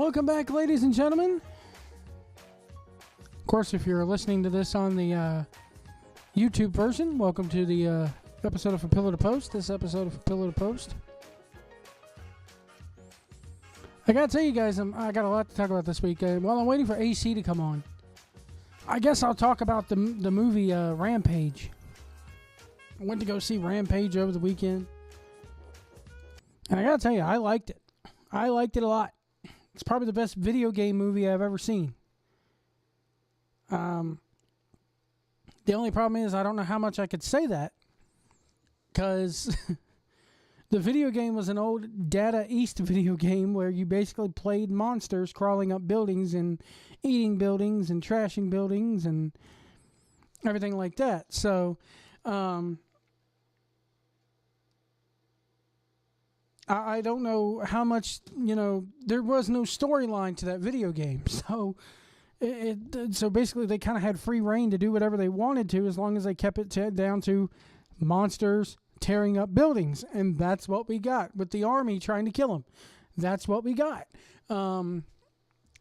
Welcome back, ladies and gentlemen. Of course, if you're listening to this on the YouTube version, welcome to the episode of From Pillow to Post. This episode of From Pillow to Post. I gotta tell you guys, I got a lot to talk about this week. While I'm waiting for AC to come on, I guess I'll talk about the movie Rampage. I went to go see Rampage over the weekend, and I gotta tell you, I liked it. I liked it a lot. It's probably the best video game movie I've ever seen. The only problem is I don't know how much I could say that, because the video game was an old Data East video game where you basically played monsters crawling up buildings and eating buildings and trashing buildings and everything like that. So, I don't know how much, there was no storyline to that video game. So, so basically they kind of had free reign to do whatever they wanted to as long as they kept it down to monsters tearing up buildings. And that's what we got with the army trying to kill them. That's what we got.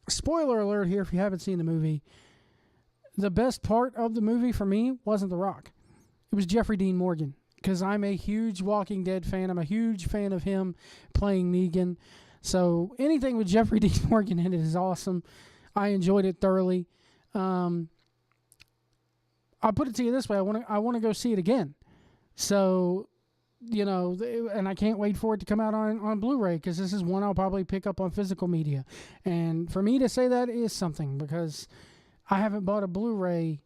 Spoiler alert here if you haven't seen the movie. The best part of the movie for me wasn't The Rock. It was Jeffrey Dean Morgan. Because I'm a huge Walking Dead fan. I'm a huge fan of him playing Negan. So anything with Jeffrey Dean Morgan in it is awesome. I enjoyed it thoroughly. I'll put it to you this way. I want to go see it again. So, and I can't wait for it to come out on Blu-ray, because this is one I'll probably pick up on physical media. And for me to say that is something, because I haven't bought a Blu-ray.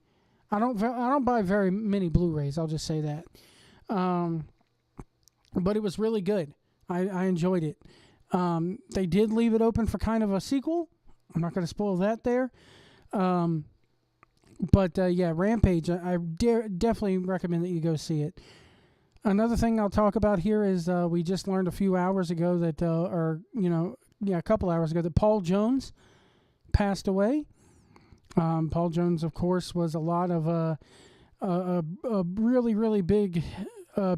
I don't buy very many Blu-rays. I'll just say that. But it was really good. I enjoyed it. They did leave it open for kind of a sequel. I'm not going to spoil that there. But Rampage, I definitely recommend that you go see it. Another thing I'll talk about here is we just learned a few hours ago that, a couple hours ago, that Paul Jones passed away. Paul Jones, of course, was a lot of a really, really big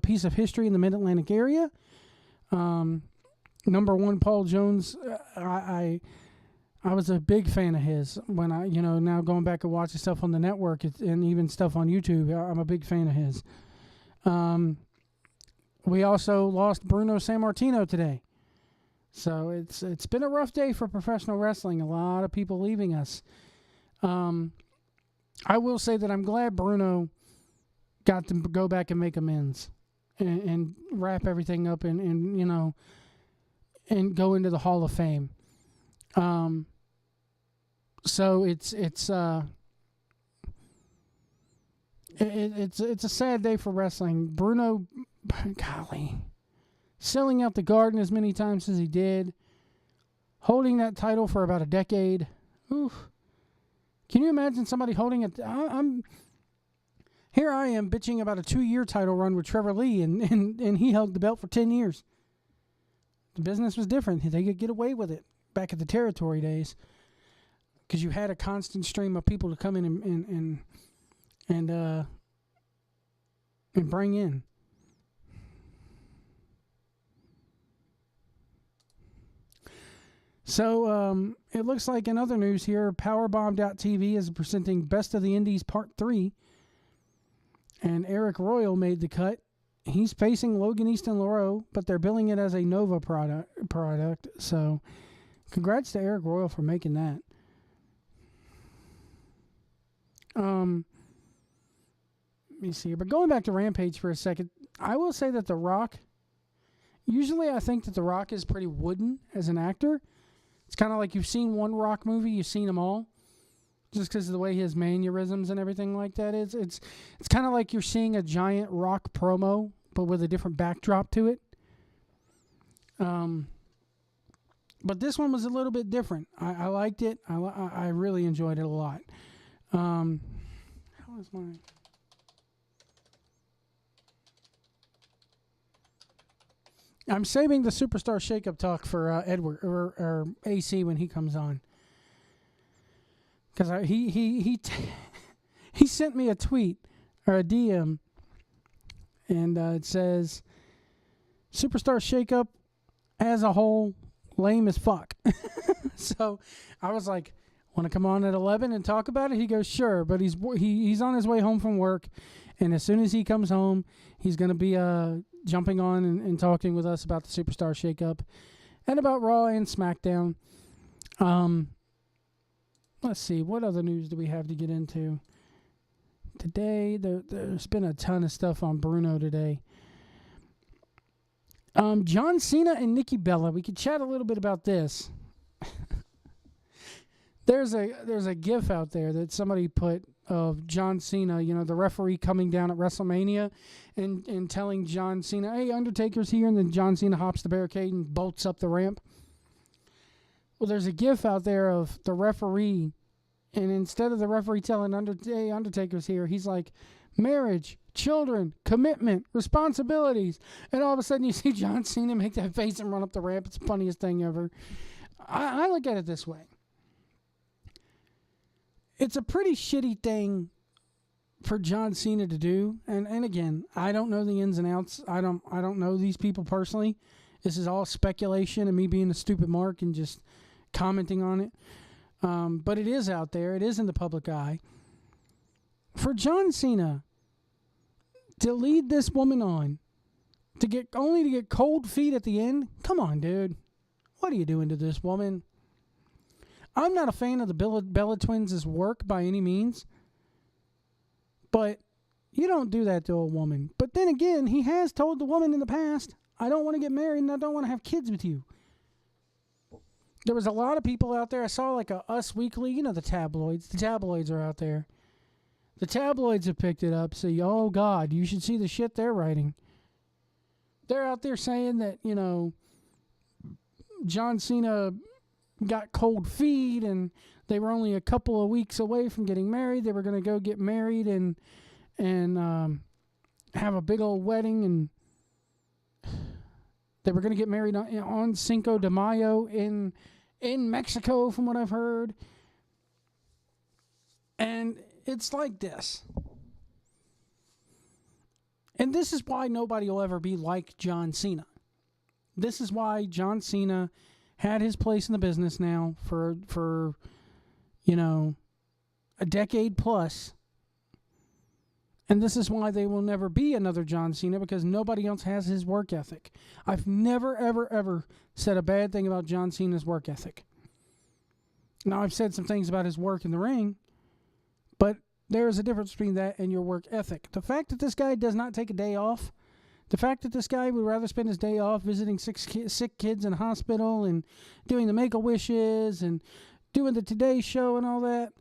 piece of history in the Mid-Atlantic area. Number one, Paul Jones, I was a big fan of his when now going back and watching stuff on the network and even stuff on YouTube, I'm a big fan of his. We also lost Bruno Sammartino today. So it's been a rough day for professional wrestling. A lot of people leaving us. I will say that I'm glad Bruno got to go back and make amends and wrap everything up and go into the Hall of Fame. So it's a sad day for wrestling. Bruno, golly, selling out the Garden as many times as he did, holding that title for about a decade. Oof. Can you imagine somebody holding it? Here I am bitching about a 2-year title run with Trevor Lee, and he held the belt for 10 years. The business was different. They could get away with it back at the territory days, because you had a constant stream of people to come in and bring in. So it looks like in other news here, Powerbomb.tv is presenting Best of the Indies Part 3. And Eric Royal made the cut. He's facing Logan Easton Lareau, but they're billing it as a Nova product. So congrats to Eric Royal for making that. Let me see here. But going back to Rampage for a second, I will say that The Rock, usually I think that The Rock is pretty wooden as an actor. It's kind of like you've seen one Rock movie, you've seen them all. Just because of the way his mannerisms and everything like that is. It's kind of like you're seeing a giant Rock promo, but with a different backdrop to it. But this one was a little bit different. I liked it. I really enjoyed it a lot. How is mine? I'm saving the Superstar Shakeup talk for Edward or AC when he comes on. Because he sent me a tweet or a DM, and it says, Superstar Shakeup as a whole, lame as fuck. So I was like, want to come on at 11 and talk about it? He goes, sure, but he's on his way home from work, and as soon as he comes home, he's going to be jumping on and talking with us about the Superstar Shakeup and about Raw and SmackDown. Let's see, what other news do we have to get into today? There's been a ton of stuff on Bruno today. John Cena and Nikki Bella. We could chat a little bit about this. There's a GIF out there that somebody put of John Cena, the referee coming down at WrestleMania and telling John Cena, hey, Undertaker's here, and then John Cena hops the barricade and bolts up the ramp. Well, there's a GIF out there of the referee, and instead of the referee telling hey, Undertaker's here, he's like, marriage, children, commitment, responsibilities. And all of a sudden you see John Cena make that face and run up the ramp. It's the funniest thing ever. I look at it this way. It's a pretty shitty thing for John Cena to do. And again, I don't know the ins and outs. I don't know these people personally. This is all speculation and me being a stupid mark and just commenting on it. But it is out there. It is in the public eye. For John Cena to lead this woman on, to get cold feet at the end, come on, dude. What are you doing to this woman? I'm not a fan of the Bella Twins' work by any means, but you don't do that to a woman. But then again, he has told the woman in the past, I don't want to get married and I don't want to have kids with you. There was a lot of people out there. I saw like a Us Weekly, the tabloids. The tabloids are out there. The tabloids have picked it up. So, oh, God, you should see the shit they're writing. They're out there saying that, John Cena got cold feet and they were only a couple of weeks away from getting married. They were going to go get married and have a big old wedding, and they were going to get married on Cinco de Mayo in Mexico, from what I've heard. And it's like this. And this is why nobody will ever be like John Cena. This is why John Cena had his place in the business now for a decade plus. And this is why they will never be another John Cena, because nobody else has his work ethic. I've never, ever, ever said a bad thing about John Cena's work ethic. Now, I've said some things about his work in the ring, but there is a difference between that and your work ethic. The fact that this guy does not take a day off, the fact that this guy would rather spend his day off visiting sick kids in a hospital and doing the Make-A-Wishes and doing the Today Show and all that,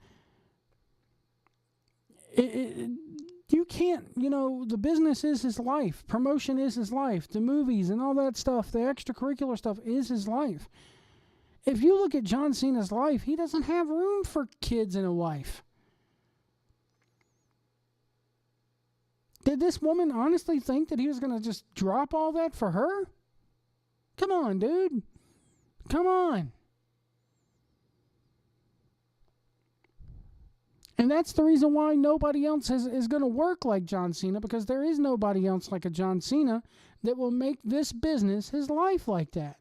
you can't, the business is his life. Promotion is his life. The movies and all that stuff, the extracurricular stuff is his life. If you look at John Cena's life, he doesn't have room for kids and a wife. Did this woman honestly think that he was going to just drop all that for her? Come on, dude. Come on. And that's the reason why nobody else is going to work like John Cena, because there is nobody else like a John Cena that will make this business his life like that.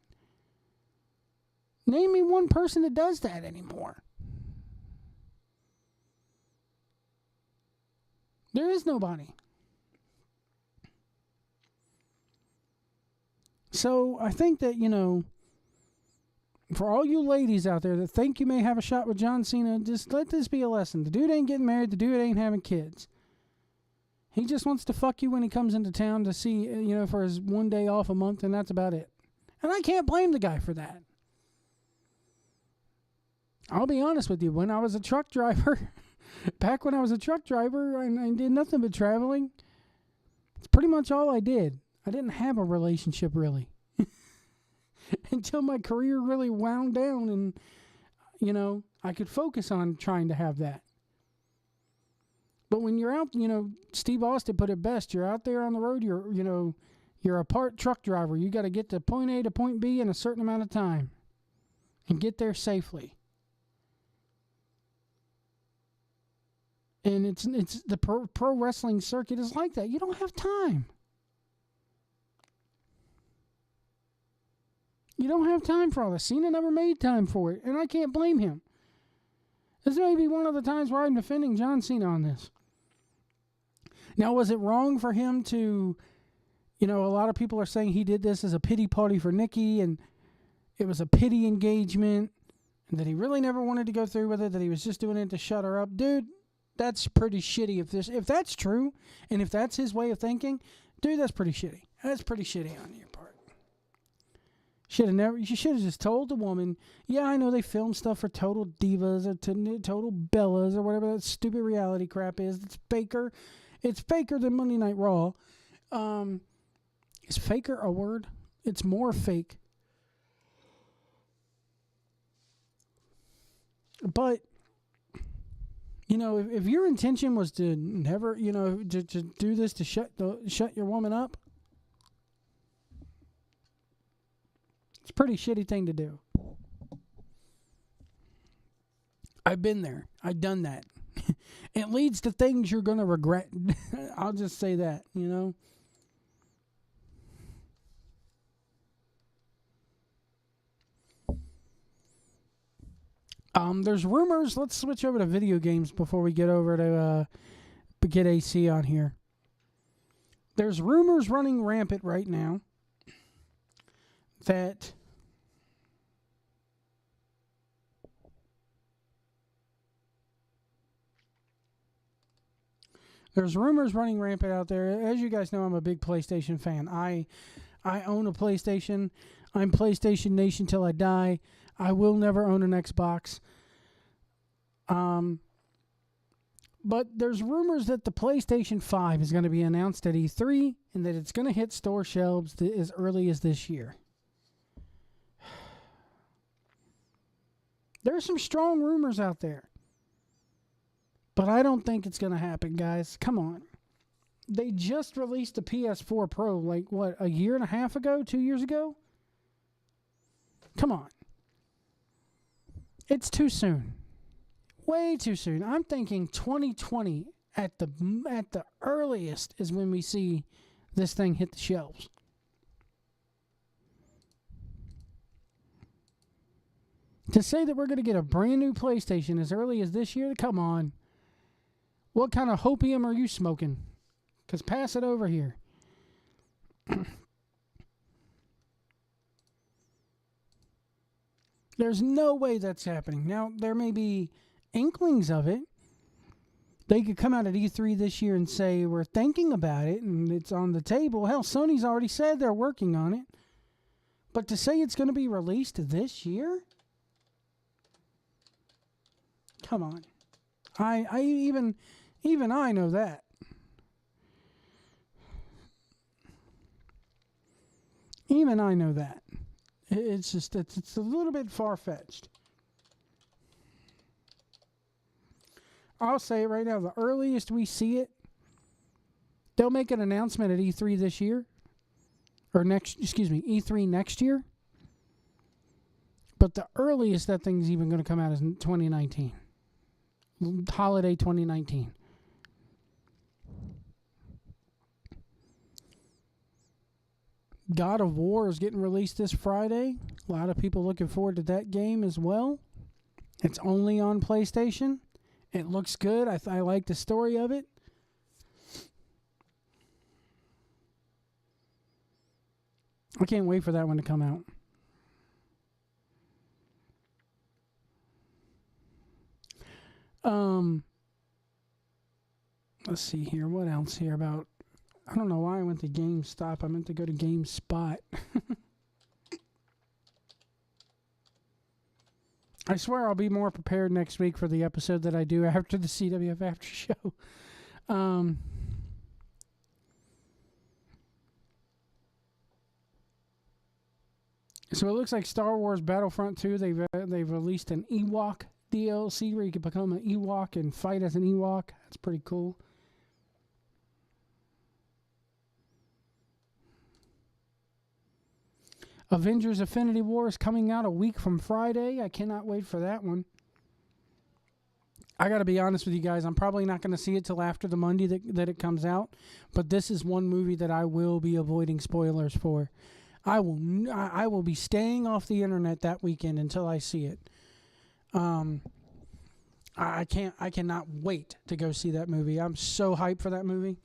Name me one person that does that anymore. There is nobody. So I think that, for all you ladies out there that think you may have a shot with John Cena, just let this be a lesson. The dude ain't getting married. The dude ain't having kids. He just wants to fuck you when he comes into town to see, for his one day off a month, and that's about it. And I can't blame the guy for that. I'll be honest with you. When I was a truck driver, back when I was a truck driver and I did nothing but traveling, it's pretty much all I did. I didn't have a relationship really until my career really wound down and, I could focus on trying to have that. But when you're out, Steve Austin put it best. You're out there on the road. You're a part truck driver. You got to get to point A to point B in a certain amount of time and get there safely. And it's the pro wrestling circuit is like that. You don't have time. You don't have time for all this. Cena never made time for it, and I can't blame him. This may be one of the times where I'm defending John Cena on this. Now, was it wrong for him to, a lot of people are saying he did this as a pity party for Nikki, and it was a pity engagement, and that he really never wanted to go through with it, that he was just doing it to shut her up. Dude, that's pretty shitty. If that's true, and if that's his way of thinking, dude, that's pretty shitty. That's pretty shitty on your part. You should have just told the woman, yeah, I know they film stuff for Total Divas or Total Bellas or whatever that stupid reality crap is. It's faker. It's faker than Monday Night Raw. Is faker a word? It's more fake. But, if your intention was to never, to do this to shut your woman up, it's a pretty shitty thing to do. I've been there. I've done that. It leads to things you're going to regret. I'll just say that, There's rumors. Let's switch over to video games before we get over to get AC on here. There's rumors running rampant right now that there's rumors running rampant out there. As you guys know, I'm a big PlayStation fan. I own a PlayStation. I'm PlayStation Nation till I die. I will never own an Xbox. But there's rumors that the PlayStation 5 is going to be announced at E3 and that it's going to hit store shelves as early as this year. There are some strong rumors out there. But I don't think it's going to happen, guys. Come on. They just released the PS4 Pro, a year and a half ago, 2 years ago? Come on. It's too soon. Way too soon. I'm thinking 2020 at the earliest is when we see this thing hit the shelves. To say that we're going to get a brand new PlayStation as early as this year, come on. What kind of hopium are you smoking? Because pass it over here. There's no way that's happening. Now, there may be inklings of it. They could come out at E3 this year and say, we're thinking about it, and it's on the table. Hell, Sony's already said they're working on it. But to say it's going to be released this year? Come on. Even I know that. Even I know that. It's just, it's a little bit far-fetched. I'll say it right now, the earliest we see it, they'll make an announcement at E3 this year. E3 next year. But the earliest that thing's even going to come out is in 2019. Holiday 2019. God of War is getting released this Friday. A lot of people looking forward to that game as well. It's only on PlayStation. It looks good. I like the story of it. I can't wait for that one to come out. Let's see here. What else here about... I don't know why I went to GameStop. I meant to go to GameSpot. I swear I'll be more prepared next week for the episode that I do after the CWF After Show. So it looks like Star Wars Battlefront 2, they've released an Ewok DLC where you can become an Ewok and fight as an Ewok. That's pretty cool. Avengers Infinity War is coming out a week from Friday. I cannot wait for that one. I got to be honest with you guys. I'm probably not going to see it till after the Monday that it comes out. But this is one movie that I will be avoiding spoilers for. I will be staying off the internet that weekend until I see it. I cannot wait to go see that movie. I'm so hyped for that movie.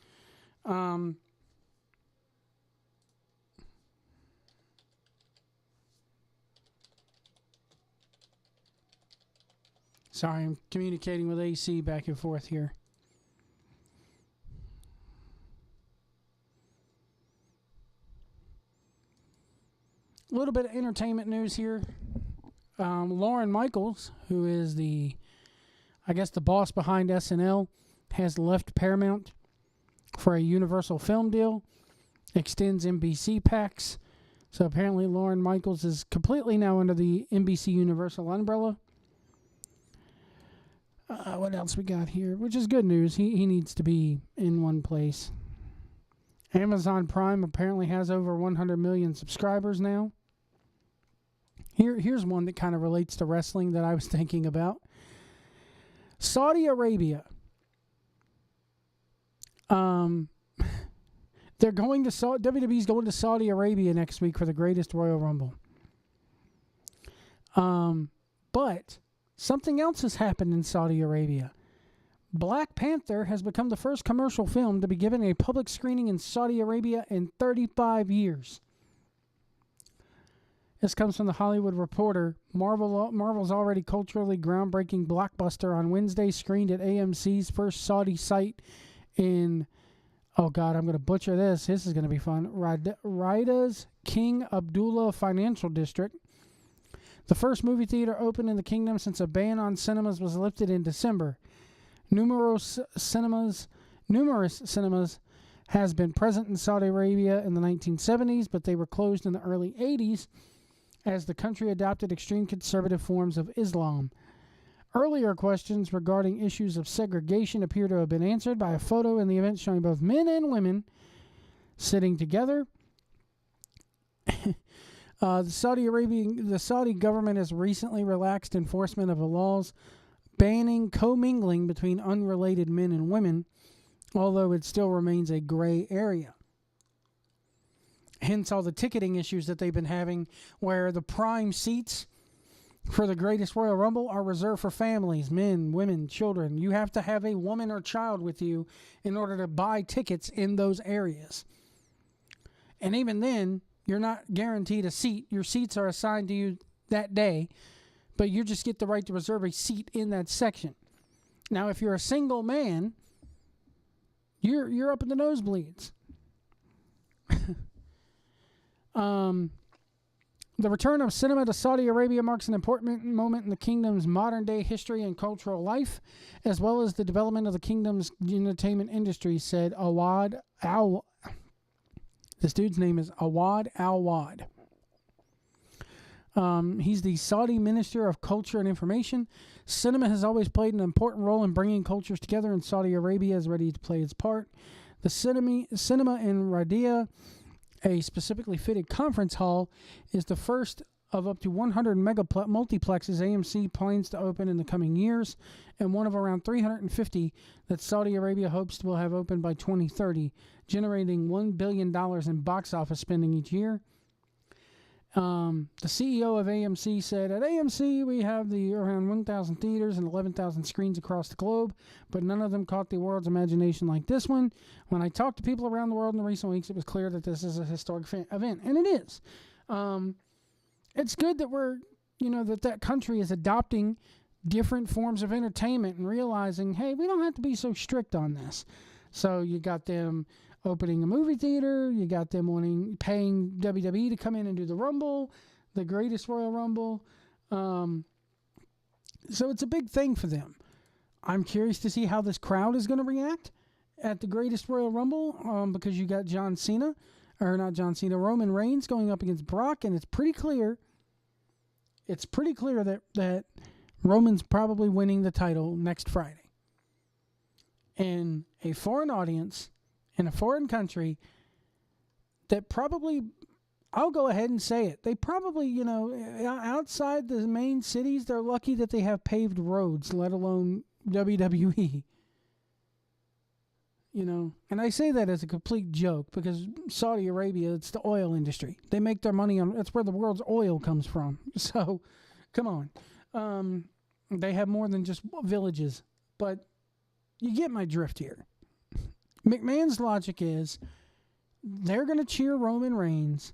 Sorry, I'm communicating with AC back and forth here. A little bit of entertainment news here. Lauren Michaels, who is the boss behind SNL, has left Paramount for a Universal film deal, extends NBC PAX. So apparently Lauren Michaels is completely now under the NBC Universal umbrella. What else we got here? Which is good news. He needs to be in one place. Amazon Prime apparently has over 100 million subscribers now. Here's one that kind of relates to wrestling that I was thinking about. Saudi Arabia. They're going to WWE's going to Saudi Arabia next week for the Greatest Royal Rumble. But something else has happened in Saudi Arabia. Black Panther has become the first commercial film to be given a public screening in Saudi Arabia in 35 years. This comes from the Hollywood Reporter. Marvel's already culturally groundbreaking blockbuster on Wednesday screened at AMC's first Saudi site in, oh God, I'm going to butcher this. This is going to be fun. Rida's King Abdullah Financial District. The first movie theater opened in the kingdom since a ban on cinemas was lifted in December. Numerous cinemas has been present in Saudi Arabia in the 1970s, but they were closed in the early 80s as the country adopted extreme conservative forms of Islam. Earlier questions regarding issues of segregation appear to have been answered by a photo in the event showing both men and women sitting together. The Saudi government has recently relaxed enforcement of the laws banning commingling between unrelated men and women, although it still remains a gray area. Hence all the ticketing issues that they've been having, where the prime seats for the Greatest Royal Rumble are reserved for families, men, women, children. You have to have a woman or child with you in order to buy tickets in those areas. And even then, you're not guaranteed a seat. Your seats are assigned to you that day, but you just get the right to reserve a seat in that section. Now, if you're a single man, you're up in the nosebleeds. The return of cinema to Saudi Arabia marks an important moment in the kingdom's modern-day history and cultural life, as well as the development of the kingdom's entertainment industry, said Awad Al. This dude's name is Awad Al-Wad. He's the Saudi Minister of Culture and Information. Cinema has always played an important role in bringing cultures together, and Saudi Arabia is ready to play its part. The cinema in Riyadh, a specifically fitted conference hall, is the first of up to 100 multiplexes AMC plans to open in the coming years, and one of around 350 that Saudi Arabia hopes will have open by 2030, generating $1 billion in box office spending each year. The CEO of AMC said, "At AMC, we have around 1,000 theaters and 11,000 screens across the globe, but none of them caught the world's imagination like this one. When I talked to people around the world in the recent weeks, it was clear that this is a historic event," and it is. It's good that that country is adopting different forms of entertainment and realizing, hey, we don't have to be so strict on this. So you got them opening a movie theater, you got them paying WWE to come in and do the Rumble, the Greatest Royal Rumble. So it's a big thing for them. I'm curious to see how this crowd is going to react at the Greatest Royal Rumble, because you got Roman Reigns going up against Brock, and it's pretty clear that Roman's probably winning the title next Friday. And a foreign audience in a foreign country that probably, I'll go ahead and say it, they probably, outside the main cities, they're lucky that they have paved roads, let alone WWE. And I say that as a complete joke because Saudi Arabia, it's the oil industry. They make their money on, that's where the world's oil comes from. So, come on. They have more than just villages. But you get my drift here. McMahon's logic is they're going to cheer Roman Reigns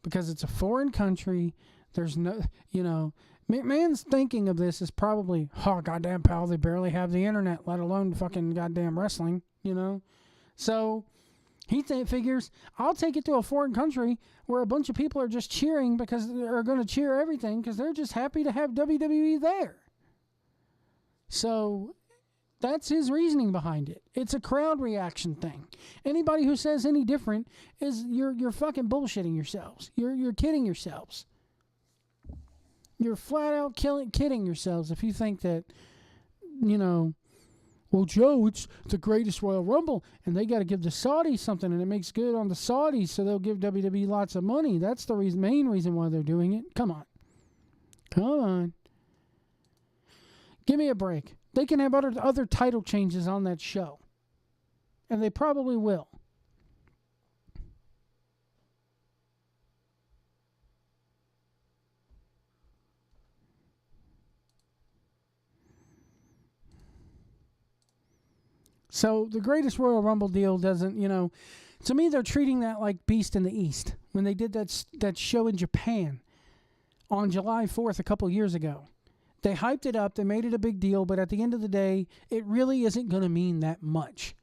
because it's a foreign country. There's no, McMahon's thinking of this is probably, oh, goddamn, pal, they barely have the internet, let alone fucking goddamn wrestling, So he figures, I'll take it to a foreign country where a bunch of people are just cheering because they're going to cheer everything because they're just happy to have WWE there. So that's his reasoning behind it. It's a crowd reaction thing. Anybody who says any different is you're fucking bullshitting yourselves. You're kidding yourselves. You're flat out kidding yourselves if you think that, well, Joe, it's the greatest Royal Rumble, and they got to give the Saudis something, and it makes good on the Saudis, so they'll give WWE lots of money. That's the main reason why they're doing it. Come on. Give me a break. They can have other title changes on that show, and they probably will. So the greatest Royal Rumble deal doesn't, to me they're treating that like Beast in the East when they did that show in Japan on July 4th a couple years ago. They hyped it up, they made it a big deal, but at the end of the day, it really isn't going to mean that much.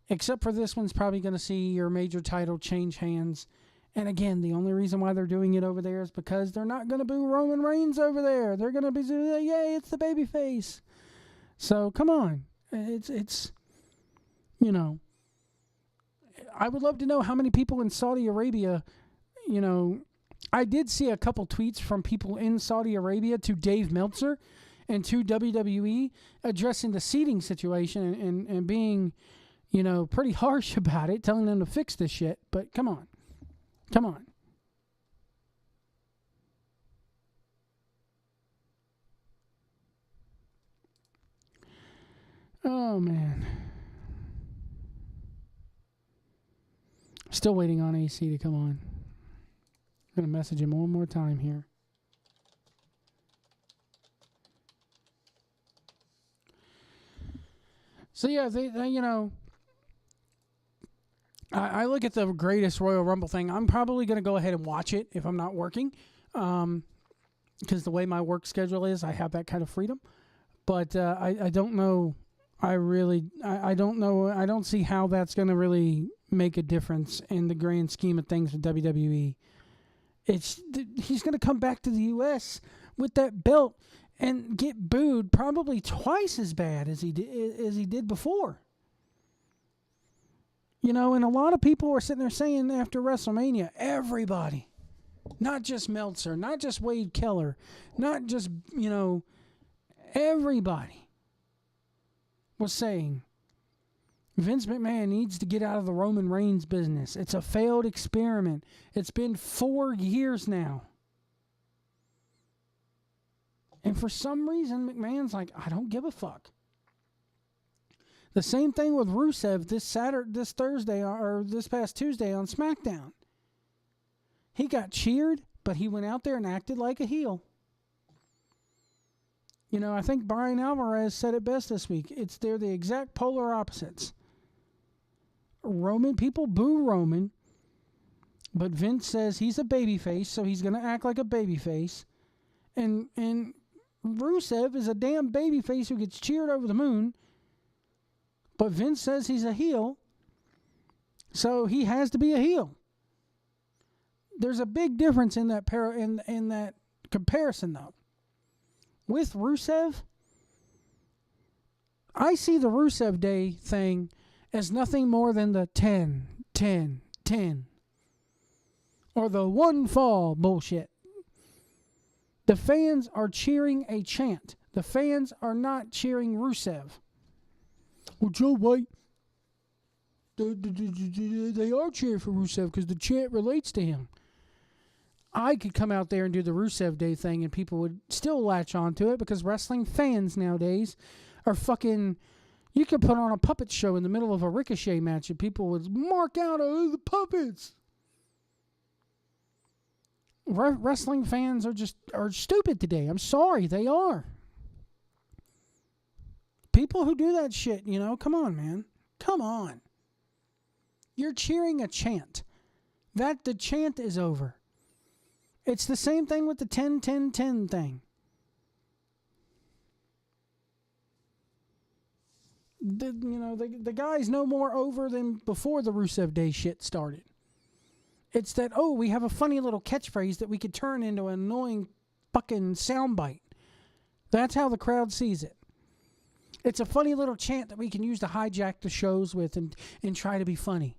Except for this one's probably going to see your major title change hands. And again, the only reason why they're doing it over there is because they're not going to boo Roman Reigns over there. They're going to be saying, yay, it's the babyface. So come on. It's I would love to know how many people in Saudi Arabia, I did see a couple tweets from people in Saudi Arabia to Dave Meltzer and to WWE addressing the seating situation and being, pretty harsh about it, telling them to fix this shit. But come on. Oh, man. Still waiting on AC to come on. I'm going to message him one more time here. So, yeah, they I look at the greatest Royal Rumble thing. I'm probably going to go ahead and watch it if I'm not working. Because the way my work schedule is, I have that kind of freedom. But I don't know. I don't know. I don't see how that's going to really make a difference in the grand scheme of things with WWE. He's going to come back to the U.S. with that belt and get booed probably twice as bad as he did before. And a lot of people were sitting there saying after WrestleMania, everybody, not just Meltzer, not just Wade Keller, not just, everybody was saying Vince McMahon needs to get out of the Roman Reigns business. It's a failed experiment. It's been 4 years now. And for some reason, McMahon's like, I don't give a fuck. The same thing with Rusev this Thursday, or this past Tuesday on SmackDown. He got cheered, but he went out there and acted like a heel. I think Brian Alvarez said it best this week. They're the exact polar opposites. People boo Roman, but Vince says he's a babyface, so he's going to act like a babyface. And Rusev is a damn babyface who gets cheered over the moon, but Vince says he's a heel, so he has to be a heel. There's a big difference in that in that comparison, though. With Rusev, I see the Rusev Day thing as nothing more than the 10, 10, 10. Or the one fall bullshit. The fans are cheering a chant. The fans are not cheering Rusev. Well, Joe White, they are cheering for Rusev because the chant relates to him. I could come out there and do the Rusev Day thing and people would still latch onto it because wrestling fans nowadays are fucking You could put on a puppet show in the middle of a Ricochet match and people would mark out, oh, the puppets. Wrestling fans are stupid today. I'm sorry, they are. People who do that shit, come on, man. Come on. You're cheering a chant. The chant is over. It's the same thing with the 10-10-10 thing. The guy's no more over than before the Rusev Day shit started. It's that, we have a funny little catchphrase that we could turn into an annoying fucking soundbite. That's how the crowd sees it. It's a funny little chant that we can use to hijack the shows with and try to be funny.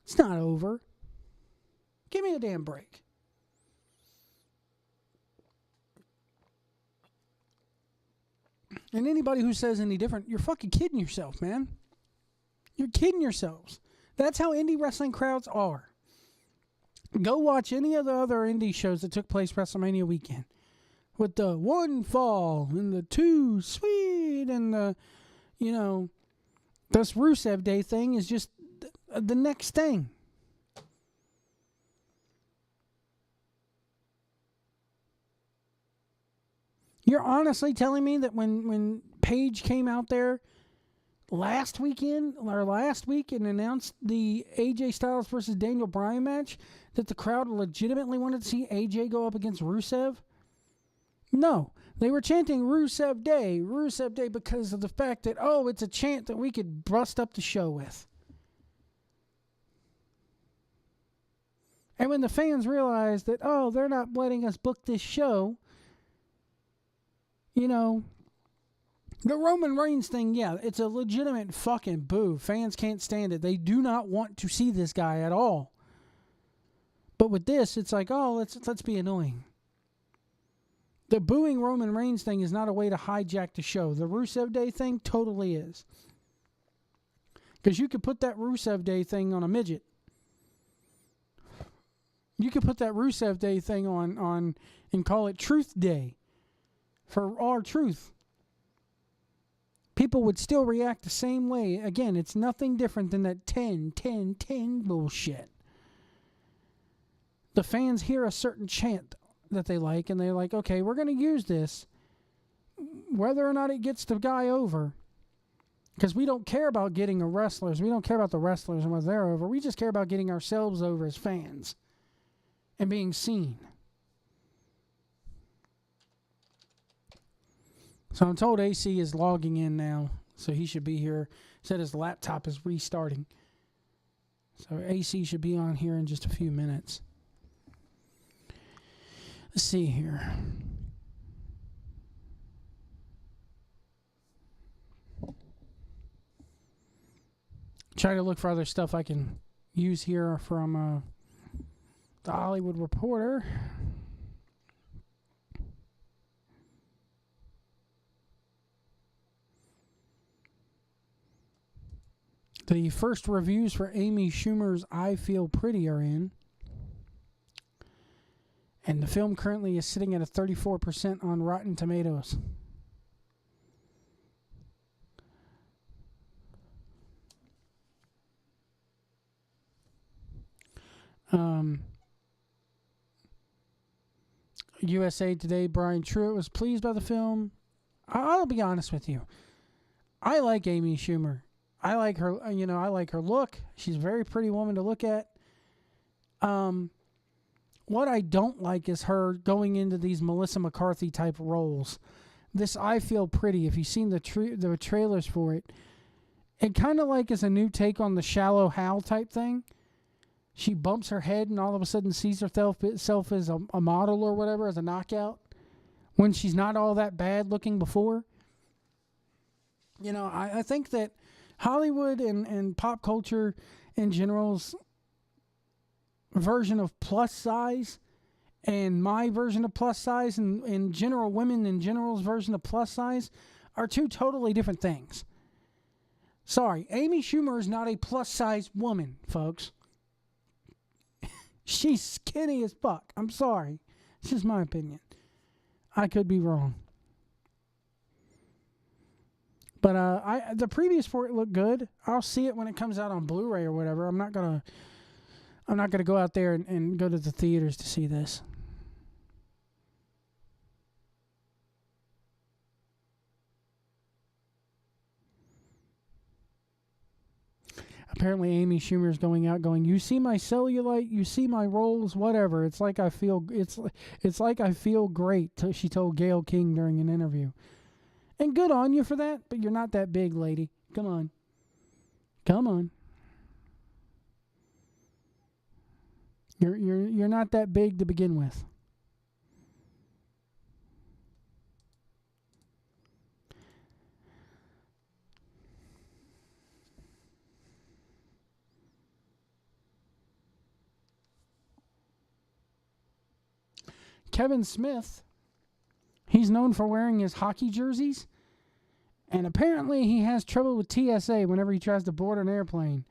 It's not over. Give me a damn break. And anybody who says any different, you're fucking kidding yourself, man. You're kidding yourselves. That's how indie wrestling crowds are. Go watch any of the other indie shows that took place WrestleMania weekend. With the 1 fall and the 2 sweet and the, this Rusev Day thing is just the next thing. You're honestly telling me that when Paige came out there last week and announced the AJ Styles versus Daniel Bryan match, that the crowd legitimately wanted to see AJ go up against Rusev? No. They were chanting Rusev Day because of the fact that, it's a chant that we could bust up the show with. And when the fans realized that, they're not letting us book this show, the Roman Reigns thing, it's a legitimate fucking boo. Fans can't stand it. They do not want to see this guy at all. But with this, it's like, let's be annoying. The booing Roman Reigns thing is not a way to hijack the show. The Rusev Day thing totally is. Because you could put that Rusev Day thing on a midget. You could put that Rusev Day thing on and call it Truth Day. For our truth. People would still react the same way. Again, it's nothing different than that 10-10-10 bullshit. The fans hear a certain chant that they like, and they're like, okay, we're going to use this, whether or not it gets the guy over, because we don't care about getting the wrestlers. We don't care about the wrestlers and whether they're over. We just care about getting ourselves over as fans and being seen. So I'm told AC is logging in now, so he should be here. Said his laptop is restarting. So AC should be on here in just a few minutes. Let's see here. Try to look for other stuff I can use here from the Hollywood Reporter. The first reviews for Amy Schumer's I Feel Pretty are in. And the film currently is sitting at a 34% on Rotten Tomatoes. USA Today, Brian Truitt was pleased by the film. I'll be honest with you. I like Amy Schumer. I like her, I like her look. She's a very pretty woman to look at. What I don't like is her going into these Melissa McCarthy type roles. This I Feel Pretty, if you've seen the trailers for it, it kind of like is a new take on the Shallow Hal type thing. She bumps her head and all of a sudden sees herself as a model or whatever, as a knockout, when she's not all that bad looking before. I think that Hollywood and pop culture in general's version of plus size and my version of plus size and in general women in general's version of plus size are two totally different things. Sorry, Amy Schumer is not a plus size woman, folks. She's skinny as fuck. I'm sorry. It's just my opinion. I could be wrong. But the previews for it look good. I'll see it when it comes out on Blu-ray or whatever. I'm not gonna go out there and go to the theaters to see this. Apparently, Amy Schumer is going out, going, "You see my cellulite, you see my rolls, whatever. It's like I feel great." She told Gayle King during an interview. And good on you for that, but you're not that big, lady. Come on. You're not that big to begin with. Kevin Smith, he's known for wearing his hockey jerseys, and apparently he has trouble with TSA whenever he tries to board an airplane.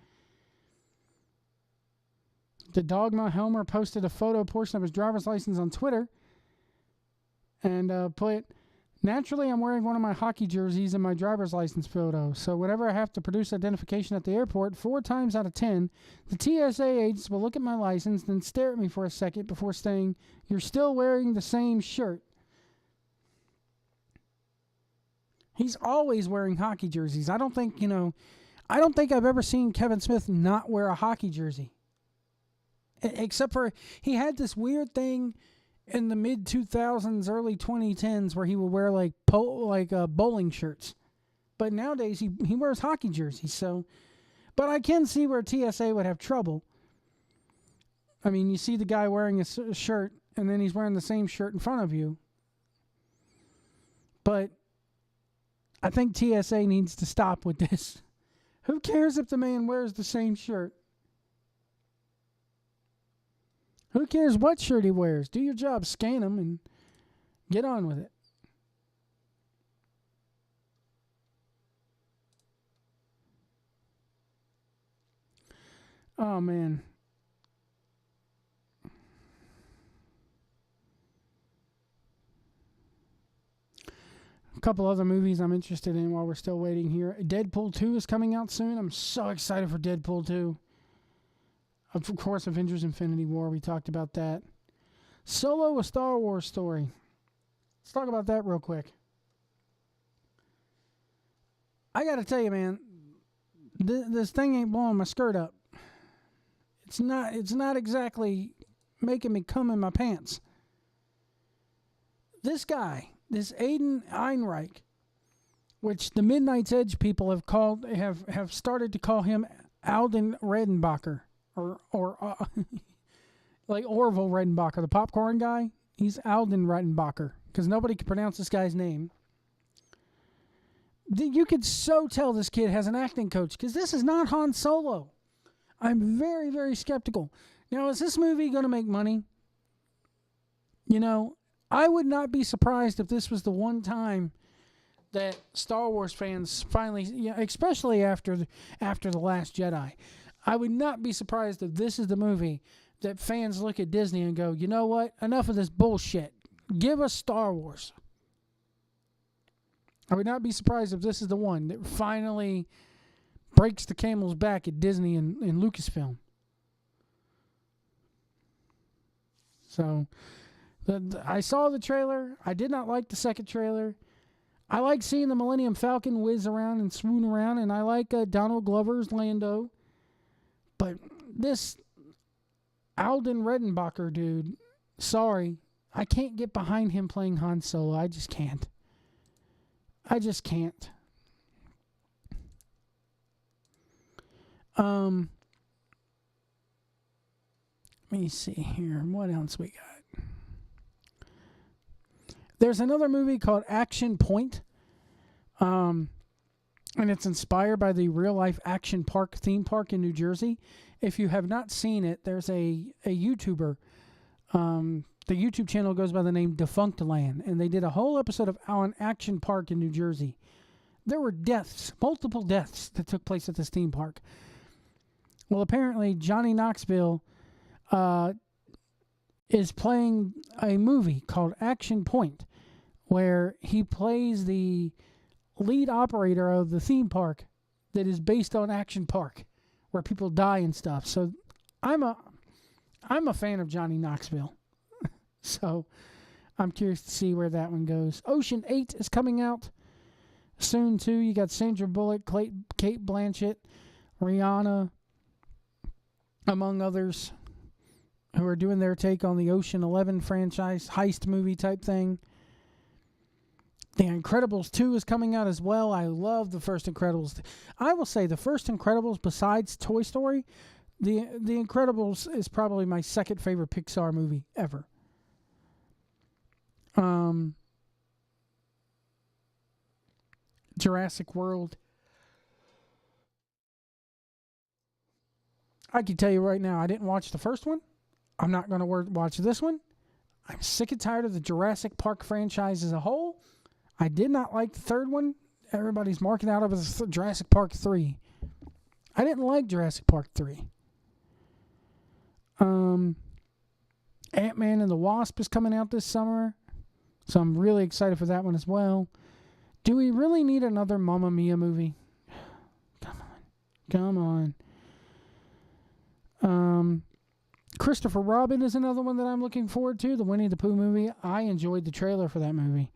The Dogma Helmer posted a photo portion of his driver's license on Twitter and put, "Naturally, I'm wearing one of my hockey jerseys in my driver's license photo, so whenever I have to produce identification at the airport, 4 times out of 10, the TSA agents will look at my license, then stare at me for a second before saying, 'You're still wearing the same shirt.'" He's always wearing hockey jerseys. I don't think I've ever seen Kevin Smith not wear a hockey jersey. Except for he had this weird thing in the mid 2000s, early 2010s, where he would wear bowling shirts. But nowadays he wears hockey jerseys. So, but I can see where TSA would have trouble. I mean, you see the guy wearing a shirt, and then he's wearing the same shirt in front of you. But I think TSA needs to stop with this. Who cares if the man wears the same shirt? Who cares what shirt he wears? Do your job, scan him, and get on with it. Oh, man. A couple other movies I'm interested in while we're still waiting here. Deadpool 2 is coming out soon. I'm so excited for Deadpool 2. Of course, Avengers Infinity War, we talked about that. Solo, a Star Wars story. Let's talk about that real quick. I gotta tell you, man, this thing ain't blowing my skirt up. It's not exactly making me come in my pants. This guy, this Aiden Einreich, which the Midnight's Edge people have started to call him Alden Redenbacher. Or like Orville Redenbacher, the popcorn guy. He's Alden Redenbacher, because nobody can pronounce this guy's name. You could so tell this kid has an acting coach, because this is not Han Solo. I'm very, very skeptical. Now, is this movie going to make money? I would not be surprised if this was the one time that Star Wars fans finally, especially after The Last Jedi, I would not be surprised if this is the movie that fans look at Disney and go, "You know what? Enough of this bullshit. Give us Star Wars." I would not be surprised if this is the one that finally breaks the camel's back at Disney and Lucasfilm. So, I saw the trailer. I did not like the second trailer. I like seeing the Millennium Falcon whiz around and swoon around, and I like Donald Glover's Lando. But this Alden Redenbacher dude, sorry, I can't get behind him playing Han Solo. I just can't. Let me see here. What else we got? There's another movie called Action Point. And it's inspired by the real-life Action Park theme park in New Jersey. If you have not seen it, there's a YouTuber. The YouTube channel goes by the name Defunct Land, and they did a whole episode on Action Park in New Jersey. There were multiple deaths that took place at this theme park. Well, apparently Johnny Knoxville is playing a movie called Action Point, where he plays the lead operator of the theme park that is based on Action Park, where people die and stuff. So I'm a fan of Johnny Knoxville. So I'm curious to see where that one goes. Ocean 8 is coming out soon too. You got Sandra Bullock, Kate Blanchett, Rihanna, among others, who are doing their take on the Ocean 11 franchise, heist movie type thing. The Incredibles 2 is coming out as well. I love the first Incredibles. I will say the first Incredibles, besides Toy Story, the Incredibles is probably my second favorite Pixar movie ever. Jurassic World. I can tell you right now, I didn't watch the first one. I'm not going to watch this one. I'm sick and tired of the Jurassic Park franchise as a whole. I did not like the third one. Everybody's marking out of it as Jurassic Park 3. I didn't like Jurassic Park 3. Ant-Man and the Wasp is coming out this summer, so I'm really excited for that one as well. Do we really need another Mamma Mia movie? Come on. Christopher Robin is another one that I'm looking forward to, the Winnie the Pooh movie. I enjoyed the trailer for that movie.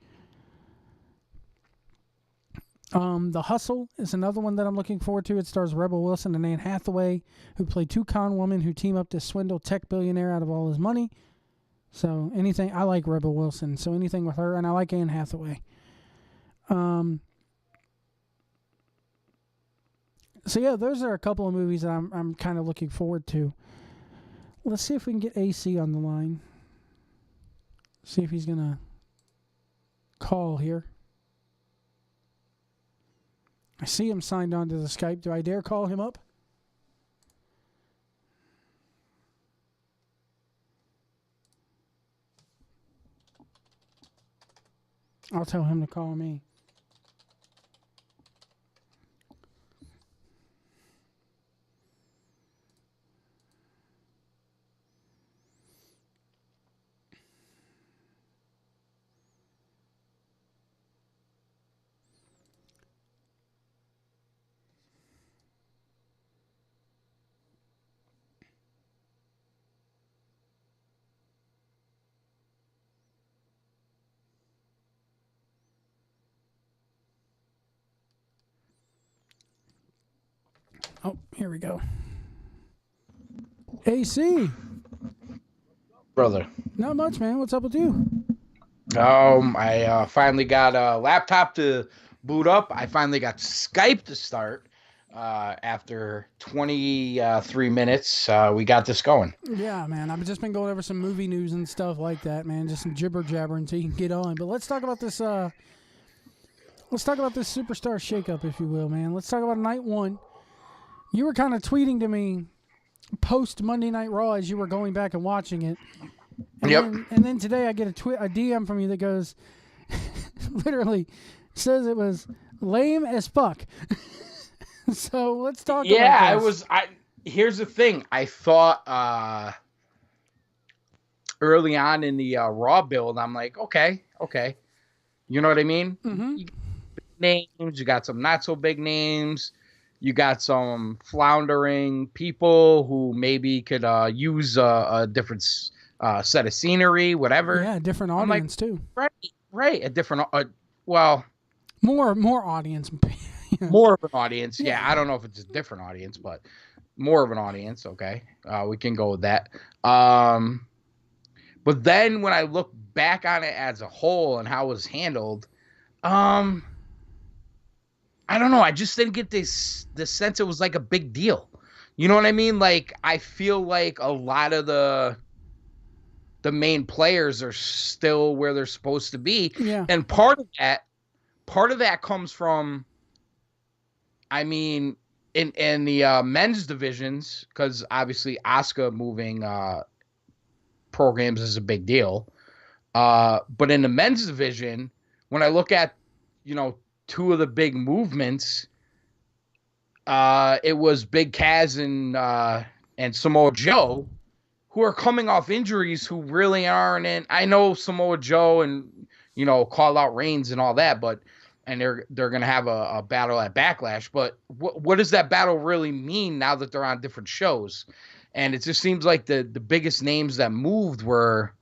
The Hustle is another one that I'm looking forward to. It stars Rebel Wilson and Anne Hathaway, who play two con women who team up to swindle tech billionaire out of all his money. So I like Rebel Wilson, so anything with her, and I like Anne Hathaway. So yeah, those are a couple of movies that I'm kind of looking forward to. Let's see if we can get AC on the line. See if he's gonna call here. I see him signed on to the Skype. Do I dare call him up? I'll tell him to call me. Oh, here we go. AC. Brother. Not much, man. What's up with you? I finally got a laptop to boot up. I finally got Skype to start. After 23 minutes, we got this going. Yeah, man. I've just been going over some movie news and stuff like that, man. Just some jibber jabber until you can get on. But let's talk about this. Let's talk about this Superstar Shakeup, if you will, man. Let's talk about night one. You were kind of tweeting to me post Monday Night Raw as you were going back and watching it. And then today I get a DM from you that goes, literally says it was lame as fuck. So let's talk about this. Here's the thing. I thought early on in the Raw build, I'm like, okay. You know what I mean? Mm-hmm. You got big names, you got some not so big names. You got some floundering people who maybe could use a different set of scenery, whatever. Yeah, different audience too. Right. A different, more audience. More of an audience. Yeah, I don't know if it's a different audience, but more of an audience. Okay, we can go with that. But then when I look back on it as a whole and how it was handled, I don't know. I just didn't get the sense it was like a big deal. You know what I mean? Like, I feel like a lot of the main players are still where they're supposed to be. Yeah. And part of that comes from, I mean, in the men's divisions, because obviously Asuka moving programs is a big deal. But in the men's division, when I look at, two of the big movements, it was Big Kaz and Samoa Joe, who are coming off injuries, who really aren't in. I know Samoa Joe and, call out Reigns and all that, but and they're gonna have a battle at Backlash. But what does that battle really mean now that they're on different shows? And it just seems like the biggest names that moved were,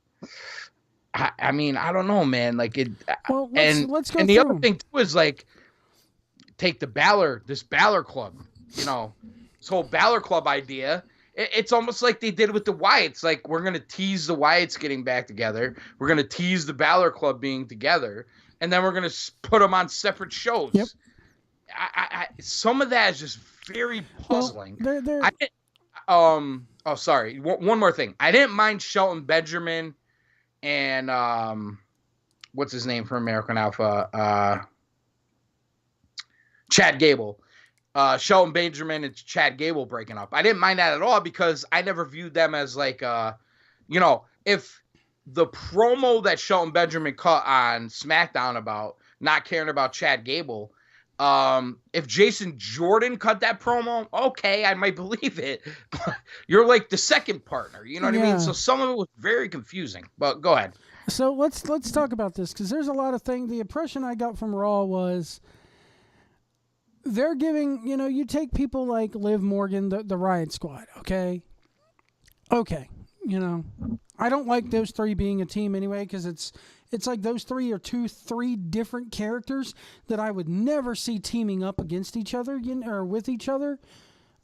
I mean, I don't know, man. Like it. Well, let's go. And the other thing too is like, take this Balor Club, this whole Balor Club idea. It's almost like they did with the Wyatts. Like, we're going to tease the Wyatts getting back together. We're going to tease the Balor Club being together. And then we're going to put them on separate shows. Yep. Some of that is just very puzzling. Well, sorry. One more thing. I didn't mind Shelton Benjamin and what's his name from American Alpha? Chad Gable. Shelton Benjamin and Chad Gable breaking up. I didn't mind that at all because I never viewed them as like, if the promo that Shelton Benjamin cut on SmackDown about not caring about Chad Gable, if Jason Jordan cut that promo, okay, I might believe it. You're like the second partner, you know what I mean? So some of it was very confusing, but go ahead. So let's talk about this because there's a lot of things. The impression I got from Raw was they're giving, you take people like Liv Morgan, the Riot Squad, okay? Okay, I don't like those three being a team anyway because it's like those three are three different characters that I would never see teaming up against each other or with each other.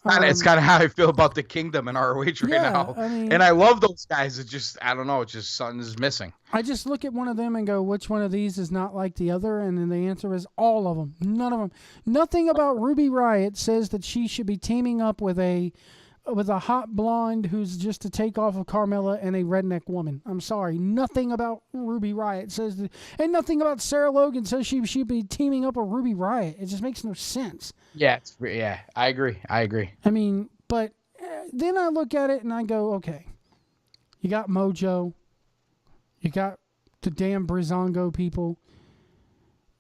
It's kind of how I feel about the Kingdom and ROH right now. I mean, and I love those guys. It's just, I don't know. It's just something is missing. I just look at one of them and go, which one of these is not like the other? And then the answer is all of them. None of them. Nothing about Ruby Riott says that she should be teaming up with a hot blonde who's just a takeoff of Carmella and a redneck woman. I'm sorry. Nothing about Ruby Riott says that, and nothing about Sarah Logan says she should be teaming up with Ruby Riott. It just makes no sense. Yeah, I agree. I mean, but then I look at it and I go, okay, you got Mojo, you got the damn Brizongo people,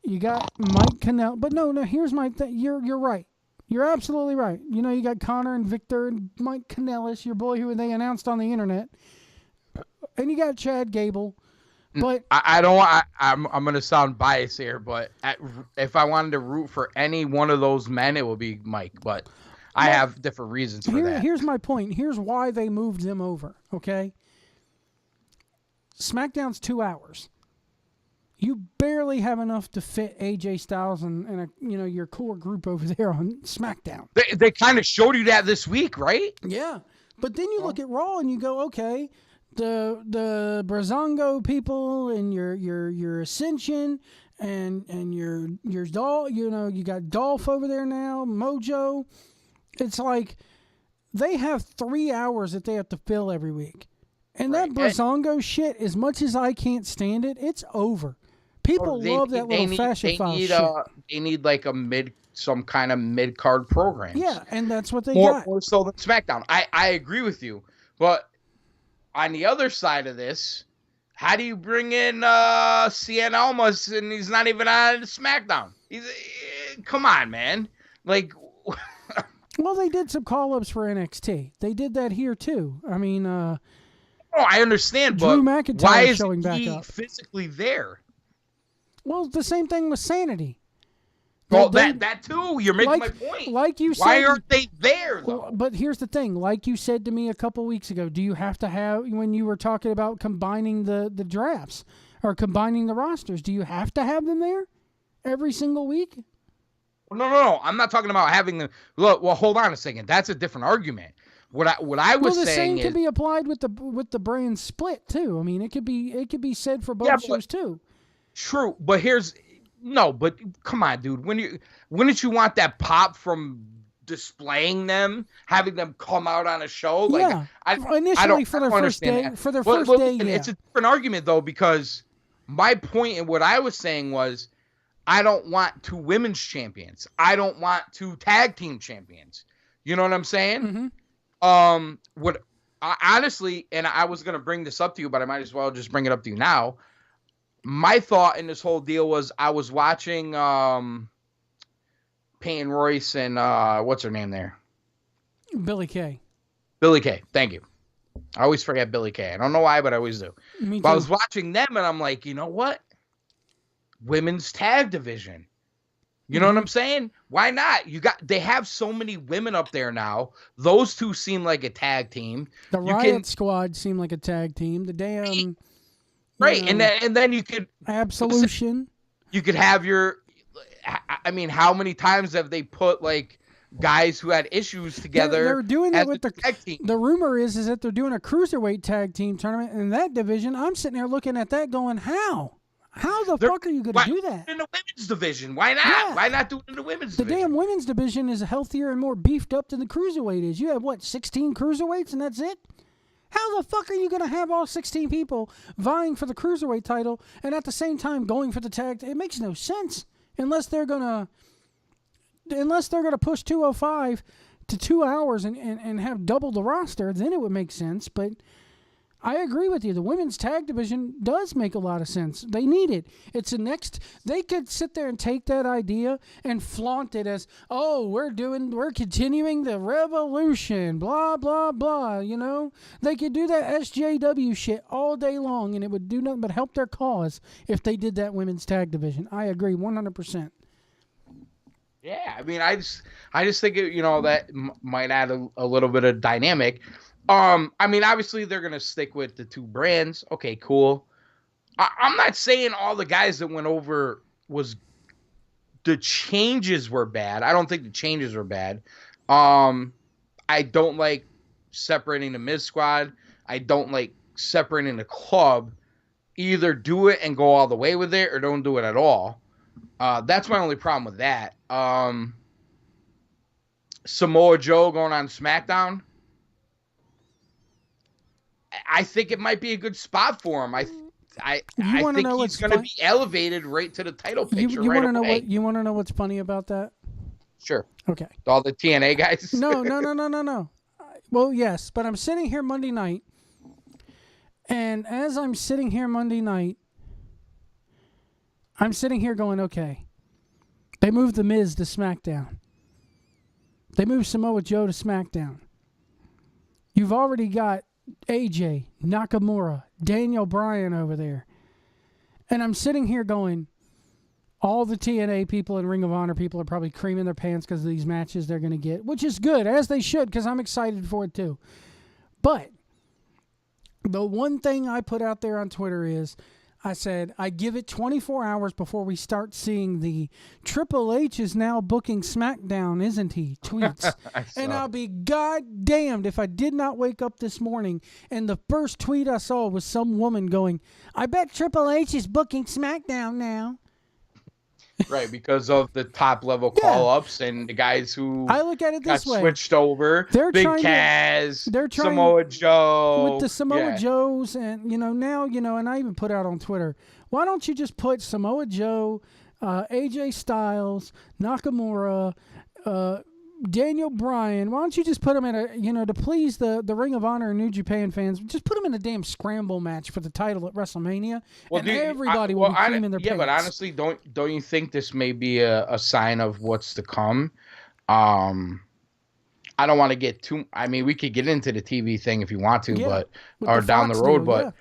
you got Mike Kanellis. But no, here's my thing. You're right. You're absolutely right. You got Connor and Victor and Mike Kanellis, your boy who they announced on the internet, and you got Chad Gable. But I'm going to sound biased here, but if I wanted to root for any one of those men, it would be Mike. But I have different reasons for that. Here's my point. Here's why they moved them over. Okay, SmackDown's 2 hours. You barely have enough to fit AJ Styles and your core group over there on SmackDown. They kind of showed you that this week, right? Yeah, but then you look at Raw and you go, okay, the Brazongo people and your Ascension and your Dolph, you got Dolph over there now, Mojo. It's like they have 3 hours that they have to fill every week, and that Brazongo shit. As much as I can't stand it, it's over. People love that little fashion file shit. They need like some kind of mid-card program. Yeah, and that's what they got. More so than SmackDown. I agree with you. But on the other side of this, how do you bring in Cien Almas and he's not even on SmackDown? Come on, man. Like... Well, they did some call-ups for NXT. They did that here, too. I mean... I understand, but Drew McIntyre why is showing back he up. Physically there? Well, the same thing with Sanity. Well, that too. You're making my point. Like you said, why aren't they there though? Well, but here's the thing. Like you said to me a couple weeks ago, do you have to have when you were talking about combining the drafts or combining the rosters? Do you have to have them there every single week? No. I'm not talking about having them. Look, well, hold on a second. That's a different argument. What I was saying is the same could be applied with the brand split too. I mean, it could be said for both shows too. True, but but come on, dude. Wouldn't you want that pop from displaying them, having them come out on a show? Like, yeah, initially for their first day. That. For their first day, yeah. It's a different argument though, because my point and what I was saying was, I don't want 2 women's champions. I don't want 2 tag team champions. You know what I'm saying? Mm-hmm. Honestly, and I was gonna bring this up to you, but I might as well just bring it up to you now. My thought in this whole deal was I was watching Peyton Royce and what's her name there? Billie Kay. Billie Kay. Thank you. I always forget Billie Kay. I don't know why, but I always do. Me too. But I was watching them and I'm like, you know what? Women's tag division. You know what I'm saying? Why not? They have so many women up there now. Those two seem like a tag team. The Riot Squad seem like a tag team. The damn right, and then you could Absolution. You could have your. I mean, how many times have they put like guys who had issues together? They're doing it with the tag team. The rumor is that they're doing a cruiserweight tag team tournament in that division. I'm sitting there looking at that, going, how? How the fuck are you going to do that? In the women's division. Why not? Yeah. Why not do it in the women's division? The damn women's division is healthier and more beefed up than the cruiserweight is. You have, 16 cruiserweights and that's it? How the fuck are you going to have all 16 people vying for the cruiserweight title and at the same time going for the tag? It makes no sense unless they're going to push 205 to 2 hours and have double the roster. Then it would make sense, but I agree with you. The women's tag division does make a lot of sense. They need it. It's a next. They could sit there and take that idea and flaunt it as, oh, we're continuing the revolution, blah blah blah. You know, they could do that SJW shit all day long, and it would do nothing but help their cause if they did that women's tag division. I agree 100%. Yeah, I mean, I just think that might add a little bit of dynamic. I mean, obviously they're gonna stick with the two brands. Okay, cool. I'm not saying all the guys that went over the changes were bad. I don't think the changes were bad. I don't like separating the Miz squad. I don't like separating the club. Either do it and go all the way with it, or don't do it at all. That's my only problem with that. Samoa Joe going on SmackDown. I think it might be a good spot for him. I think he's going to be elevated right to the title picture right away. You want to know what's funny about that? Sure. Okay. All the TNA guys? No. Well, yes, but I'm sitting here Monday night, and as I'm sitting here Monday night, I'm sitting here going, okay, they moved The Miz to SmackDown. They moved Samoa Joe to SmackDown. You've already got AJ, Nakamura, Daniel Bryan over there. And I'm sitting here going, all the TNA people and Ring of Honor people are probably creaming their pants because of these matches they're going to get, which is good, as they should, because I'm excited for it too. But the one thing I put out there on Twitter is, I said, I give it 24 hours before we start seeing the Triple H is now booking SmackDown, isn't he? Tweets. And I'll be goddamned if I did not wake up this morning and the first tweet I saw was some woman going, I bet Triple H is booking SmackDown now. Right, because of the top level call-ups and the guys who I look at it this way. Switched over. They're Big trying Kaz, they're trying Samoa Joe. With the Samoa Joes and, now, and I even put out on Twitter, why don't you just put Samoa Joe, AJ Styles, Nakamura, Daniel Bryan, why don't you just put them in to please the Ring of Honor and New Japan fans, just put them in a damn scramble match for the title at WrestleMania, and everybody will be creaming their pants. Yeah, but honestly, don't you think this may be a sign of what's to come? I don't want to get too. I mean, we could get into the TV thing if you want to, or down the road, but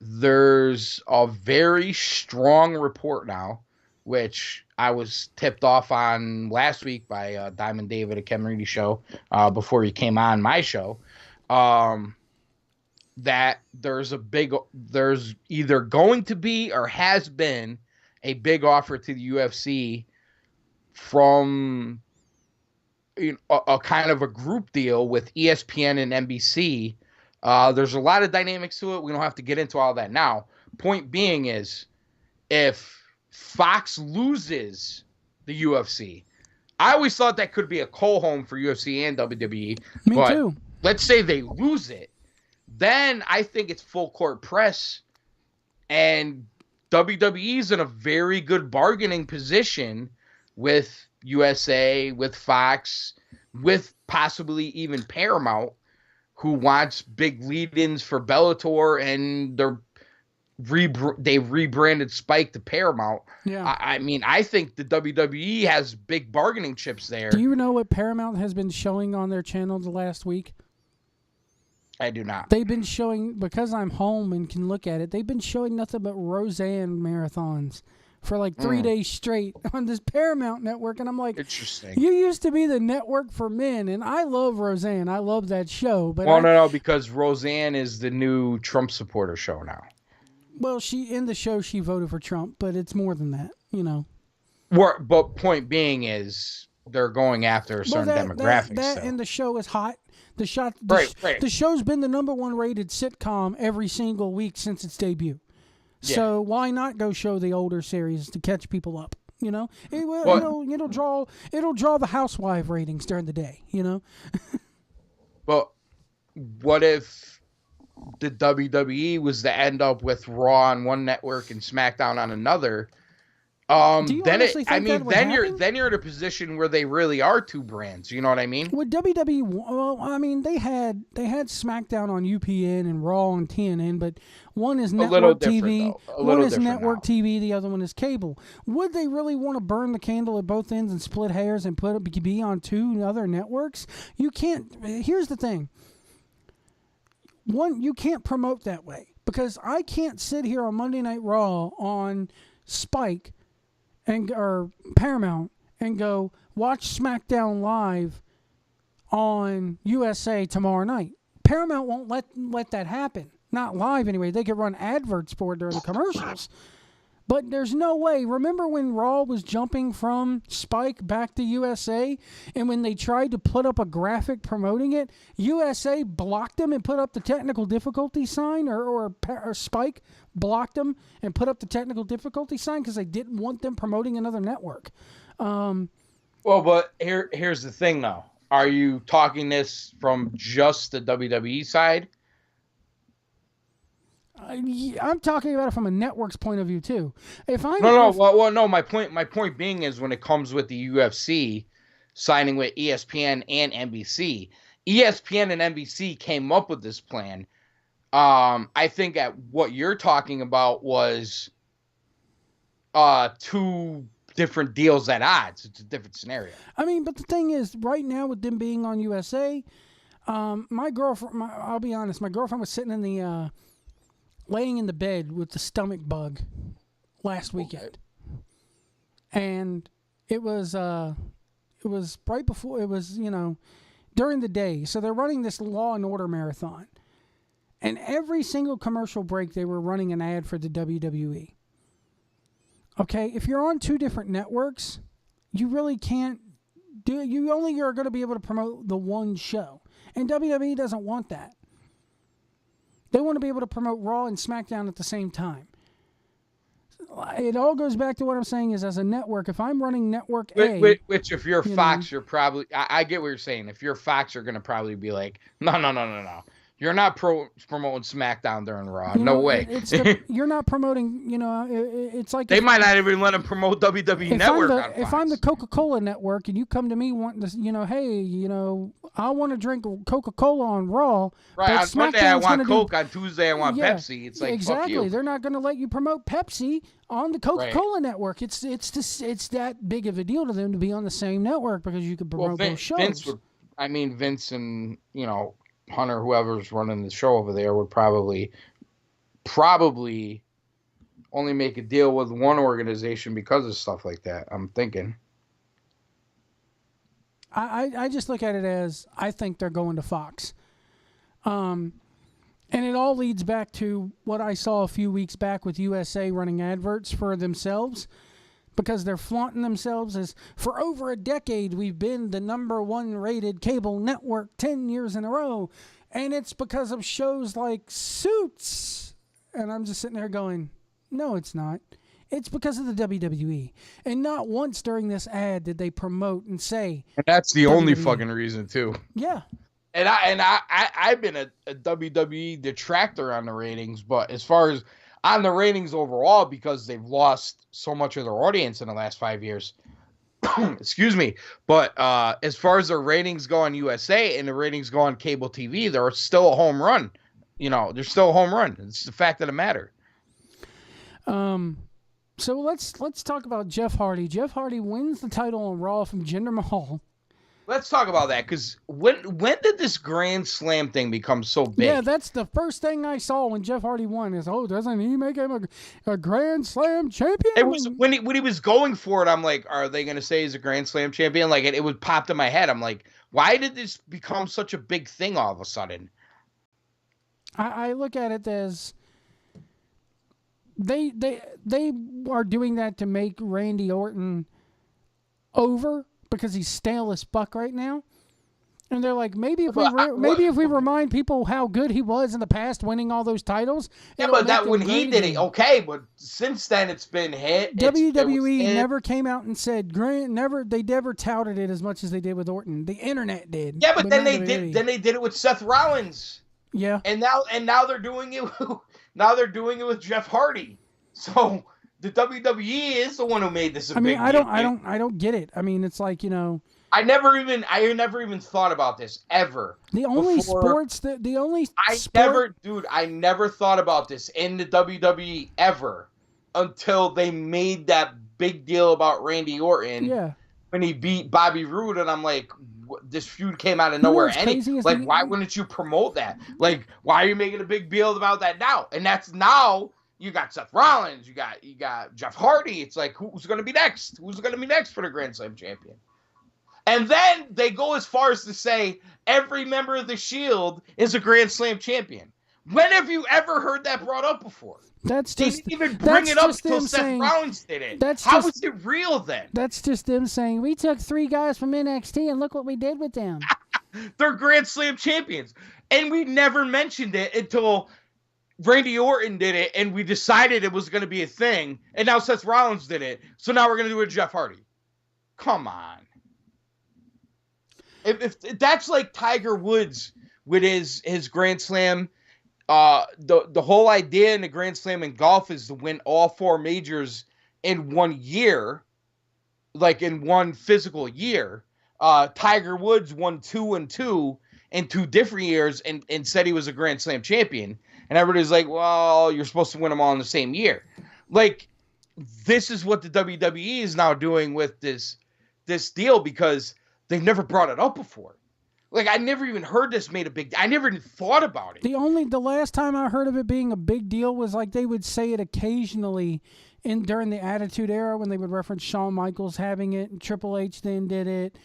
there's a very strong report now, which I was tipped off on last week by Diamond David at Ken Reedy show before he came on my show, that there's either going to be or has been a big offer to the UFC from a kind of a group deal with ESPN and NBC. There's a lot of dynamics to it. We don't have to get into all that now. Point being is, if Fox loses the UFC, I always thought that could be a cold home for UFC and WWE. Me too. Let's say they lose it, then I think it's full court press, and WWE's in a very good bargaining position with USA, with Fox, with possibly even Paramount, who wants big lead-ins for Bellator, and they rebranded Spike to Paramount. Yeah. I mean, I think the WWE has big bargaining chips there. Do you know what Paramount has been showing on their channel the last week? I do not. They've been showing, because I'm home and can look at it, they've been showing nothing but Roseanne marathons for like 3 days straight on this Paramount network. And I'm like, Interesting. you used to be the network for men. And I love Roseanne. I love that show. But no, because Roseanne is the new Trump supporter show now. Well, in the show, she voted for Trump, but it's more than that, you know. But point being is they're going after a certain demographic. And the show is hot. The show's been the #1 rated sitcom every single week since its debut. Yeah. So why not go show the older series to catch people up? You know, it'll draw the housewife ratings during the day. You know. But what if the WWE was to end up with Raw on one network and SmackDown on another? Then you're in a position where they really are two brands. You know what I mean? With WWE, well, I mean they had SmackDown on UPN and Raw on TNN, but one is network TV, one is network TV, the other one is cable. Would they really want to burn the candle at both ends and split hairs and be on two other networks? You can't. Here's the thing. One, you can't promote that way because I can't sit here on Monday Night Raw on Spike or Paramount and go watch SmackDown live on USA tomorrow night. Paramount won't let that happen. Not live anyway. They could run adverts for it during the commercials. But there's no way. Remember when Raw was jumping from Spike back to USA, and when they tried to put up a graphic promoting it, USA blocked them and put up the technical difficulty sign, or Spike blocked them and put up the technical difficulty sign because they didn't want them promoting another network. Well, but here's the thing, though. Are you talking this from just the WWE side? I'm talking about it from a network's point of view too. My point being is when it comes with the UFC signing with ESPN and NBC, ESPN and NBC came up with this plan. I think that what you're talking about was two different deals at odds. It's a different scenario. I mean, but the thing is, right now with them being on USA, my girlfriend. I'll be honest. My girlfriend was sitting in the. Laying in the bed with the stomach bug last weekend. And it was right before, it was, during the day. So they're running this Law and Order marathon. And every single commercial break, they were running an ad for the WWE. Okay, if you're on two different networks, you really can't you only are going to be able to promote the one show. And WWE doesn't want that. They want to be able to promote Raw and SmackDown at the same time. It all goes back to what I'm saying is as a network, if I'm running network A... Which if you're Fox, you're probably... I get what you're saying. If you're Fox, you're going to probably be like, no. You're not promoting SmackDown during Raw. No way. You're not promoting, it's like... They might not even let them promote WWE Network on Fox. If I'm the Coca-Cola Network and you come to me wanting to, hey, I want to drink Coca-Cola on Raw. Right, on Monday I want Coke, on Tuesday I want Pepsi. It's like, exactly. Fuck you. They're not going to let you promote Pepsi on the Coca-Cola Network. It's that big of a deal to them to be on the same network because you could promote those shows. Vince and, Hunter, whoever's running the show over there, would probably only make a deal with one organization because of stuff like that. I'm thinking. I just look at it as I think they're going to Fox. And it all leads back to what I saw a few weeks back with USA running adverts for themselves because they're flaunting themselves as for over a decade we've been the #1 rated cable network 10 years in a row. And it's because of shows like Suits. And I'm just sitting there going, no, it's not. It's because of the WWE. And not once during this ad did they promote and say. And that's the only fucking reason, too. Yeah. And I've been a WWE detractor on the ratings, but as far as on the ratings overall, because they've lost so much of their audience in the last 5 years. Excuse me. But as far as their ratings go on USA and the ratings go on cable TV, they're still a home run. They're still a home run. It's the fact of the matter. So let's talk about Jeff Hardy. Jeff Hardy wins the title on Raw from Jinder Mahal. let's talk about that, because when did this Grand Slam thing become so big? Yeah, that's the first thing I saw when Jeff Hardy won. Is doesn't he make him a Grand Slam champion? It was when he was going for it. I'm like, are they going to say he's a Grand Slam champion? Like it would pop in my head. I'm like, why did this become such a big thing all of a sudden? I look at it as they are doing that to make Randy Orton over because he's stale as fuck right now. And they're like, maybe if we remind people how good he was in the past, winning all those titles. Yeah, but that when he did it, okay. But since then, it's been hit. WWE never came out and said they never touted it as much as they did with Orton. The internet did. Yeah, but then they did. Then they did it with Seth Rollins. Yeah. And now they're doing it. Now they're doing it with Jeff Hardy. So the WWE is the one who made this. I don't get it. I mean, it's like, you know. I never even thought about this ever. I never thought about this in the WWE ever until they made that big deal about Randy Orton. Yeah. When he beat Bobby Roode, and I'm like, this feud came out of nowhere. Why wouldn't you promote that? Like, why are you making a big deal about that now? And that's now you got Seth Rollins, you got Jeff Hardy. It's like, who's going to be next? Who's going to be next for the Grand Slam champion? And then they go as far as to say every member of the Shield is a Grand Slam champion. When have you ever heard that brought up before? They didn't even bring it up until Seth Rollins did it. How was it real then? That's just them saying, we took 3 guys from NXT and look what we did with them. They're Grand Slam champions. And we never mentioned it until Randy Orton did it, and we decided it was going to be a thing. And now Seth Rollins did it. So now we're going to do it with Jeff Hardy. Come on. If that's like Tiger Woods with his Grand Slam, the whole idea in the Grand Slam in golf is to win all 4 majors in 1 year, like in one physical year. Tiger Woods won 2 and 2 in 2 different years and said he was a Grand Slam champion. And everybody's like, well, you're supposed to win them all in the same year. Like, this is what the WWE is now doing with this deal, because they've never brought it up before. Like, I never even heard this made a big deal. I never even thought about it. The last time I heard of it being a big deal was like they would say it occasionally during the Attitude Era when they would reference Shawn Michaels having it and Triple H then did it.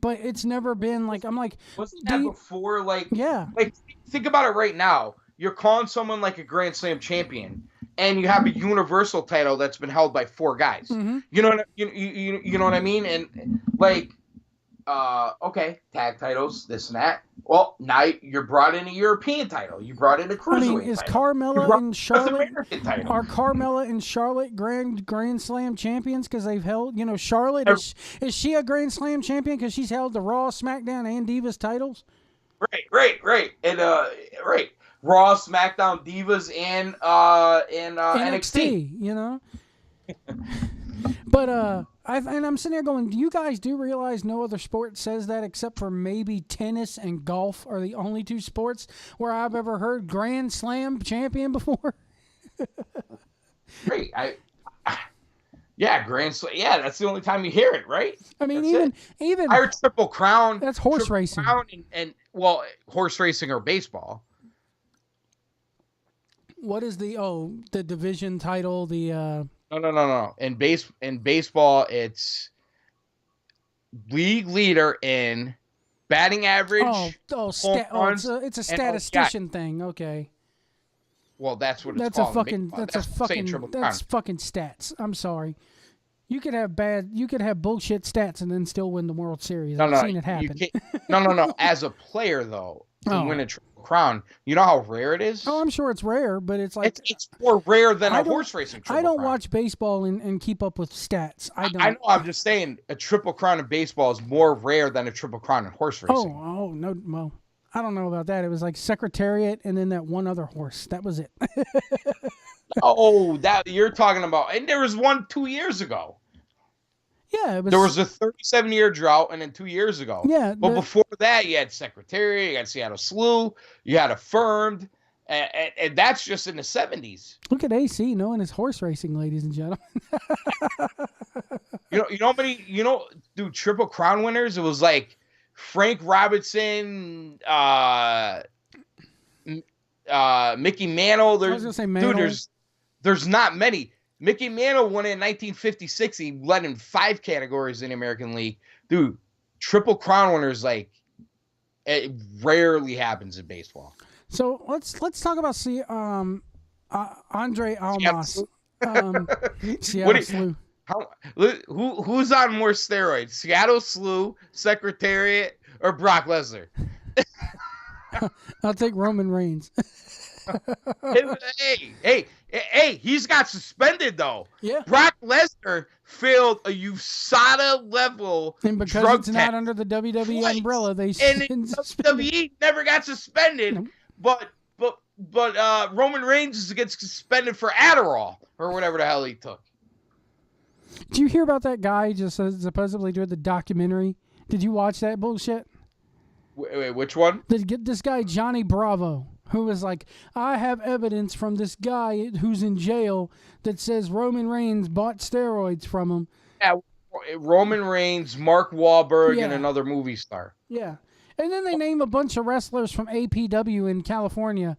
But it's never been like, I'm like. Wasn't that before? Like, yeah. Like, think about it right now. You're calling someone like a Grand Slam champion, and you have a universal title that's been held by 4 guys. Mm-hmm. You know what I mean? And like, okay, tag titles, this and that. Well, now you're brought in a European title. You brought in a cruiserweight. I mean, is Carmella and Charlotte are Carmella and Charlotte Grand Slam champions because they've held? You know, Charlotte is she a Grand Slam champion because she's held the Raw, SmackDown, and Divas titles? Right, and right. Raw, SmackDown, Divas, and NXT. You know. But I'm sitting there going, do you guys realize no other sport says that except for maybe tennis and golf are the only 2 sports where I've ever heard Grand Slam champion before? Great. Grand Slam. Yeah, that's the only time you hear it, right? I mean, even I heard Triple Crown. That's horse racing. Crown and horse racing or baseball. What is the division title? No. In baseball, it's league leader in batting average. It's a statistician thing. Okay. Well, that's what it's that's called. That's fucking stats. I'm sorry. You could have bullshit stats and then still win the World Series. I've seen it happen. No. As a player, though, to win a Triple Crown, you know how rare it is? Oh, I'm sure it's rare, but it's like it's more rare than a horse racing Triple Crown. I don't watch baseball and keep up with stats. I don't. I know. I'm just saying a Triple Crown in baseball is more rare than a Triple Crown in horse racing. Oh no, well, I don't know about that. It was like Secretariat and then that one other horse. That was it. That you're talking about, and there was one 2 years ago. Yeah, there was a 37-year drought, and then 2 years ago. Yeah, but before that, you had Secretariat, you had Seattle Slew, you had Affirmed, and that's just in the 70s. Look at AC knowing his horse racing, ladies and gentlemen. you know how many, dude, Triple Crown winners? It was like Frank Robinson, Mickey Mantle. I was gonna say Mantle. Dude, there's not many. Mickey Mantle won in 1956. He led in 5 categories in the American League. Dude, Triple Crown winners, like, it rarely happens in baseball. So let's talk about Andre Almas. Seattle Slew. Who's on more steroids? Seattle Slew, Secretariat, or Brock Lesnar? I'll take Roman Reigns. Hey, he's got suspended though. Yeah. Brock Lesnar failed a USADA level and because drug it's test not under the WWE umbrella, they WWE never got suspended. Nope. But Roman Reigns gets suspended for Adderall or whatever the hell he took. Did you hear about that guy just supposedly doing the documentary? Did you watch that bullshit? Wait, which one? This guy Johnny Bravo, who was like, I have evidence from this guy who's in jail that says Roman Reigns bought steroids from him. Yeah, Roman Reigns, Mark Wahlberg, and another movie star. Yeah. And then they name a bunch of wrestlers from APW in California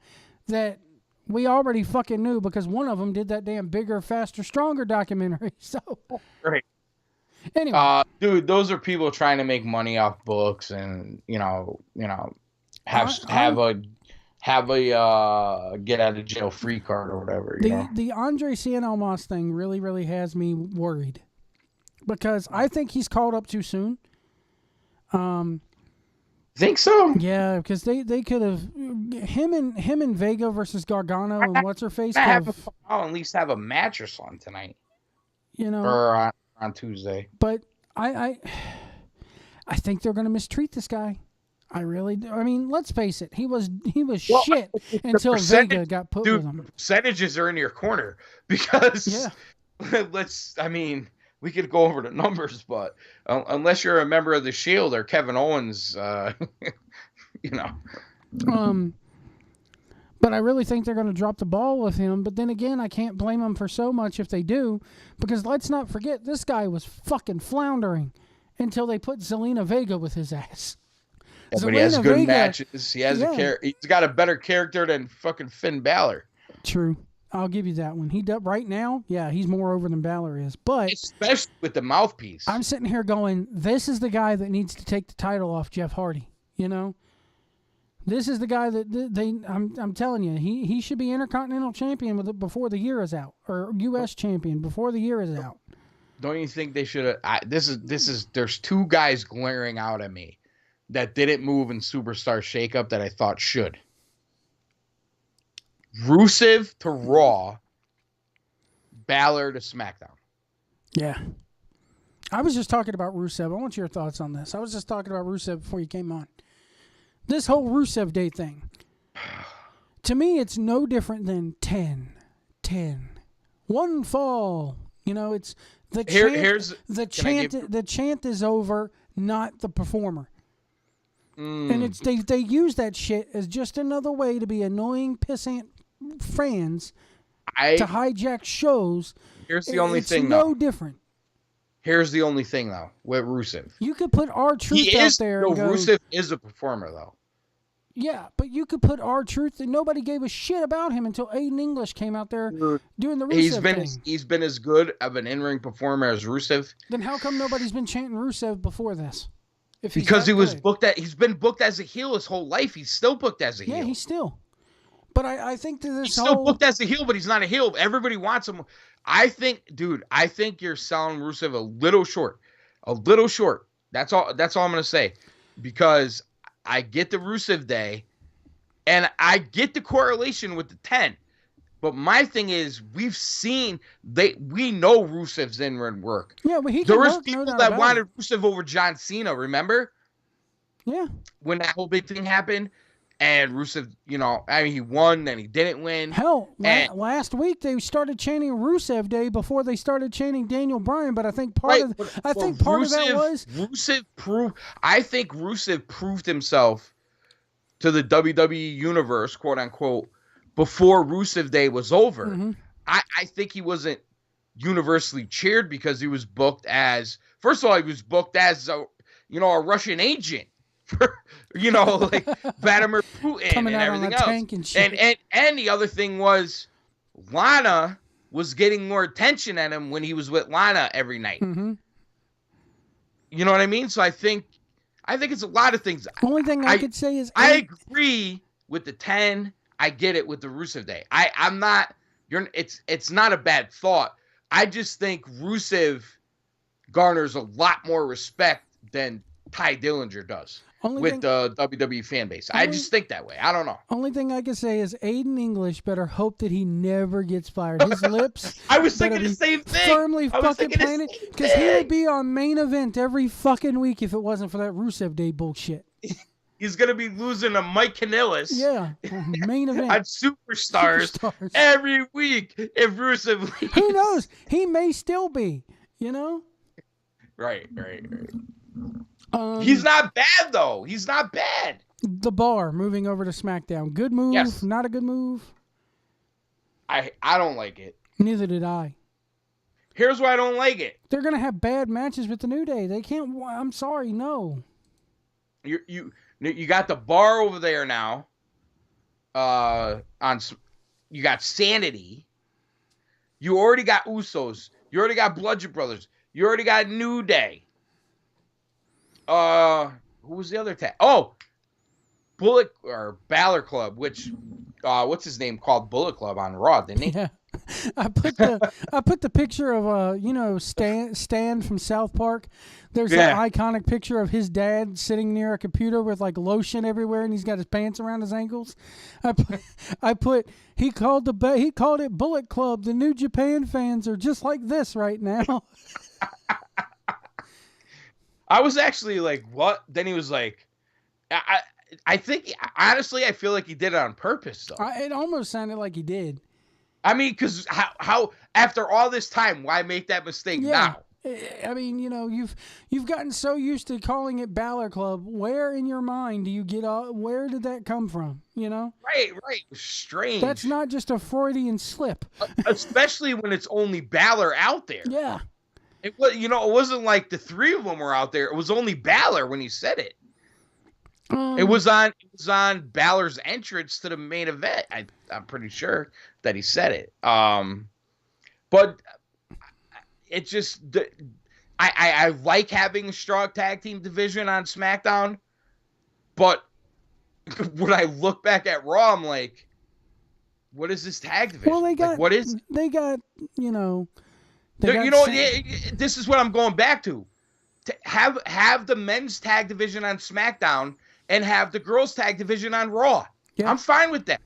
that we already fucking knew because one of them did that damn Bigger, Faster, Stronger documentary. So, right. Anyway, dude, those are people trying to make money off books and have a get out of jail free card or whatever. The Andre Cien Almas thing really, really has me worried because I think he's called up too soon. Think so? Yeah, because they could have him and Vega versus Gargano and what's her face. I'll at least have a match or something tonight. Or on Tuesday. But I think they're going to mistreat this guy. I really do. I mean, let's face it. He was shit until Vega got put with him. The percentages are in your corner because we could go over the numbers, but unless you're a member of the Shield or Kevin Owens, But I really think they're going to drop the ball with him. But then again, I can't blame them for so much if they do, because let's not forget this guy was fucking floundering until they put Zelina Vega with his ass. Yeah, but he has good matches. He has he's got a better character than fucking Finn Balor. True. I'll give you that one. He does right now. Yeah, he's more over than Balor is, but especially with the mouthpiece. I'm sitting here going, this is the guy that needs to take the title off Jeff Hardy. This is the guy that I'm telling you, he should be Intercontinental Champion with it before the year is out, or U.S. Champion before the year is out. Don't you think they should have? There's 2 guys glaring out at me that didn't move in Superstar Shakeup that I thought should. Rusev to Raw, Balor to SmackDown. Yeah. I was just talking about Rusev. I want your thoughts on this. I was just talking about Rusev before you came on. This whole Rusev Day thing, to me, it's no different than 10. One fall. It's the chant. The chant is over, not the performer. And they use that shit as just another way to be annoying pissant fans to hijack shows. Here's the only thing, it's no different. Here's the only thing, though, with Rusev. You could put R-Truth out there. Rusev is a performer, though. Yeah, but you could put R-Truth, and nobody gave a shit about him until Aiden English came out there doing the Rusev thing. He's been as good of an in-ring performer as Rusev. Then how come nobody's been chanting Rusev before this? Because he's been booked as a heel his whole life. He's still booked as a heel. Yeah, he's still. But I think that he's still booked as a heel, but he's not a heel. Everybody wants him. I think you're selling Rusev a little short. A little short. That's all I'm gonna say. Because I get the Rusev Day, and I get the correlation with the 10. But my thing is, we know Rusev's in-ring work. Yeah, well, there was people that wanted Rusev over John Cena, remember? Yeah. When that whole big thing happened, and Rusev, he won, then he didn't win. Hell, last week they started chanting Rusev Day before they started chanting Daniel Bryan, but I think part of that was Rusev proved. I think Rusev proved himself to the WWE universe, quote unquote, before Rusev Day was over. Mm-hmm. I think he wasn't universally cheered because he was booked as, first of all, he was booked as a Russian agent. for like Vladimir Putin Coming and out on everything a else. tank and shit. And the other thing was Lana was getting more attention at him when he was with Lana every night. Mm-hmm. You know what I mean? So I think it's a lot of things. Only thing I could say is I agree with the 10. I get it with the Rusev Day. I'm not. It's not a bad thought. I just think Rusev garners a lot more respect than Ty Dillinger does with the WWE fan base. I just think that way. I don't know. Only thing I can say is Aiden English better hope that he never gets fired. His lips. I was thinking the same thing. Firmly fucking planted, because he would be on Main Event every fucking week if it wasn't for that Rusev Day bullshit. He's gonna be losing to Mike Kanellis. Yeah, Main Event on Superstars every week if Rusev leaves. Who knows? He may still be. Right. He's not bad though. He's not bad. The Bar moving over to SmackDown. Good move. Yes. Not a good move. I don't like it. Neither did I. Here's why I don't like it. They're gonna have bad matches with the New Day. They can't. I'm sorry, no. You got the Bar over there now. You got Sanity. You already got Usos. You already got Bludgeon Brothers. You already got New Day. Who was the other tag? Oh, Bullet or Balor Club, which what's his name called Bullet Club on Raw, didn't he? Yeah. I put the picture of Stan from South Park. There's that iconic picture of his dad sitting near a computer with like lotion everywhere, and he's got his pants around his ankles. He called it Bullet Club. The New Japan fans are just like this right now. I was actually like, what? Then he was like, I think honestly, I feel like he did it on purpose though. It almost sounded like he did. I mean, because how after all this time, why make that mistake now? I mean, you've gotten so used to calling it Balor Club. Where in your mind do you get where did that come from? Right. Strange. That's not just a Freudian slip. Especially when it's only Balor out there. Yeah. It wasn't like the three of them were out there. It was only Balor when he said it. It was on Balor's entrance to the main event. I'm pretty sure that he said it. But it just I like having a strong tag team division on SmackDown. But when I look back at Raw, I'm like, what is this tag division? Well, this is what I'm going back to. To have the men's tag division on SmackDown and have the girls tag division on Raw. Yeah. I'm fine with that.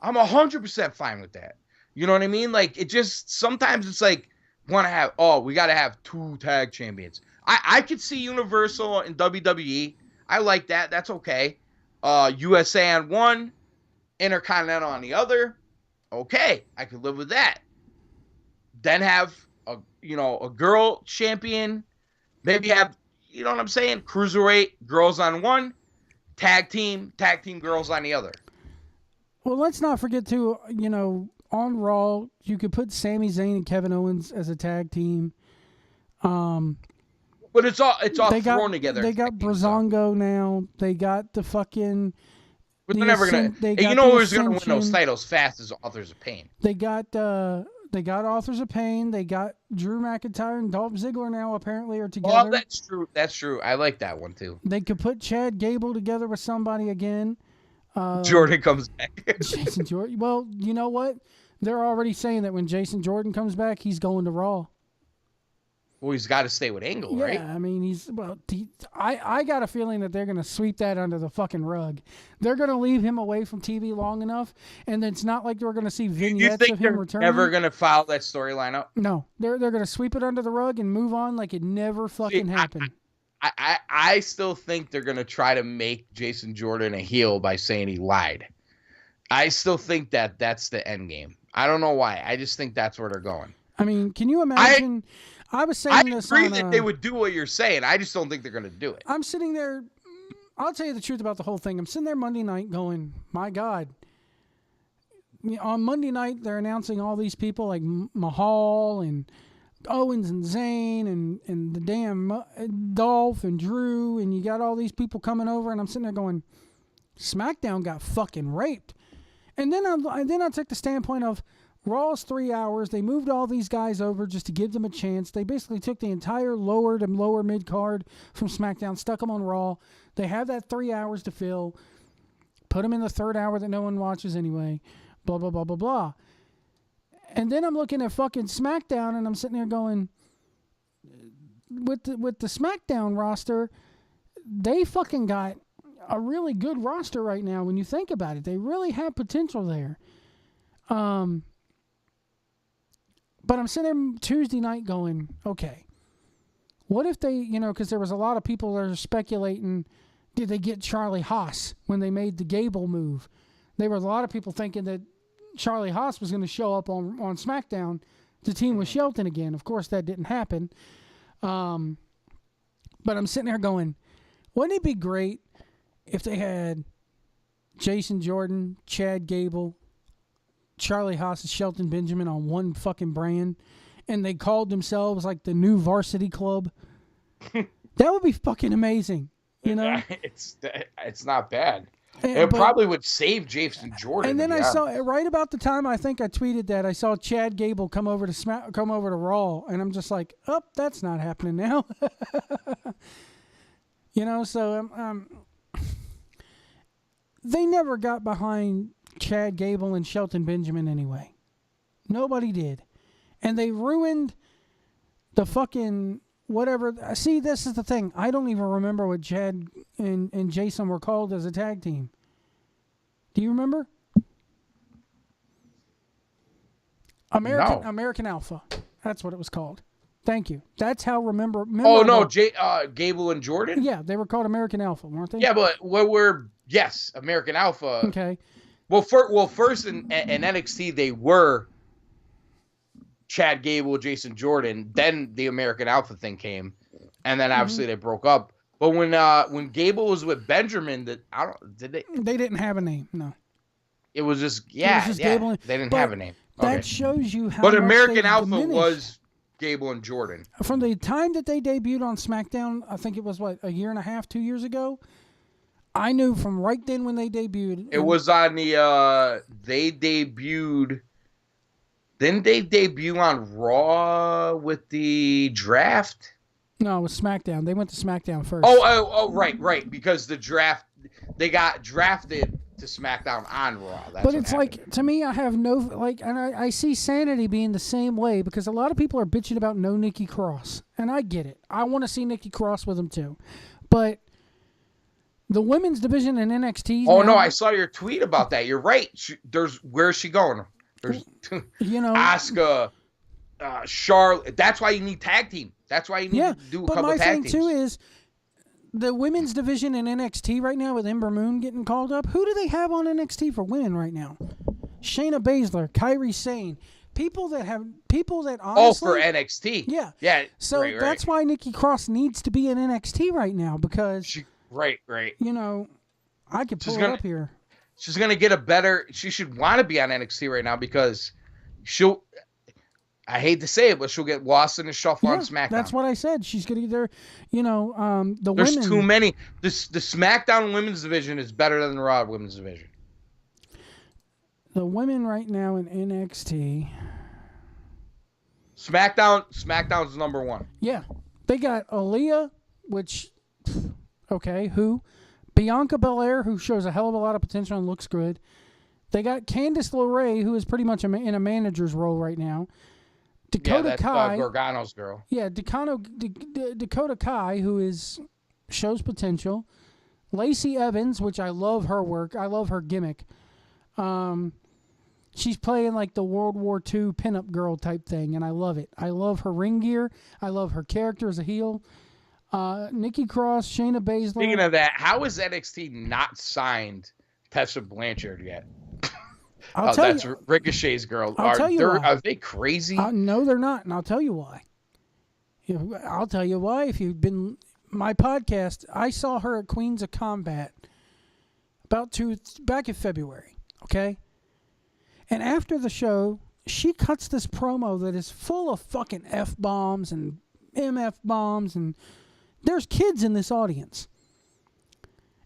I'm 100% fine with that. You know what I mean? Like, it just, sometimes it's like, we got to have two tag champions. I could see Universal and WWE. I like that. That's okay. USA on one, Intercontinental on the other. Okay. I could live with that. Then have a girl champion. Maybe have, you know what I'm saying? Cruiserweight, girls on one. Tag team girls on the other. Well, let's not forget to, on Raw, you could put Sami Zayn and Kevin Owens as a tag team. But it's all thrown together. They got Breezango now. They got the fucking. But they're never gonna. Who's gonna win those titles fast is Authors of Pain. They got Authors of Pain. They got Drew McIntyre and Dolph Ziggler now apparently are together. Oh, that's true. That's true. I like that one too. They could put Chad Gable together with somebody again. Jordan comes back. Jason Jordan. Well, you know what? They're already saying that when Jason Jordan comes back, he's going to Raw. Well, he's got to stay with Angle, right? Yeah, I mean, I got a feeling that they're going to sweep that under the fucking rug. They're going to leave him away from TV long enough, and it's not like we're going to see vignettes of him returning. Never going to follow that storyline up? No, they're going to sweep it under the rug and move on like it never fucking happened. I still think they're going to try to make Jason Jordan a heel by saying he lied. I still think that that's the end game. I don't know why. I just think that's where they're going. I mean, can you imagine? I was saying this. I agree that they would do what you're saying. I just don't think they're going to do it. I'm sitting there. I'll tell you the truth about the whole thing. I'm sitting there Monday night going, my God. On Monday night, they're announcing all these people like Mahal and Owens and Zayn and the damn Dolph and Drew, and you got all these people coming over, and I'm sitting there going, SmackDown got fucking raped. And then I took the standpoint of Raw's 3 hours. They moved all these guys over just to give them a chance. They basically took the entire lower to lower mid card from SmackDown, stuck them on Raw. They have that 3 hours to fill. Put them in the third hour that no one watches anyway. Blah, blah, blah, blah, blah. And then I'm looking at fucking SmackDown, and I'm sitting there going, with the SmackDown roster, they fucking got a really good roster right now when you think about it. They really have potential there. But I'm sitting there Tuesday night going, okay, what if they, because there was a lot of people that are speculating, did they get Charlie Haas when they made the Gable move? There were a lot of people thinking that Charlie Haas was going to show up on SmackDown to team with Shelton again. Of course, that didn't happen. But I'm sitting there going, wouldn't it be great if they had Jason Jordan, Chad Gable, Charlie Haas, and Shelton Benjamin on one fucking brand, and they called themselves like the new Varsity Club? That would be fucking amazing. It's not bad. It probably would save Jason Jordan. And then I saw right about the time I think I tweeted that, I saw Chad Gable come over to Raw, and I'm just like, oh, that's not happening now. So they never got behind Chad Gable and Shelton Benjamin anyway. Nobody did, and they ruined the fucking whatever. See, this is the thing. I don't even remember what Chad and Jason were called as a tag team. Do you remember? American Alpha. That's what it was called. Thank you. That's how remember. Oh no, Gable and Jordan. Yeah, they were called American Alpha, weren't they? Yeah, but yes, American Alpha. Okay. Well, first in NXT they were Chad Gable, Jason Jordan. Then the American Alpha thing came, and then obviously they broke up. But when Gable was with Benjamin, They didn't have a name. No. It was just Gable. They didn't have a name. That shows you how. But American Alpha was Gable and Jordan. From the time that they debuted on SmackDown, I think it was a year and a half, 2 years ago. I knew from right then when they debuted. It was on the they debuted. Didn't they debut on Raw with the draft? No, it was SmackDown. They went to SmackDown first. Oh, right. Because the draft, they got drafted to SmackDown on Raw. But it's like, to me, I have no, and I see Sanity being the same way, because a lot of people are bitching about no Nikki Cross. And I get it. I want to see Nikki Cross with them too. But the women's division in NXT. Oh, no, I saw your tweet about that. You're right. Where's she going? There's, Asuka, Charlotte. That's why you need tag team. That's why you need to do a couple of tag teams. But my thing, too, is the women's division in NXT right now with Ember Moon getting called up. Who do they have on NXT for women right now? Shayna Baszler, Kairi Sane. People that honestly... Oh, for NXT. Yeah. Yeah. So that's why Nikki Cross needs to be in NXT right now, because... Right. I could pull it up here. She's going to get she should want to be on NXT right now, because I hate to say it, but she'll get lost in the shuffle on SmackDown. That's what I said. She's going to either, There's too many. The SmackDown women's division is better than the Raw women's division. The women right now in NXT. SmackDown's number one. Yeah. They got Aaliyah, which, who? Bianca Belair, who shows a hell of a lot of potential and looks good. They got Candice LeRae, who is pretty much in a manager's role right now. Dakota Kai, Gargano's girl. Yeah, Dakota Kai, who shows potential. Lacey Evans, which I love her work. I love her gimmick. She's playing like the World War II pinup girl type thing, and I love it. I love her ring gear. I love her character as a heel. Nikki Cross, Shayna Baszler. Speaking of that, how is NXT not signed Tessa Blanchard yet? That's Ricochet's girl. Are they crazy? No, they're not, and I'll tell you why. I'll tell you why. If you've been my podcast, I saw her at Queens of Combat back in February. Okay, and after the show, she cuts this promo that is full of fucking F-bombs and MF bombs, and there's kids in this audience.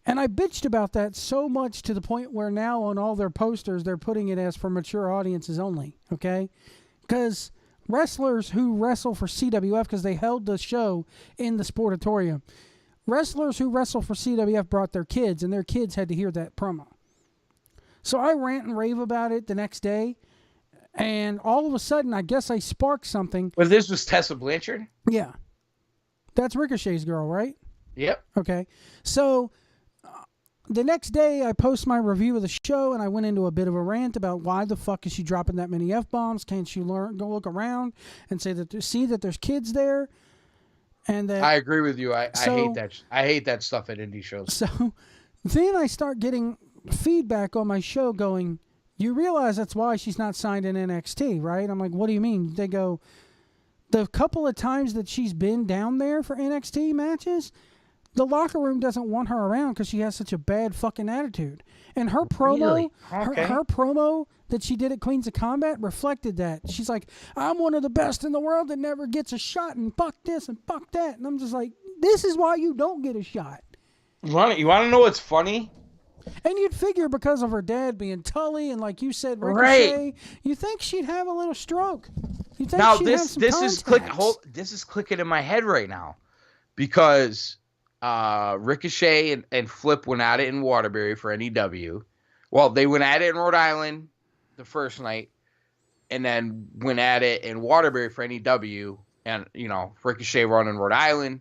And I bitched about that so much to the point where now on all their posters, they're putting it as for mature audiences only, okay? Because wrestlers who wrestle for CWF, because they held the show in the Sportatorium, wrestlers who wrestle for CWF brought their kids, and their kids had to hear that promo. So I rant and rave about it the next day, and all of a sudden, I guess I sparked something. But this was Tessa Blanchard? Yeah. That's Ricochet's girl, right? Yep. Okay. So the next day, I post my review of the show, and I went into a bit of a rant about why the fuck is she dropping that many F-bombs? Can't she go look around and see that there's kids there? And that, I agree with you. I hate that. I hate that stuff at indie shows. So then I start getting feedback on my show going, you realize that's why she's not signed in NXT, right? I'm like, what do you mean? They go, the couple of times that she's been down there for NXT matches, the locker room doesn't want her around because she has such a bad fucking attitude. And her promo, Really? Okay. her promo that she did at Queens of Combat reflected that. She's like, I'm one of the best in the world that never gets a shot, and fuck this and fuck that. And I'm just like, this is why you don't get a shot. You want to know what's funny? And you'd figure because of her dad being Tully and, like you said, Ricochet, Right. you think she'd have a little stroke. You think Now she'd have some this is contacts. this is clicking in my head right now, because Ricochet and Flip went at it in Waterbury for NEW. Well, they went at it in Rhode Island the first night, and then went at it in Waterbury for NEW. And Ricochet won in Rhode Island,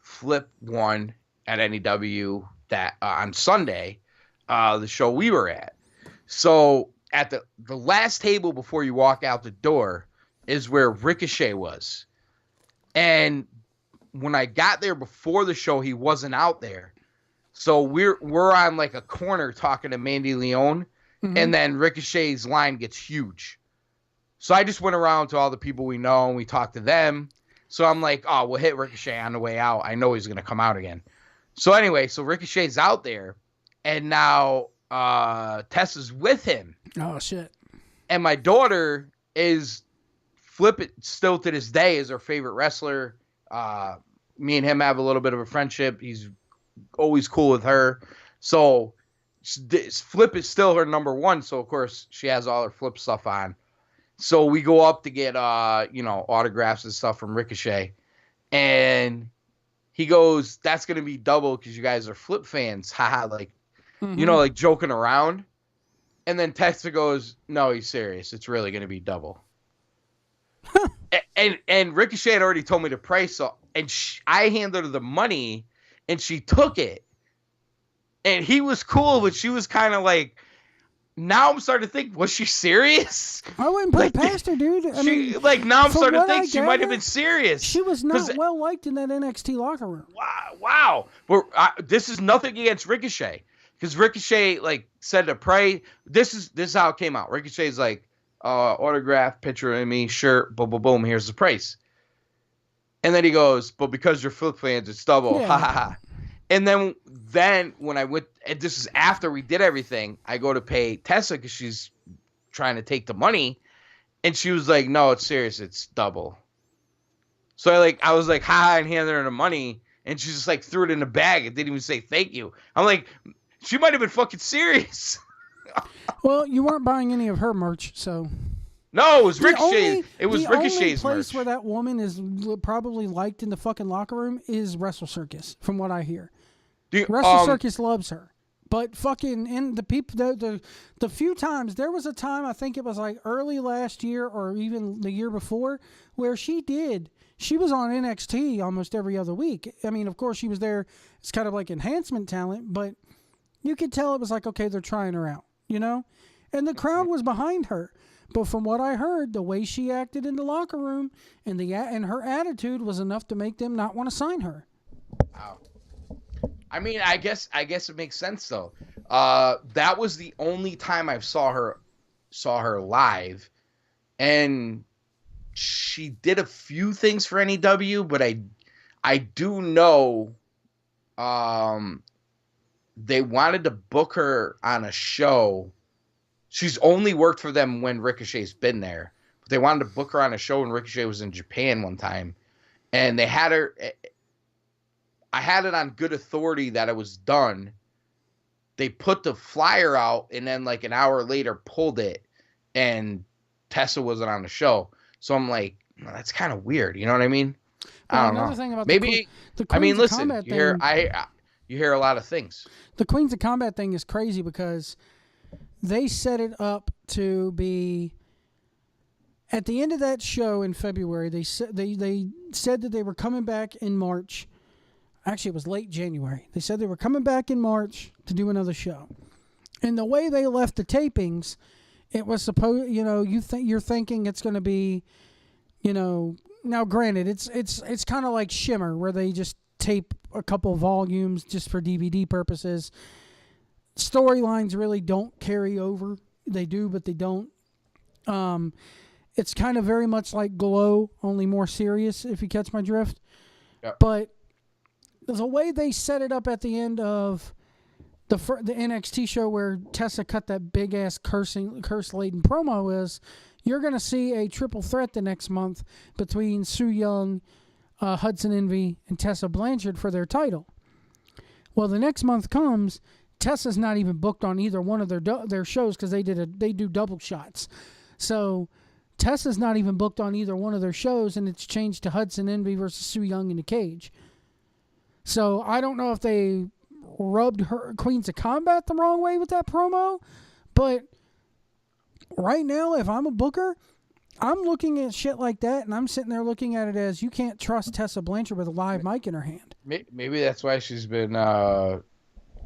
Flip won at NEW that on Sunday, the show we were at. So at the last table before you walk out the door is where Ricochet was. And when I got there before the show, he wasn't out there. So we're on like a corner talking to Mandy Leone, and then Ricochet's line gets huge. So I just went around to all the people we know, and we talked to them. So I'm like, oh, we'll hit Ricochet on the way out. I know he's going to come out again. So anyway, so Ricochet's out there, and now Tessa's with him. Oh, shit. And my daughter is Flip it still to this day is her favorite wrestler. Me and him have a little bit of a friendship. He's always cool with her. So Flip is still her number one. So of course she has all her Flip stuff on. So we go up to get autographs and stuff from Ricochet, and he goes, "That's gonna be double because you guys are Flip fans." Haha, like like joking around. And then Tessa goes, "No, he's serious. It's really gonna be double." And Ricochet had already told me the price, so I handed her the money, and she took it. And he was cool, but she was kind of like, now I'm starting to think, was she serious? I wouldn't put it past her, dude. I mean, now I'm from starting to what I think she might have gather, been serious. She was not well liked in that NXT locker room. Wow. But this is nothing against Ricochet, because Ricochet said to pray. This is how it came out. Ricochet's like, autograph, picture of me, shirt, boom, boom, boom. Here's the price. And then he goes, but because you're Flip fans, it's double. Yeah. Ha ha ha. And then when I went, and this is after we did everything, I go to pay Tessa because she's trying to take the money, and she was like, "No, it's serious, it's double." So I was like, "Ha!" and handed her the money, and she just threw it in the bag and didn't even say thank you. I'm like, she might have been fucking serious. Well, you weren't buying any of her merch, so. No, it was Ricochet. It was the only Ricochet's place merch. where that woman is probably liked in the fucking locker room is Wrestle Circus, from what I hear. Wrestle Circus loves her. But fucking in the people, the few times, there was a time, I think it was early last year or even the year before, where she was on NXT almost every other week. I mean, of course, she was there. It's kind of like enhancement talent, but you could tell it was okay, they're trying her out, And the crowd was behind her. But from what I heard, the way she acted in the locker room and her attitude was enough to make them not want to sign her. Wow. I mean, I guess it makes sense though. That was the only time I saw her live, and she did a few things for NEW, but I do know they wanted to book her on a show. She's only worked for them when Ricochet's been there. but they wanted to book her on a show when Ricochet was in Japan one time, and they had her. I had it on good authority that it was done. They put the flyer out, and then like an hour later pulled it, and Tessa wasn't on the show. So I'm like, well, that's kind of weird. You know what I mean? Well, I don't know. Thing about maybe the I mean, Queens of listen, Combat you hear a lot of things. The Queens of Combat thing is crazy because they set it up to be at the end of that show in February. They said that they were coming back in March. Actually, it was late January. They said they were coming back in March to do another show. And the way they left the tapings, it was supposed, you're thinking it's going to be, now granted, it's kind of like Shimmer where they just tape a couple volumes just for DVD purposes. Storylines really don't carry over. They do, but they don't. It's kind of very much like Glow, only more serious, if you catch my drift. Yep. But the way they set it up at the end of the NXT show where Tessa cut that big-ass curse-laden promo is you're going to see a triple threat the next month between Su Yung, Hudson Envy, and Tessa Blanchard for their title. Well, the next month comes, Tessa's not even booked on either one of their shows because they do double shots. So Tessa's not even booked on either one of their shows, and it's changed to Hudson Envy versus Su Yung in the cage. So I don't know if they rubbed her Queens of Combat the wrong way with that promo, but right now, if I'm a booker, I'm looking at shit like that, and I'm sitting there looking at it as you can't trust Tessa Blanchard with a live mic in her hand. Maybe that's why she's been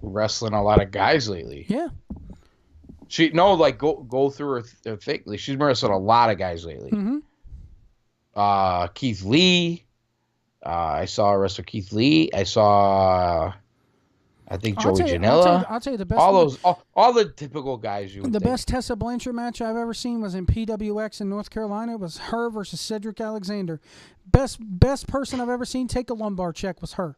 wrestling a lot of guys lately. Yeah. Go through her thing. She's been wrestling a lot of guys lately. Mm-hmm. Keith Lee. I saw wrestle Keith Lee. I saw, I think Joey Janela. I'll tell you the best. All the typical guys you would think. Best Tessa Blanchard match I've ever seen was in PWX in North Carolina. It was her versus Cedric Alexander. Best person I've ever seen take a lumbar check was her.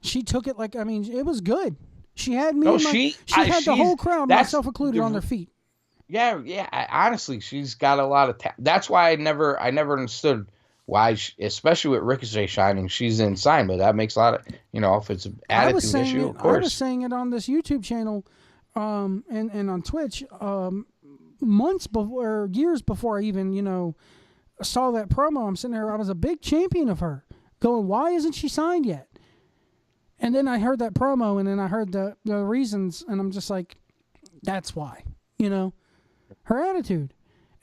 She took it it was good. She had me. She had the whole crowd, myself included, on their feet. Yeah. Honestly, she's got a lot of. That's why I never understood why, especially with Ricochet shining, she's inside. But that makes a lot of, if it's an attitude issue, of course. I was saying it on this YouTube channel, and on Twitch, months before, years before I even, saw that promo. I'm sitting there. I was a big champion of her, going, why isn't she signed yet? And then I heard that promo, and then I heard the reasons, and I'm just like, that's why, her attitude.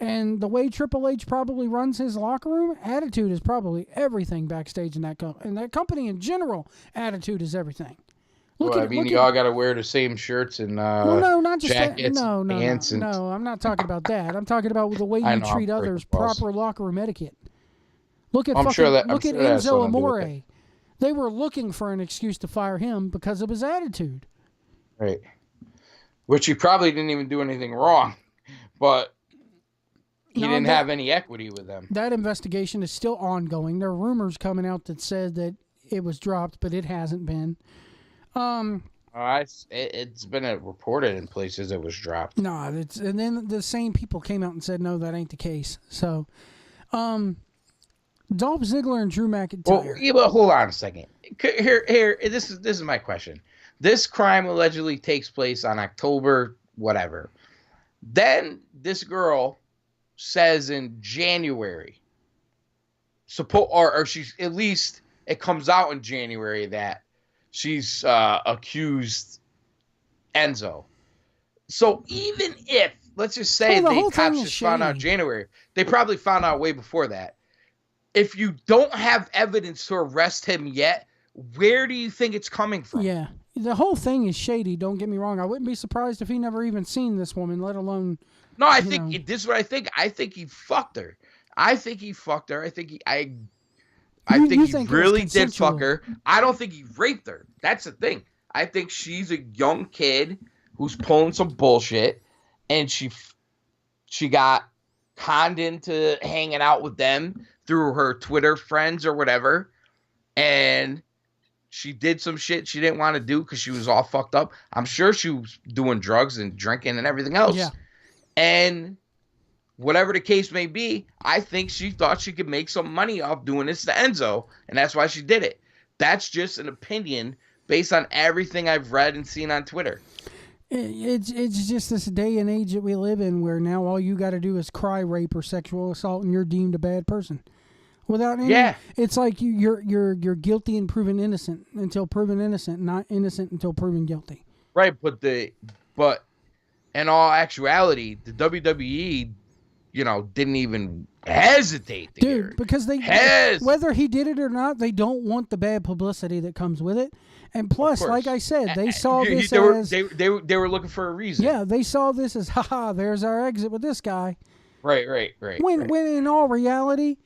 And the way Triple H probably runs his locker room, attitude is probably everything backstage in that company. And that company in general, attitude is everything. You all got to wear the same shirts and not just jackets, pants. No, I'm not talking about that. I'm talking about the way you treat others, proper locker room etiquette. Look at Enzo Amore. They were looking for an excuse to fire him because of his attitude. Right. Which he probably didn't even do anything wrong, but he didn't have any equity with them. That investigation is still ongoing. There are rumors coming out that said that it was dropped, but it hasn't been. It's been reported in places it was dropped. No, and then the same people came out and said, no, that ain't the case. So, Dolph Ziggler and Drew McIntyre. Well, hold on a second. Here. This is my question. This crime allegedly takes place on October, whatever. Then this girl says in January, or she's, at least it comes out in January that she's accused Enzo. So even if, let's just say the cops just found out in January, they probably found out way before that. If you don't have evidence to arrest him yet, where do you think it's coming from? Yeah, the whole thing is shady. Don't get me wrong. I wouldn't be surprised if he never even seen this woman, let alone. No, I think this is what I think. I think he fucked her. I think he really did fuck her. I don't think he raped her. That's the thing. I think she's a young kid who's pulling some bullshit, and she got conned into hanging out with them through her Twitter friends or whatever, and she did some shit she didn't want to do because she was all fucked up. I'm sure she was doing drugs and drinking and everything else. Yeah. And whatever the case may be, I think she thought she could make some money off doing this to Enzo, and that's why she did it. That's just an opinion based on everything I've read and seen on Twitter. It's just this day and age that we live in where now all you got to do is cry rape or sexual assault and you're deemed a bad person. Without any, it's like you're guilty and proven innocent until proven innocent, not innocent until proven guilty. Right, but in all actuality, the WWE, didn't even hesitate. Because whether he did it or not, they don't want the bad publicity that comes with it. And plus, like I said, they saw this as they were looking for a reason. Yeah, they saw this as there's our exit with this guy. Right. When in all reality,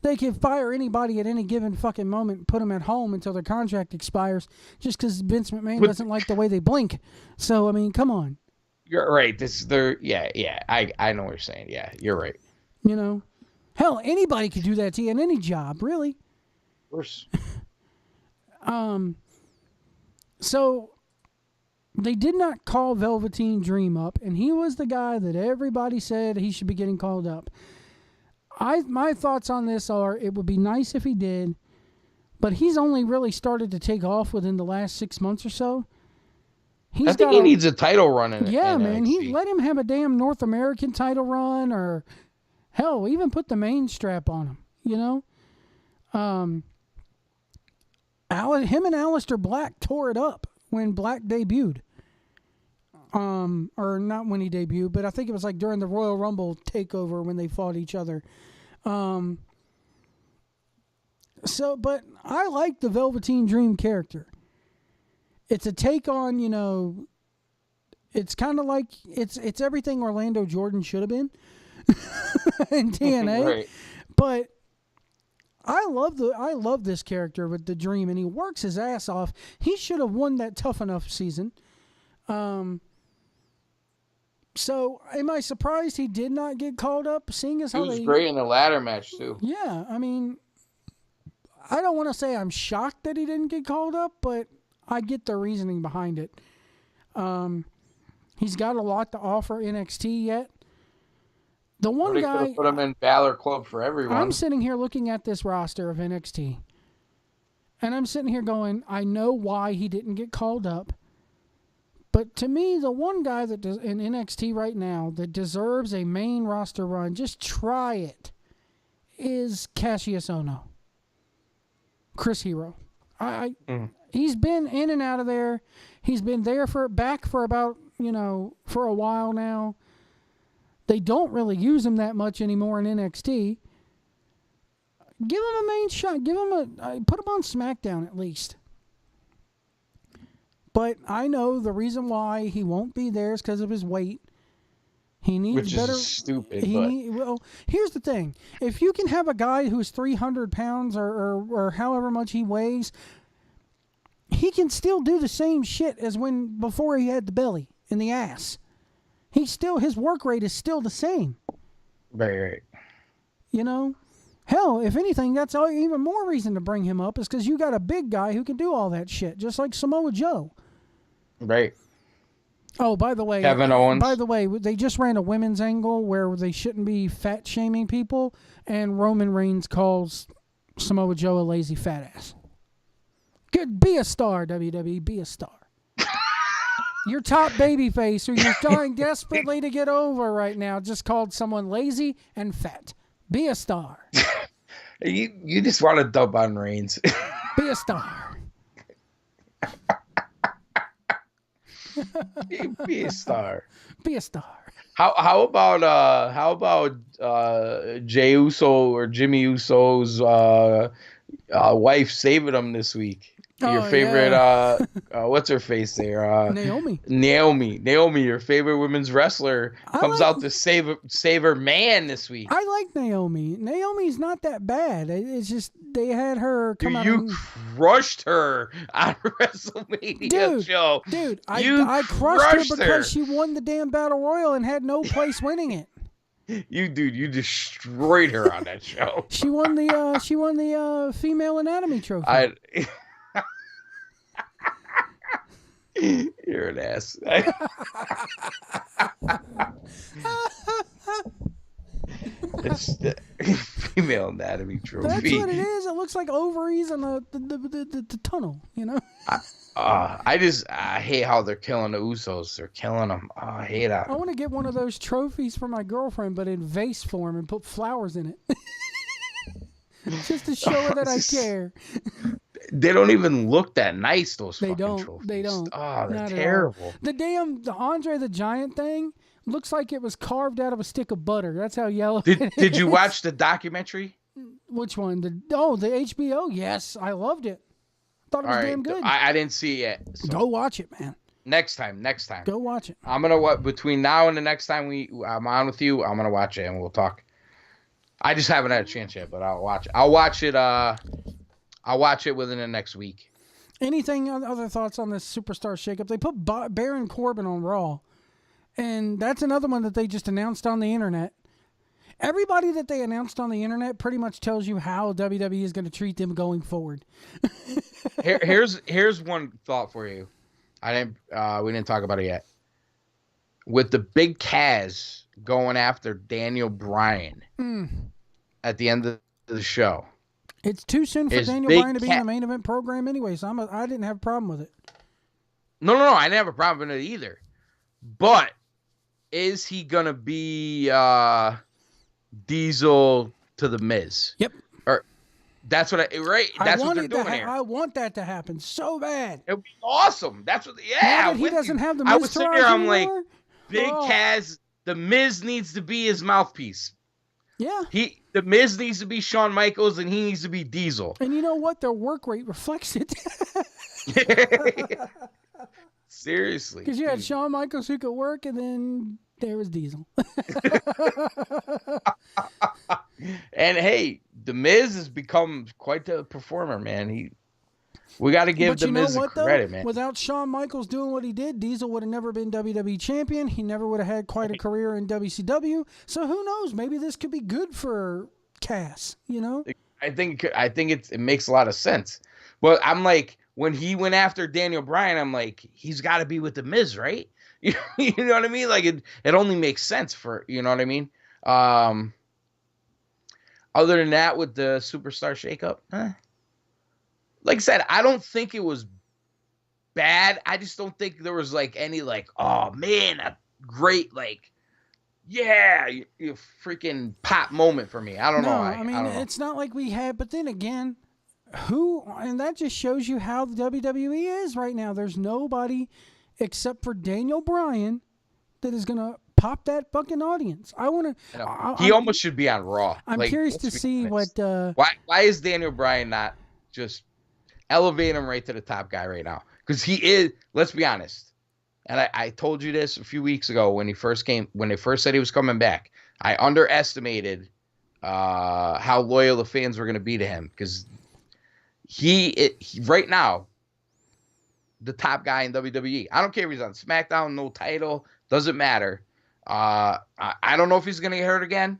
they can fire anybody at any given fucking moment and put them at home until their contract expires just because Vince McMahon doesn't like the way they blink. So, I mean, come on. You're right. I know what you're saying. Yeah, you're right. Hell, anybody could do that to you in any job, really. Of course. So, they did not call Velveteen Dream up, and he was the guy that everybody said he should be getting called up. My thoughts on this are it would be nice if he did, but he's only really started to take off within the last 6 months or so. I think he needs a title run in man. NXT. Let him have a damn North American title run, or hell, even put the main strap on him. Him and Aleister Black tore it up when Black debuted. Or not when he debuted, but I think it was like during the Royal Rumble takeover when they fought each other. But I like the Velveteen Dream character. It's a take on, it's kind of like it's everything Orlando Jordan should have been in TNA. Right. But I love this character with the Dream, and he works his ass off. He should have won that Tough Enough season. So am I surprised he did not get called up? Seeing as how he was great in the ladder match too. Yeah, I mean, I don't want to say I'm shocked that he didn't get called up, but I get the reasoning behind it. He's got a lot to offer NXT yet. The one guy put him in Balor Club for everyone. I'm sitting here looking at this roster of NXT, and I'm sitting here going, I know why he didn't get called up. But to me, the one guy that does in NXT right now that deserves a main roster run, just try it, is Cassius Ohno. Chris Hero. He's been in and out of there. He's been there for about, for a while now. They don't really use him that much anymore in NXT. Give him a main shot. Put him on SmackDown at least. But I know the reason why he won't be there is because of his weight. He needs better. Which is stupid. Well, here's the thing: if you can have a guy who's 300 pounds or however much he weighs, he can still do the same shit as before he had the belly and the ass. His work rate is still the same. Right. Hell, if anything, that's even more reason to bring him up is because you got a big guy who can do all that shit, just like Samoa Joe. Right. Oh, by the way, Kevin Owens. By the way, they just ran a women's angle where they shouldn't be fat shaming people, and Roman Reigns calls Samoa Joe a lazy fat ass. Good, be a star, WWE, be a star. Your top babyface, who you're trying desperately to get over right now, just called someone lazy and fat. Be a star. You just want to dump on Reigns. Be a star. Be a star. Be a star. How about Jey Uso or Jimmy Uso's wife saving him this week? Your favorite, what's her face there? Naomi, your favorite women's wrestler, comes out to save her man this week. I like Naomi. Naomi's not that bad. It's just they had her come out. You crushed her on WrestleMania show. Dude, I crushed her because she won the damn Battle Royal and had no place winning it. You destroyed her on that show. She won the Female Anatomy Trophy. You're an ass. Female anatomy trophy. That's what it is. It looks like ovaries in the tunnel, you know? I hate how they're killing the Usos. They're killing them. Oh, I hate that. I want to get one of those trophies for my girlfriend, but in vase form and put flowers in it. Just to show her that I care. They don't even look that nice, those fucking trophies. They don't. Oh, they're terrible. The Andre the Giant thing looks like it was carved out of a stick of butter. That's how yellow Did you watch the documentary? Which one? The HBO? Yes, I loved it. Thought it was damn good. I didn't see it yet. So. Go watch it, man. Next time. Go watch it. I'm gonna between now and the next time I'm on with you, I'm gonna watch it and we'll talk. I just haven't had a chance yet, but I'll watch it. I'll watch it within the next week. Anything other thoughts on this Superstar Shakeup? They put Baron Corbin on Raw, and that's another one that they just announced on the internet. Everybody that they announced on the internet pretty much tells you how WWE is going to treat them going forward. Here's one thought for you. We didn't talk about it yet. With the big Kaz going after Daniel Bryan at the end of the show. It's too soon for Daniel Bryan to be in the main event program anyway, so I didn't have a problem with it. No, I didn't have a problem with it either. But is he going to be Diesel to the Miz? Yep. Or that's what That's what they're doing here. I want that to happen so bad. It would be awesome. That's what. Yeah. Now that he doesn't have the Miz. I was sitting here. I'm like, Big Oh. Kaz. The Miz needs to be his mouthpiece. Yeah. The Miz needs to be Shawn Michaels, and he needs to be Diesel. And you know what? Their work rate reflects it. Seriously. Because you had Shawn Michaels who could work, and then there was Diesel. And hey, the Miz has become quite the performer, man. We got to give the Miz credit, man. Without Shawn Michaels doing what he did, Diesel would have never been WWE champion. He never would have had quite a career in WCW. So who knows? Maybe this could be good for Cass. You know? I think it makes a lot of sense. But I'm like, when he went after Daniel Bryan, I'm like, he's got to be with the Miz, right? You know what I mean? Like it only makes sense for, you know what I mean? Other than that, with the Superstar Shakeup, like I said, I don't think it was bad. I just don't think there was like any oh man, a great yeah, you freaking pop moment for me. I don't know. I mean, it's not like we had, but then again, and that just shows you how the WWE is right now. There's nobody except for Daniel Bryan that is going to pop that fucking audience. He almost should be on Raw. I'm curious to see what. Why is Daniel Bryan not just elevate him right to the top guy right now? Because he is. Let's be honest. And I told you this a few weeks ago when they first said he was coming back. I underestimated how loyal the fans were going to be to him, because he right now, the top guy in WWE. I don't care if he's on SmackDown, no title, doesn't matter. I don't know if he's going to get hurt again.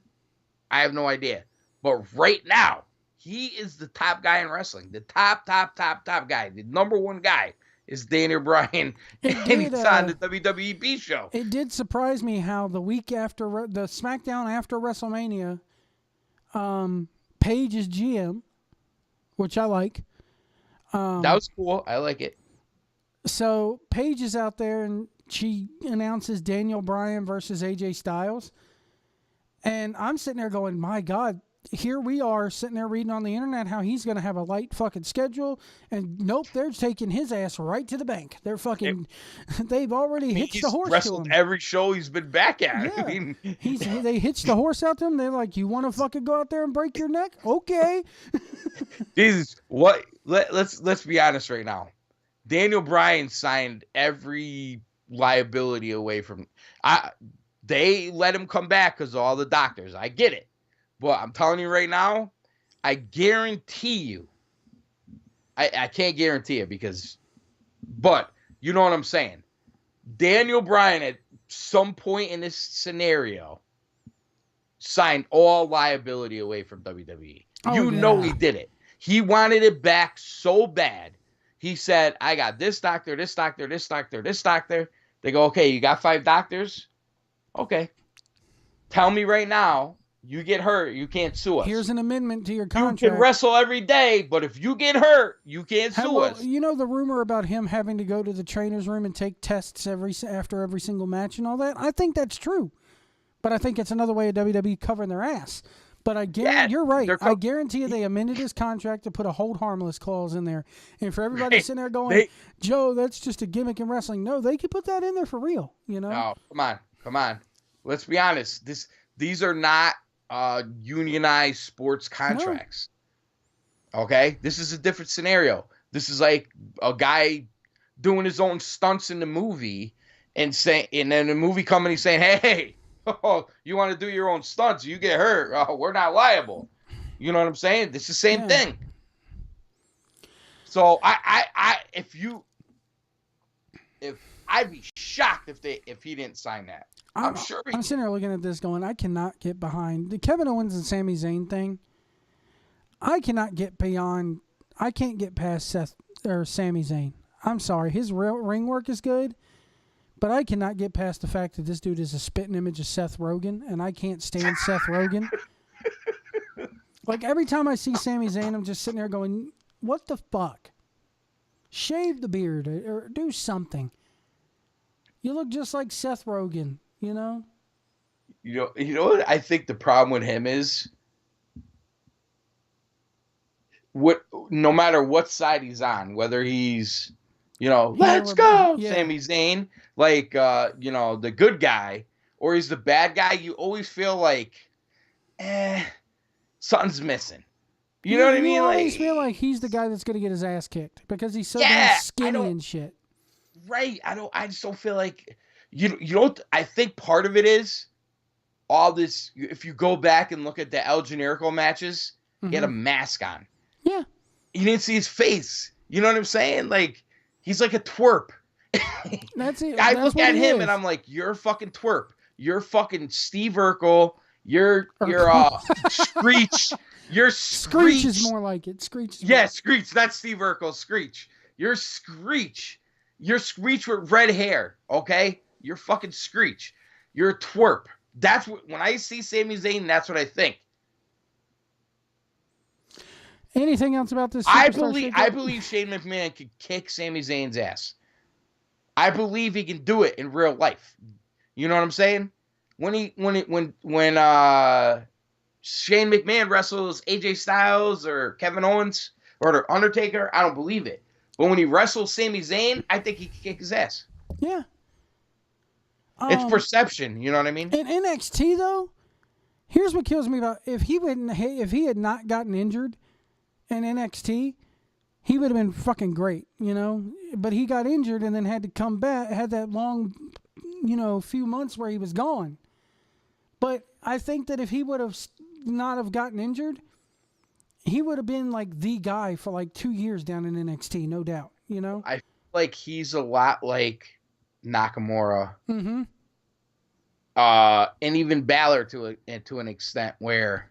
I have no idea. But right now, he is the top guy in wrestling. The top guy. The number one guy is Daniel Bryan. And he's on the WWE show. It did surprise me how the week after the SmackDown after WrestleMania, Paige is GM, which I like. That was cool. I like it. So Paige is out there and she announces Daniel Bryan versus AJ Styles. And I'm sitting there going, my God, here we are sitting there reading on the internet how he's going to have a light fucking schedule. And nope, they're taking his ass right to the bank. They're fucking, they've already hitched the horse wrestled to him. every show he's been back at. Yeah. I mean, they hitched the horse out to him. They're like, you want to fucking go out there and break your neck? Okay. Jesus, what? Let's be honest right now. Daniel Bryan signed every liability away from. They let him come back because of all the doctors. I get it, but I'm telling you right now, I guarantee you. I can't guarantee it but you know what I'm saying. Daniel Bryan at some point in this scenario signed all liability away from WWE. Oh, know he did it. He wanted it back so bad. He said, I got this doctor, this doctor, this doctor, this doctor. They go, okay, you got 5 doctors? Okay. Tell me right now, you get hurt, you can't sue us. Here's an amendment to your you contract. can wrestle every day, but if you get hurt, you can't sue us. You know the rumor about him having to go to the trainer's room and take tests after every single match and all that? I think that's true. But I think it's another way of WWE covering their ass. But I guarantee you're right. I guarantee you they amended his contract to put a hold harmless clause in there. And for everybody sitting there going, Joe, that's just a gimmick in wrestling. No, they could put that in there for real. You know? No, come on. Let's be honest. These are not unionized sports contracts. No. Okay? This is a different scenario. This is like a guy doing his own stunts in the movie and then the movie company saying, hey, you want to do your own stunts, you get hurt, we're not liable. You know what I'm saying? It's the same thing. So I'd be shocked if he didn't sign that. I'm sure I'm sitting there looking at this going, I cannot get behind the Kevin Owens and Sami Zayn thing. I cannot get beyond. I can't get past Seth or Sami Zayn. I'm sorry, his ring work is good. But I cannot get past the fact that this dude is a spitting image of Seth Rogen, and I can't stand Seth Rogen. Like, every time I see Sami Zayn, I'm just sitting there going, what the fuck? Shave the beard or do something. You look just like Seth Rogen, you know? You know what I think the problem with him is? No matter what side he's on, whether he's... let's go, Sami Zayn, like, the good guy, or he's the bad guy, you always feel like, something's missing. You know what I mean? You always feel like he's the guy that's going to get his ass kicked because he's so skinny and shit. Right. I just don't feel like, I think part of it is all this, if you go back and look at the El Generico matches, he had a mask on. Yeah. You didn't see his face. You know what I'm saying? Like, he's like a twerp. That's it. I look at him and I'm like, you're a fucking twerp. You're fucking Steve Urkel. You're Screech. You're Screech. Screech is more like it. Screech. Screech. That's Steve Urkel. Screech. You're Screech. You're Screech with red hair. Okay? You're fucking Screech. You're a twerp. That's when I see Sami Zayn, that's what I think. Anything else about this? I believe Shane McMahon could kick Sami Zayn's ass. I believe he can do it in real life. You know what I'm saying? When Shane McMahon wrestles AJ Styles or Kevin Owens or the Undertaker, I don't believe it. But when he wrestles Sami Zayn, I think he can kick his ass. Yeah. It's perception. You know what I mean? In NXT though, here's what kills me about if he had not gotten injured in NXT, he would have been fucking great, you know. But he got injured and then had to come back. Had that long, few months where he was gone. But I think that if he would have not have gotten injured, he would have been like the guy for like 2 years down in NXT, no doubt. You know. I feel like he's a lot like Nakamura. Mm-hmm. And even Balor to an extent where.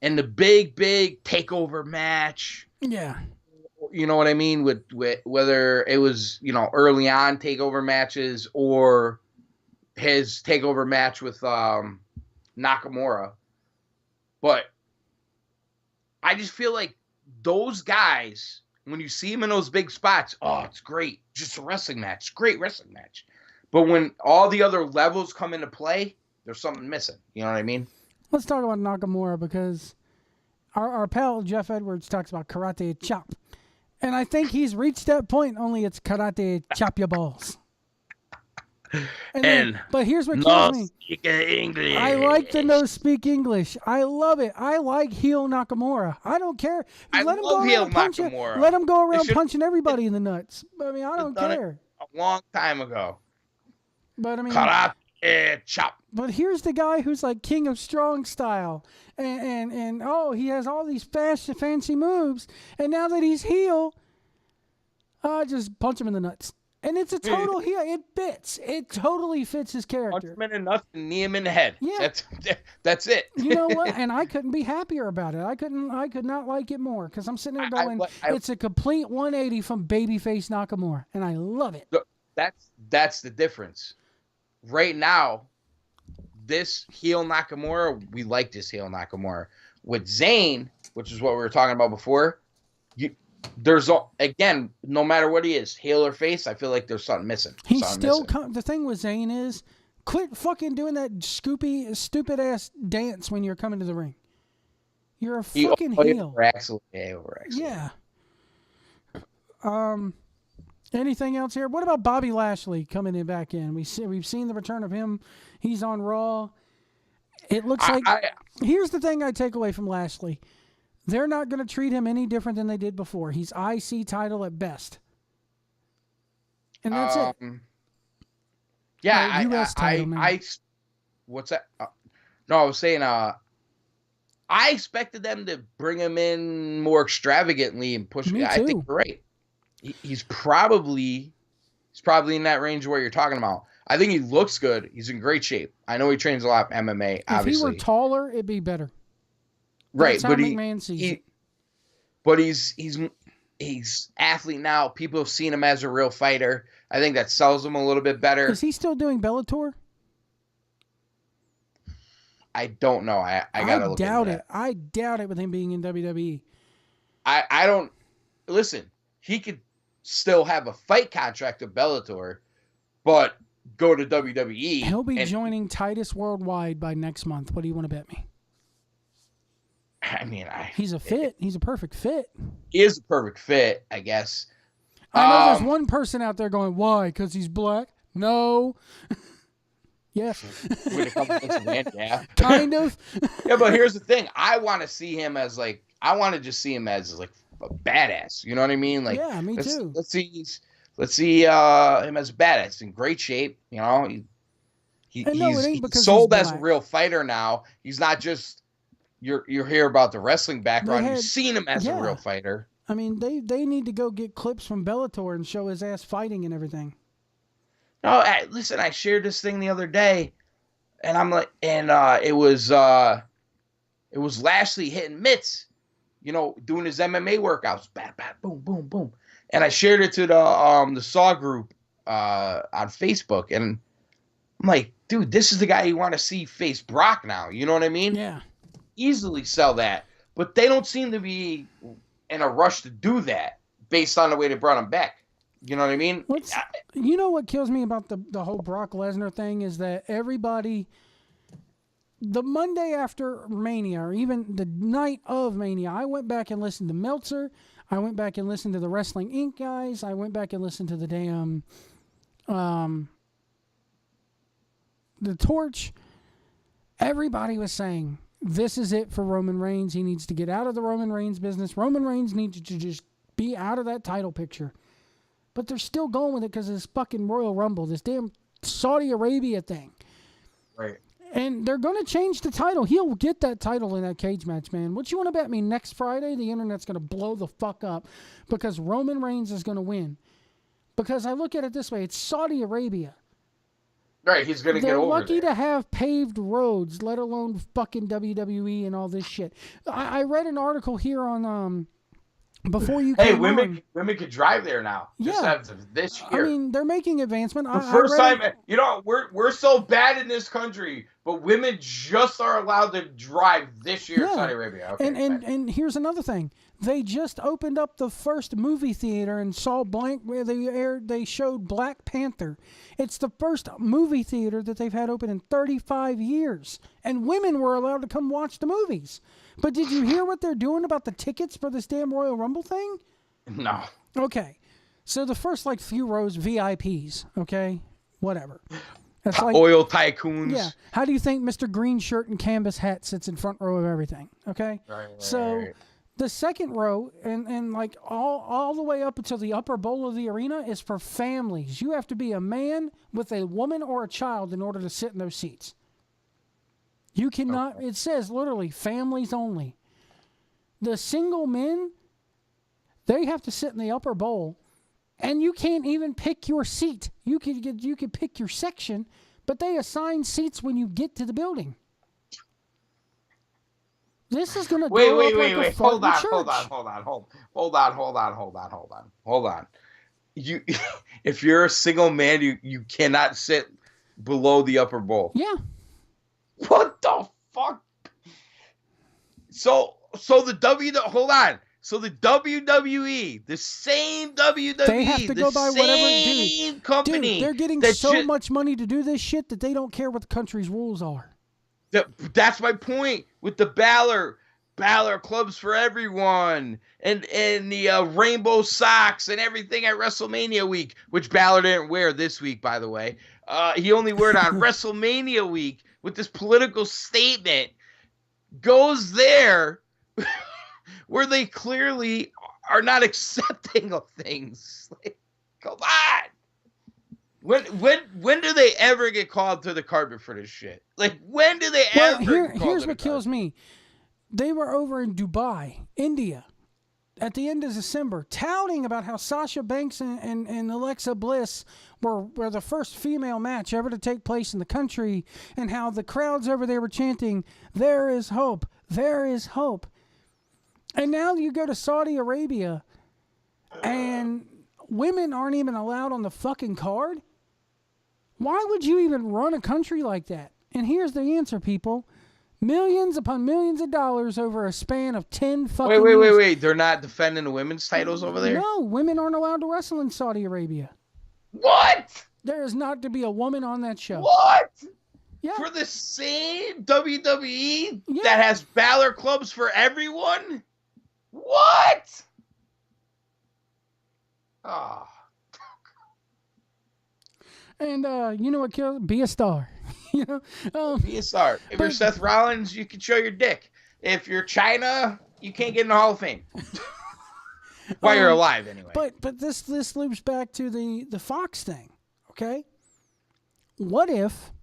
And the big takeover match. Yeah. You know what I mean? With whether it was, early on takeover matches or his takeover match with Nakamura. But I just feel like those guys, when you see them in those big spots, it's great. Just a wrestling match. Great wrestling match. But when all the other levels come into play, there's something missing. You know what I mean? Let's talk about Nakamura because our pal Jeff Edwards talks about karate chop. And I think he's reached that point, only it's karate chop your balls. But here's what kills me. Speak English. I like the no speak English. I love it. I like heel Nakamura. I don't care. Let him go around punching. Let him go around punching everybody in the nuts. I mean, I don't care. A long time ago. But I mean, karate chop. But here's the guy who's like king of strong style, and he has all these fancy moves, and now that he's heel, just punch him in the nuts, and it's a total heel. It fits. It totally fits his character. Punch him in the nuts and knee him in the head. Yeah, that's it. You know what? And I couldn't be happier about it. I could not like it more because I'm sitting there going, it's a complete 180 from babyface Nakamura, and I love it. That's the difference. Right now, this heel Nakamura, we like this heel Nakamura. With Zayn, which is what we were talking about before, again, no matter what he is, heel or face, I feel like there's something missing. He's still the thing with Zayn is quit fucking doing that stupid ass dance when you're coming to the ring. You're a fucking heel. Yeah. Anything else here? What about Bobby Lashley coming back in? We've seen the return of him. He's on Raw. It looks like. Here's the thing I take away from Lashley. They're not going to treat him any different than they did before. He's IC title at best. And that's it. Yeah, US title, what's that? No, I was saying I expected them to bring him in more extravagantly and push him. I think you're right. He's probably in that range where you're talking about. I think he looks good. He's in great shape. I know he trains a lot of MMA, obviously. If he were taller, it'd be better. Right, but McMahon sees it. But he's athlete now. People have seen him as a real fighter. I think that sells him a little bit better. Is he still doing Bellator? I don't know. I gotta look into that. I doubt it with him being in WWE. I don't listen. He could still have a fight contract with Bellator, but go to WWE. He'll be joining Titus Worldwide by next month. What do you want to bet me? I mean, he's a fit. He's a perfect fit. He is a perfect fit, I guess. I know there's one person out there going, "Why? Because he's black?" No. Yes. When it comes to Pennsylvania, yeah. Kind of. Yeah, but here's the thing. I want to see him as a badass. You know what I mean? Like, yeah, me too. Let's see him as a badass, in great shape. You know, he's sold as a real fighter now. He's not just you hear about the wrestling background. You've seen him as a real fighter. I mean, they need to go get clips from Bellator and show his ass fighting and everything. No, listen, I shared this thing the other day, and I'm like, it was Lashley hitting mitts, doing his MMA workouts, bat, bat, boom, boom, boom, and I shared it to the Saw group on Facebook, and I'm like, dude, this is the guy you want to see face Brock now. You know what I mean? Yeah. Easily sell that, but they don't seem to be in a rush to do that based on the way they brought him back. You know what I mean? You know what kills me about the whole Brock Lesnar thing is that everybody, the Monday after Mania, or even the night of Mania, I went back and listened to Meltzer. I went back and listened to the Wrestling Inc. guys. I went back and listened to the damn, the Torch. Everybody was saying, this is it for Roman Reigns. He needs to get out of the Roman Reigns business. Roman Reigns needs to just be out of that title picture. But they're still going with it because of this fucking Royal Rumble, this damn Saudi Arabia thing. Right. And they're going to change the title. He'll get that title in that cage match, man. What you want to bet me next Friday? The internet's going to blow the fuck up because Roman Reigns is going to win. Because I look at it this way. It's Saudi Arabia. Right, he's going to get over They're lucky to have paved roads, let alone fucking WWE and all this shit. I read an article here on... Before you women could drive there now. Just as of this year. I mean, they're making advancement. The first time, we're so bad in this country, but women just are allowed to drive this year in Saudi Arabia. Okay, and here's another thing. They just opened up the first movie theater in Salt Blanc where they showed Black Panther. It's the first movie theater that they've had open in 35 years. And women were allowed to come watch the movies. But did you hear what they're doing about the tickets for this damn Royal Rumble thing? No. Okay. So the first few rows, VIPs, okay? Whatever. That's oil tycoons. Yeah. How do you think Mr. Green Shirt and canvas hat sits in front row of everything? Okay? Right. The second row and all the way up until the upper bowl of the arena is for families. You have to be a man with a woman or a child in order to sit in those seats. You cannot, It says literally families only. The single men, they have to sit in the upper bowl, and you can't even pick your seat. You could pick your section, but they assign seats when you get to the building. This is going to wait. Hold on. You, if you're a single man, you cannot sit below the upper bowl. Yeah. What the fuck? So the hold on. So the WWE, the same WWE, They have to the go by same company. Dude, they're getting that so much money to do this shit that they don't care what the country's rules are. That's my point with the Balor clubs for everyone, and the rainbow socks and everything at WrestleMania week, which Balor didn't wear this week, by the way. He only wore it on WrestleMania week with this political statement. Goes there where they clearly are not accepting of things. Like, come on. When do they ever get called to the carpet for this shit? Like, when do they ever get called here's to what the kills carpet? me. They were over in Dubai, India, at the end of December, touting about how Sasha Banks and Alexa Bliss were the first female match ever to take place in the country, and how the crowds over there were chanting, "There is hope, there is hope." And now you go to Saudi Arabia, and women aren't even allowed on the fucking card? Why would you even run a country like that? And here's the answer, people. Millions upon millions of dollars over a span of 10 fucking years. Wait. They're not defending the women's titles over there? No, women aren't allowed to wrestle in Saudi Arabia. What? There is not to be a woman on that show. What? Yeah. For the same WWE Yeah. that has Balor clubs for everyone? What? Oh. And you know what kills? Be a star. You know, Be a star. If you're Seth Rollins, you can show your dick. If you're China, you can't get in the Hall of Fame. While you're alive, anyway. But this loops back to the Fox thing. Okay, what if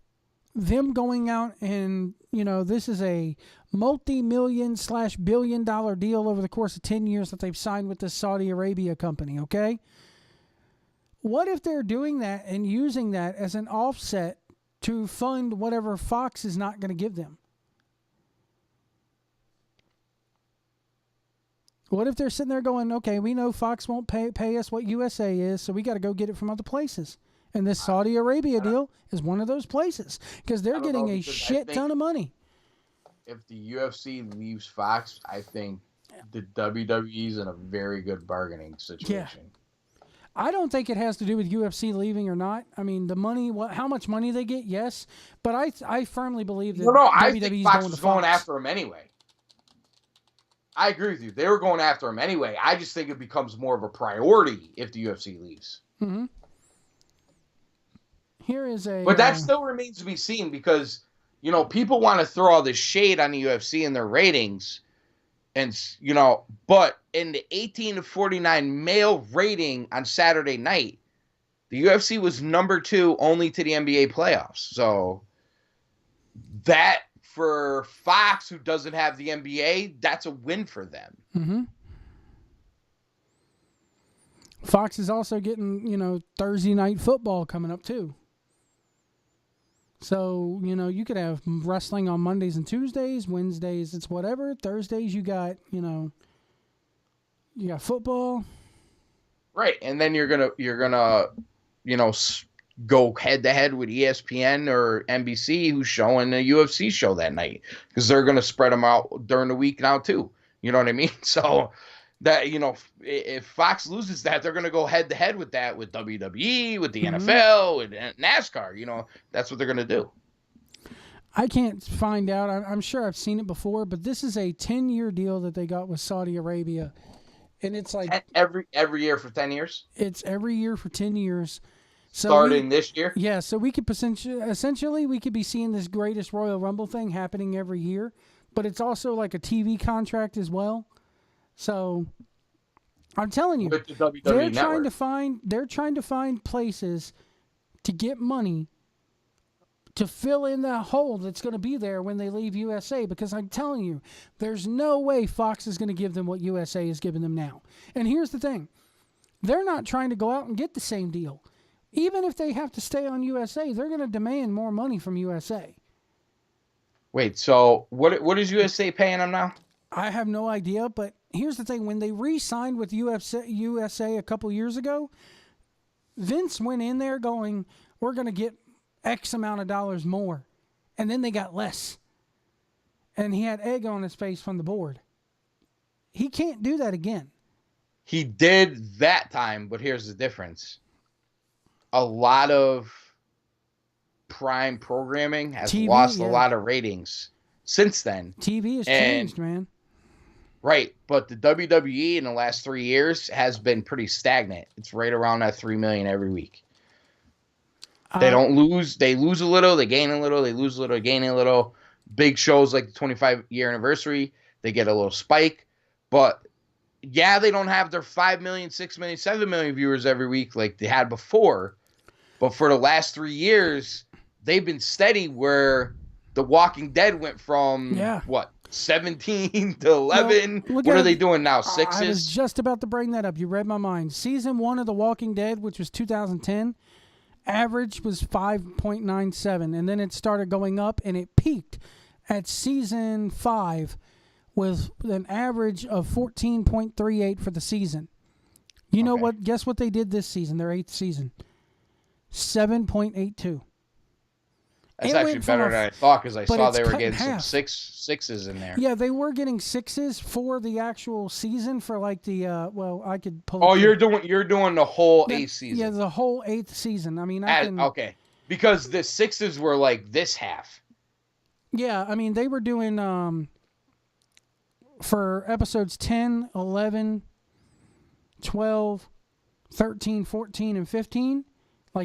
them going out and, you know, this is a multi-million/billion-dollar deal over the course of 10 years that they've signed with this Saudi Arabia company, okay? What if they're doing that and using that as an offset to fund whatever Fox is not going to give them? What if they're sitting there going, okay, we know Fox won't pay us what USA is, so we got to go get it from other places. And this Saudi Arabia deal is one of those places because they're getting a shit ton of money. If the UFC leaves Fox, I think the WWE's in a very good bargaining situation. Yeah. I don't think it has to do with UFC leaving or not. I mean, the money, how much money they get, yes. But I firmly believe that I WWE's think Fox was going going after him anyway. I agree with you. They were going after him anyway. I just think it becomes more of a priority if the UFC leaves. Mm-hmm. Here is a... But that still remains to be seen because, you know, people want to throw all this shade on the UFC and their ratings. And, you know, but in the 18 to 49 male rating on Saturday night, the UFC was number 2 only to the NBA playoffs. So that, for Fox, who doesn't have the NBA, that's a win for them. Mm-hmm. Fox is also getting, you know, Thursday night football coming up too. So, you know, you could have wrestling on Mondays and Tuesdays, Wednesdays it's whatever, Thursdays you got, you know, you got football. Right, and then you're gonna, you know, go head to head with ESPN or NBC, who's showing a UFC show that night, because they're gonna spread them out during the week now too. You know what I mean? So that, you know, if Fox loses that, they're gonna go head to head with that, with WWE, with the NFL, with NASCAR. You know, that's what they're gonna do. I can't find out. I'm sure I've seen it before, but this is a 10-year deal that they got with Saudi Arabia. And it's like every year for 10 years. It's every year for 10 years. So starting this year. Yeah, so we could essentially we could be seeing this Greatest Royal Rumble thing happening every year, but it's also like a TV contract as well. So I'm telling you, with the WWE they're network. trying to find places to get money to fill in that hole that's going to be there when they leave USA, because I'm telling you, there's no way Fox is going to give them what USA is giving them now. And here's the thing. They're not trying to go out and get the same deal. Even if they have to stay on USA, they're going to demand more money from USA. Wait, so what is USA paying them now? I have no idea, but here's the thing. When they re-signed with USA a couple years ago, Vince went in there going, we're going to get X amount of dollars more. and then they got less. And he had egg on his face from the board. He can't do that again. He did that time, but here's the difference. A lot of prime programming has lost a lot of ratings since then. TV has changed, man. Right, but the WWE in the last 3 years has been pretty stagnant. It's right around that 3 million every week. They don't lose. They lose a little. They gain a little. They lose a little. Gain a little. Big shows like the 25-year anniversary, they get a little spike. But, yeah, they don't have their 5 million, 6 million, 7 million viewers every week like they had before. But for the last 3 years, they've been steady where The Walking Dead went from, 17 to 11? Well, what are they doing now, 6s? I was just about to bring that up. You read my mind. Season 1 of The Walking Dead, which was 2010, average was 5.97, and then it started going up, and it peaked at season 5 with an average of 14.38 for the season. You know what? Guess what they did this season, their 8th season? 7.82. That's actually better than I thought because I saw they were getting some sixes in there. Yeah, they were getting 6s for the actual season for like the I could pull. Oh, you're doing the whole 8th season. Yeah, the whole 8th season. I mean, okay, because the 6s were like this half. Yeah, I mean they were doing for episodes 10, 11, 12, 13, 14, and 15,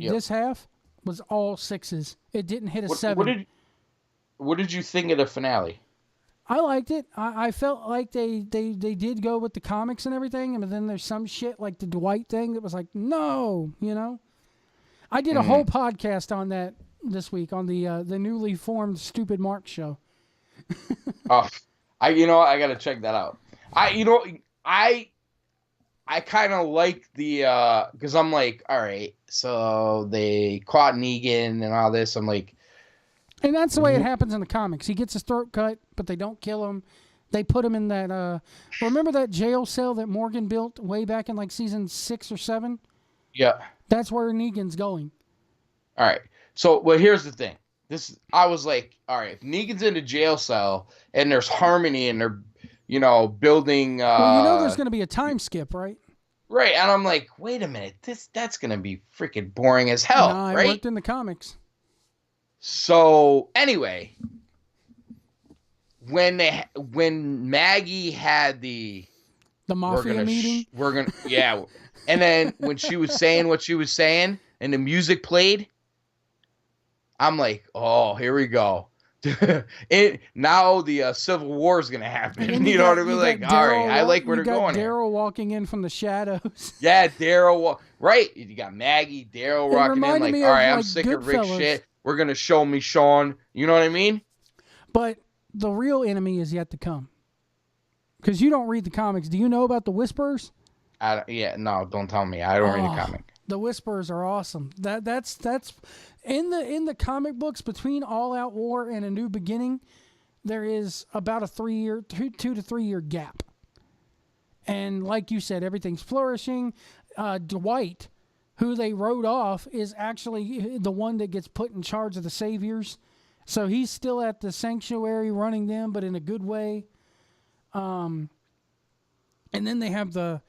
this half was all 6s. It didn't hit a 7. What did you think of the finale? I liked it. I felt like they did go with the comics and everything, but then there's some shit like the Dwight thing that was like, no, I did a whole podcast on that this week on the newly formed Stupid Mark show. I got to check that out. I kind of like the because I'm like, all right, so they caught Negan and all this. I'm like, and that's the way it happens in the comics. He gets his throat cut, but they don't kill him. They put him in that. Remember that jail cell that Morgan built way back in like season 6 or 7? Yeah, that's where Negan's going. All right. So, well, here's the thing. I was like, all right, if Negan's in a jail cell and there's harmony and they're building. There's going to be a time skip, right? Right, and I'm like, wait a minute, that's going to be freaking boring as hell, right? I worked in the comics. So anyway, when Maggie had the mafia meeting, and then when she was saying what she was saying and the music played, I'm like, oh, here we go. Now the Civil War is gonna happen. You know what I mean? Like, all right, I like where they're going. Daryl walking in from the shadows. Yeah, Daryl. Right, you got Maggie, Daryl walking in. Like, all right, I'm sick of Rick shit. We're gonna show me Sean. You know what I mean? But the real enemy is yet to come. Because you don't read the comics. Do you know about the Whisperers? No, don't tell me. I don't read the comic. The Whisperers are awesome. That's in the comic books between All Out War and A New Beginning, there is about a 2 to 3 year gap. And like you said, everything's flourishing. Dwight, who they wrote off, is actually the one that gets put in charge of the Saviors. So he's still at the sanctuary running them, but in a good way. And then they have the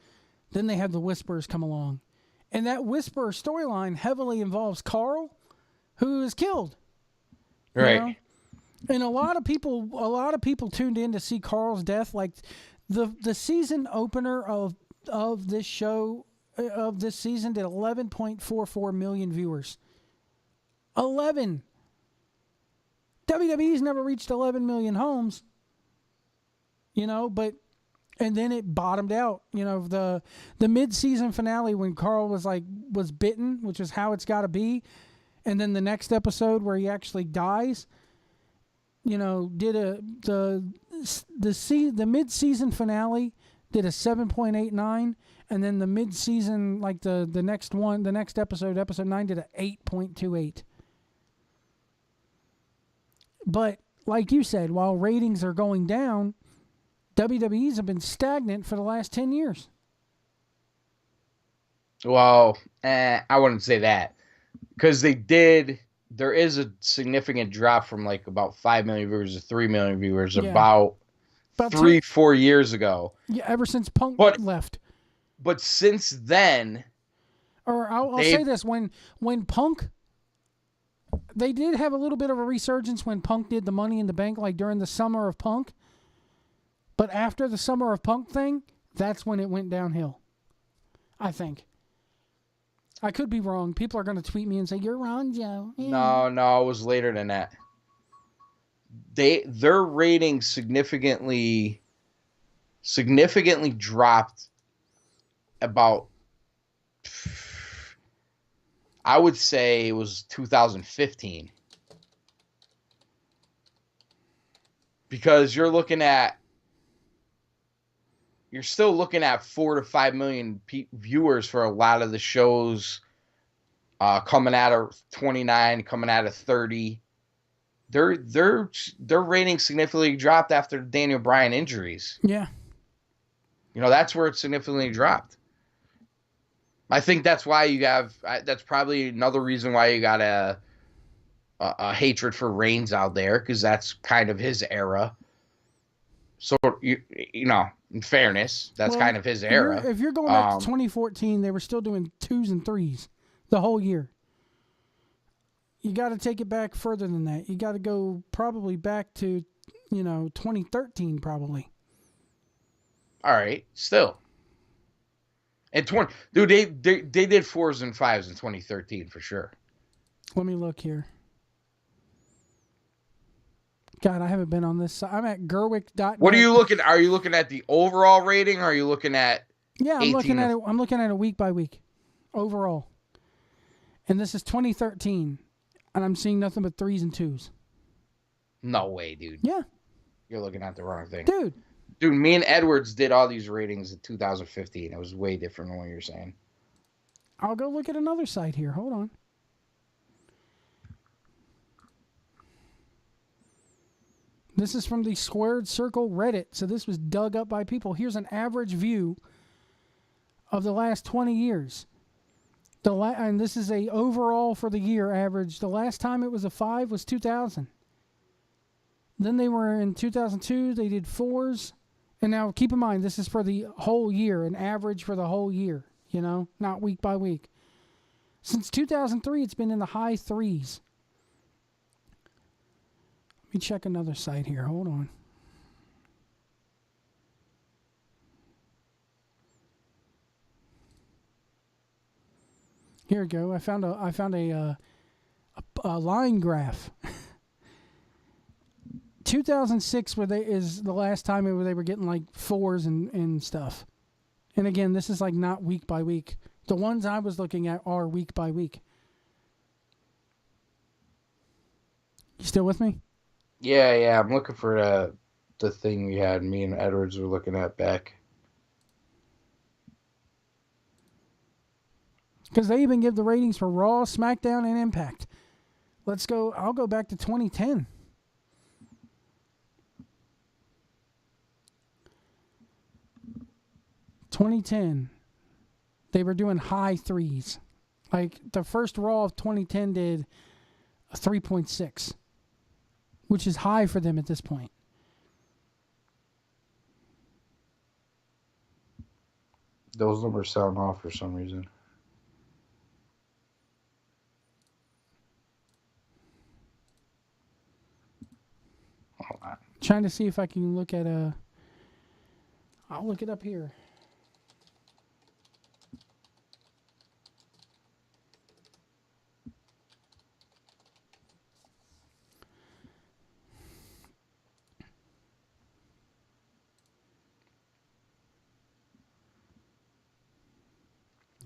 Whisperers come along. And that Whisperer storyline heavily involves Carl, who is killed. Right. And a lot of people tuned in to see Carl's death. Like the season opener of this show of this season did 11.44 million viewers. 11. WWE's never reached 11 million homes. And then it bottomed out. The mid-season finale when Carl was bitten, which is how it's got to be, and then the next episode where he actually dies, did the mid-season finale did a 7.89, and then the mid-season, like the next episode, episode 9, did a 8.28. But like you said, while ratings are going down, WWE's have been stagnant for the last 10 years. Well, I wouldn't say that. Because they did there is a significant drop from like about 5 million viewers to 3 million viewers Yeah. about About 3-4 years ago. Yeah, ever since Punk But- left. But since then, Or I'll say this: when Punk, they did have a little bit of a resurgence when Punk did the Money in the Bank, like during the summer of Punk. But after the summer of Punk thing, that's when it went downhill. I think. I could be wrong. People are going to tweet me and say you're wrong, Joe. Yeah. no, it was later than that. Their ratings significantly dropped about, I would say it was 2015. Because you're still looking at 4 to 5 million viewers for a lot of the shows coming out of 29, coming out of 30. Their ratings significantly dropped after the Daniel Bryan injuries. Yeah. That's where it significantly dropped. I think that's why that's probably another reason why you got a hatred for Reigns out there, because that's kind of his era. So, in fairness, that's kind of his era. If you're going back to 2014, they were still doing 2s and 3s the whole year. You got to take it back further than that. You got to go probably back to, 2013 probably. All right, still. And dude, they did 4s and 5s in 2013 for sure. Let me look here. God, I haven't been on this side. I'm at Gerwick.net. What are you looking? Are you looking at the overall rating? Or are you looking at? Yeah, I'm looking at it. I'm looking at it week by week, overall. And this is 2013, and I'm seeing nothing but 3s and 2s. No way, dude. Yeah. You're looking at the wrong thing, dude. Dude, me and Edwards did all these ratings in 2015. It was way different than what you're saying. I'll go look at another site here. Hold on. This is from the Squared Circle Reddit. So this was dug up by people. Here's an average view of the last 20 years. And this is a overall for the year average. The last time it was a 5 was 2000. Then they were in 2002. They did 4s. And now keep in mind, this is for the whole year, an average for the whole year, not week by week. Since 2003, it's been in the high 3s. Let me check another site here. Hold on. Here we go. I found a line graph. 2006 is the last time they were getting like 4s and stuff. And again, this is like not week by week. The ones I was looking at are week by week. You still with me? Yeah. I'm looking for the thing we had. Me and Edwards were looking at back. Because they even give the ratings for Raw, SmackDown, and Impact. Let's go. I'll go back to 2010. They were doing high 3s. Like the first Raw of 2010 did a 3.6, which is high for them at this point. Those numbers sound off for some reason. Hold on. Trying to see if I can look at I'll look it up here.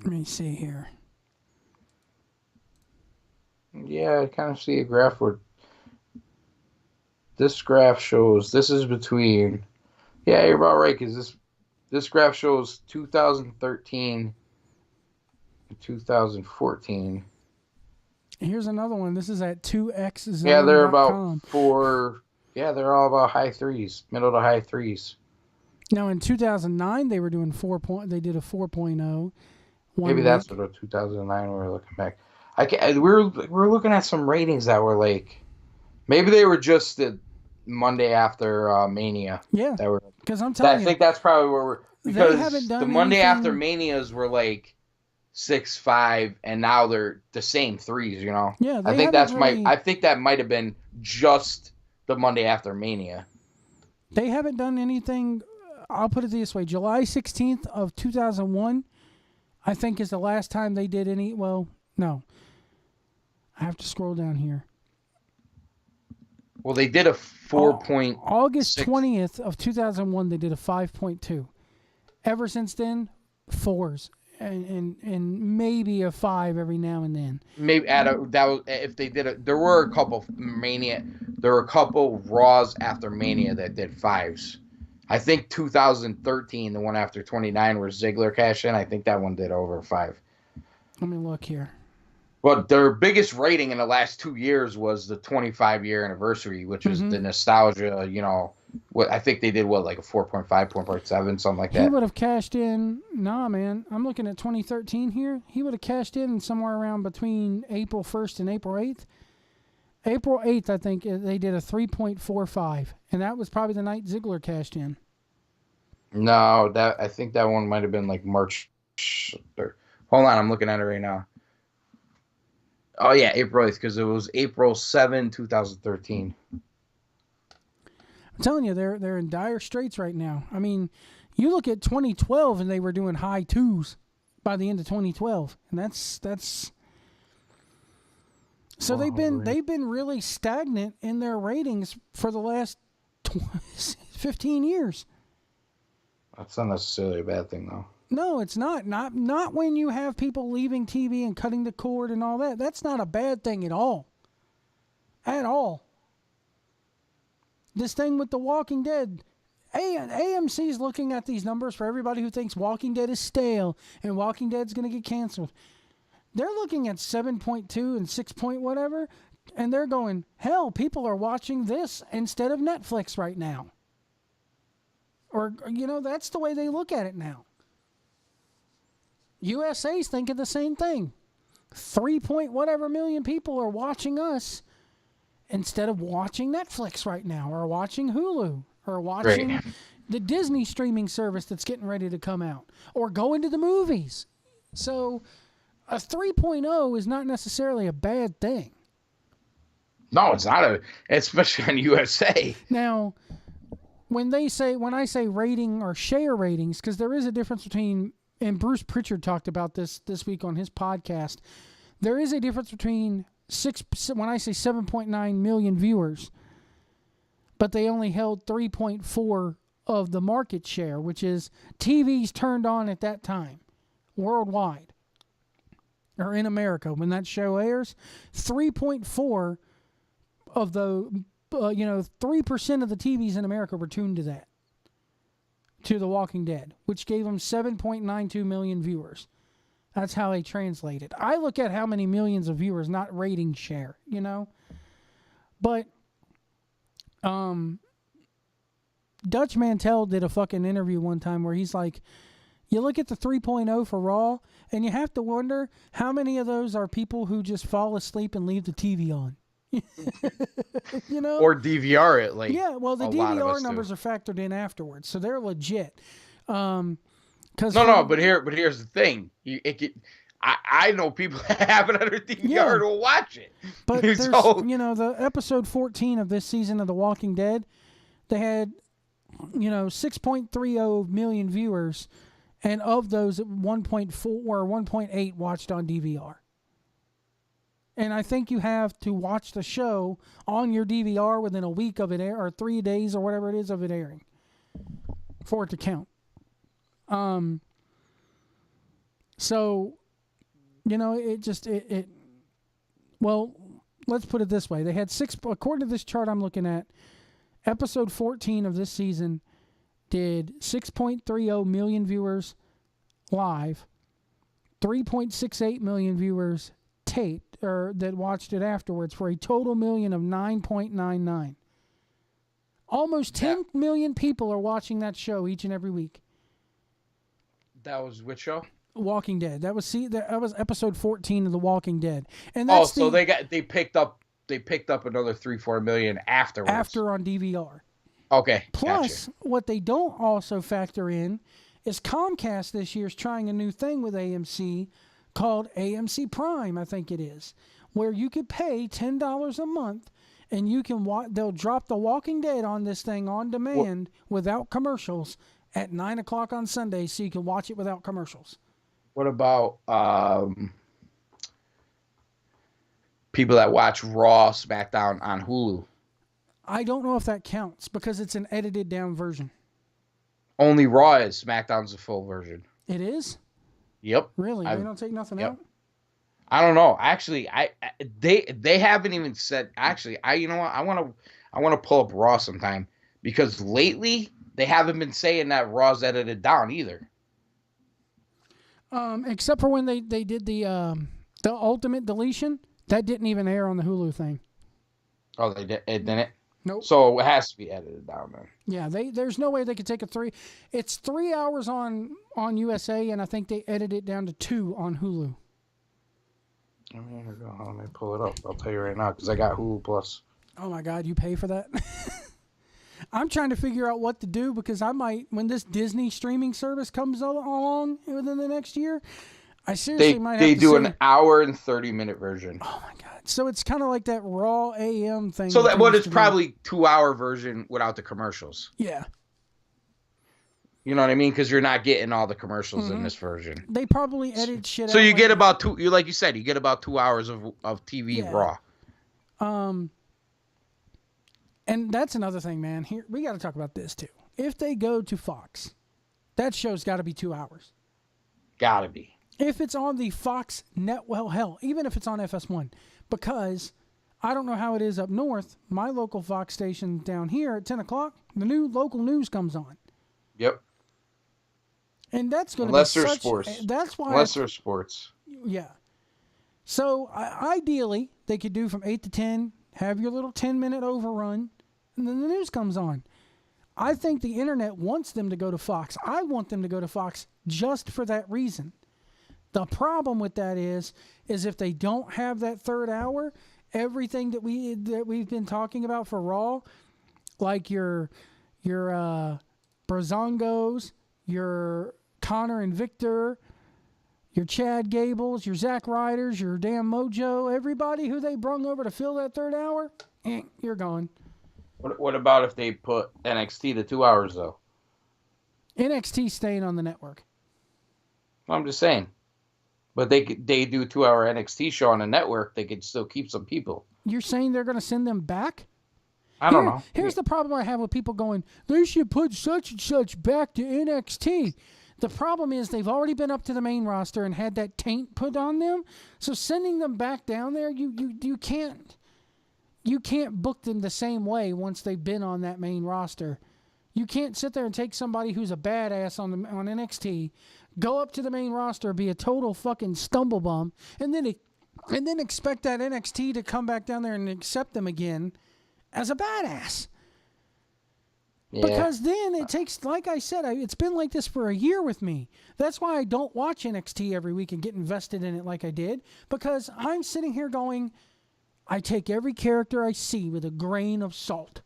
Let me see here. Yeah, I kind of see a graph where this graph shows this is between. Yeah, you're about right, because this graph shows 2013 and 2014. Here's another one. This is at 2xzone.com. Yeah, they're about 4. Yeah, they're all about high 3s, middle to high 3s. Now in 2009 they were doing 4. They did a 4.0. Maybe that's what 2009 we were looking back. We were looking at some ratings that were like, maybe they were just the Monday after Mania. Yeah, That were. because I'm telling I you, think that's probably where we're, they haven't because the done Monday after anything. Manias were like 6-5, and now they're the same threes. You know. Yeah, I they think haven't that's really. I think that might have been just the Monday after Mania. They haven't done anything. I'll put it this way: July 16th of 2001, I think, is the last time they did any. Well, no, I have to scroll down here. Well, they did a 4.6. August 20th of 2001, they did a 5.2. Ever since then, fours and maybe a 5 every now and then. Maybe that was if they did it. There were a couple Mania. There were a couple Raws after Mania that did 5s. I think 2013, the one after 29, where Ziggler cashed in. I think that one did over 5. Let me look here. But their biggest rating in the last 2 years was the 25-year anniversary, which is the nostalgia. You know, what I think they did like a 4.5, 4.7, something like that. He would have cashed in. Nah, man. I'm looking at 2013 here. He would have cashed in somewhere around between April 1st and April 8th. April 8th, I think they did a 3.45, and that was probably the night Ziggler cashed in. No, I think that one might have been like March. Hold on, I'm looking at it right now. Oh yeah, April 8th, because it was April 7, 2013. I'm telling you, they're in dire straits right now. I mean, you look at 2012 and they were doing high 2s by the end of 2012, and that's. So they've been really stagnant in their ratings for the last 15 years. That's not necessarily a bad thing, though. No, it's not. Not when you have people leaving TV and cutting the cord and all that. That's not a bad thing at all. At all. This thing with The Walking Dead, AMC's looking at these numbers for everybody who thinks Walking Dead is stale and Walking Dead's going to get canceled. They're looking at 7.2 and 6 point whatever, and they're going, hell, people are watching this instead of Netflix right now. Or, you know, that's the way they look at it now. USA's thinking the same thing. 3 point whatever million people are watching us instead of watching Netflix right now, or watching Hulu, or watching the Disney streaming service that's getting ready to come out, or going to the movies. So a 3.0 is not necessarily a bad thing. No, it's not especially on USA. Now, when I say rating or share ratings, because there is a difference between, and Bruce Pritchard talked about this week on his podcast, there is a difference between when I say 7.9 million viewers, but they only held 3.4 of the market share, which is TVs turned on at that time, worldwide, or in America when that show airs. 3.4 of the 3% of the TVs in America were tuned to that, to The Walking Dead, which gave them 7.92 million viewers. That's how they translate it. I look at how many millions of viewers, not rating share, you know. But Dutch Mantell did a fucking interview one time where he's like, you look at the 3.0 for Raw, and you have to wonder how many of those are people who just fall asleep and leave the TV on. You know, or DVR it. Like, yeah, well, the DVR numbers are factored in afterwards, so they're legit. But here's the thing. I know people that have it on their DVR to watch it. But there's, the episode 14 of this season of The Walking Dead, they had, 6.30 million viewers, and of those, 1.4 or 1.8 watched on DVR. And I think you have to watch the show on your DVR within a week of it or 3 days or whatever it is of it airing for it to count. So, well, let's put it this way. They had according to this chart I'm looking at, episode 14 of this season did 6.30 million viewers live, 3.68 million viewers taped, or that watched it afterwards, for a total million of 9.99. Almost 10 million people are watching that show each and every week. That was which show? Walking Dead. That was episode 14 of The Walking Dead. And that's so they picked up another 3-4 million afterwards. After on DVR. Okay. Plus, gotcha. what they don't also factor in is Comcast this year is trying a new thing with AMC called AMC Prime, I think it is, where you could pay $10 a month and you can they'll drop The Walking Dead on this thing on demand without commercials at 9 o'clock on Sunday, so you can watch it without commercials. What about people that watch Raw, SmackDown on Hulu? I don't know if that counts because it's an edited down version. Only Raw is. SmackDown's the full version. It is? Yep. Really? They don't take nothing out? I don't know. Actually, they haven't even said. Actually, you know what? I want to pull up Raw sometime because lately they haven't been saying that Raw's edited down either. Except for when they did the ultimate deletion, that didn't even air on the Hulu thing. Oh, they did. It didn't. Nope. So it has to be edited down then. Yeah, there's no way they could take It's 3 hours on USA, and I think they edited it down to 2 on Hulu. Let me pull it up. I'll tell you right now because I got Hulu Plus. Oh my God, you pay for that? I'm trying to figure out what to do because I might, when this Disney streaming service comes along within the next year, I seriously might have to They do an hour and 30-minute version. Oh my God. So it's kind of like that Raw AM thing. So it's probably 2-hour version without the commercials. Yeah. You know what I mean? Because you're not getting all the commercials in this version. They probably edit shit out. So you get about like you said, you get about 2 hours of TV Raw. And that's another thing, man. Here we got to talk about this too. If they go to Fox, that show's got to be 2 hours. Gotta be. If it's on the Fox net, well, hell, even if it's on FS1, because I don't know how it is up north. My local Fox station down here at 10 o'clock, the new local news comes on. Yep. And that's going to be such... sports. That's why... Unless there's sports. Yeah. So, ideally, they could do from 8 to 10, have your little 10-minute overrun, and then the news comes on. I think the internet wants them to go to Fox. I want them to go to Fox just for that reason. The problem with that is if they don't have that third hour, everything that we've been talking about for Raw, like your Brazongos, your Connor and Victor, your Chad Gables, your Zack Ryders, your damn Mojo, everybody who they brung over to fill that third hour, you're gone. What about if they put NXT to 2 hours though? NXT staying on the network. I'm just saying. But they do 2 hour NXT show on the network. They could still keep some people. You're saying they're going to send them back? I don't know. Here's the problem I have with people going, they should put such and such back to NXT. The problem is they've already been up to the main roster and had that taint put on them. So sending them back down there, you can't book them the same way once they've been on that main roster. You can't sit there and take somebody who's a badass on NXT, go up to the main roster, be a total fucking stumblebum, and then expect that NXT to come back down there and accept them again as a badass. Yeah. Because then it takes, like I said, it's been like this for a year with me. That's why I don't watch NXT every week and get invested in it like I did. Because I'm sitting here going, I take every character I see with a grain of salt.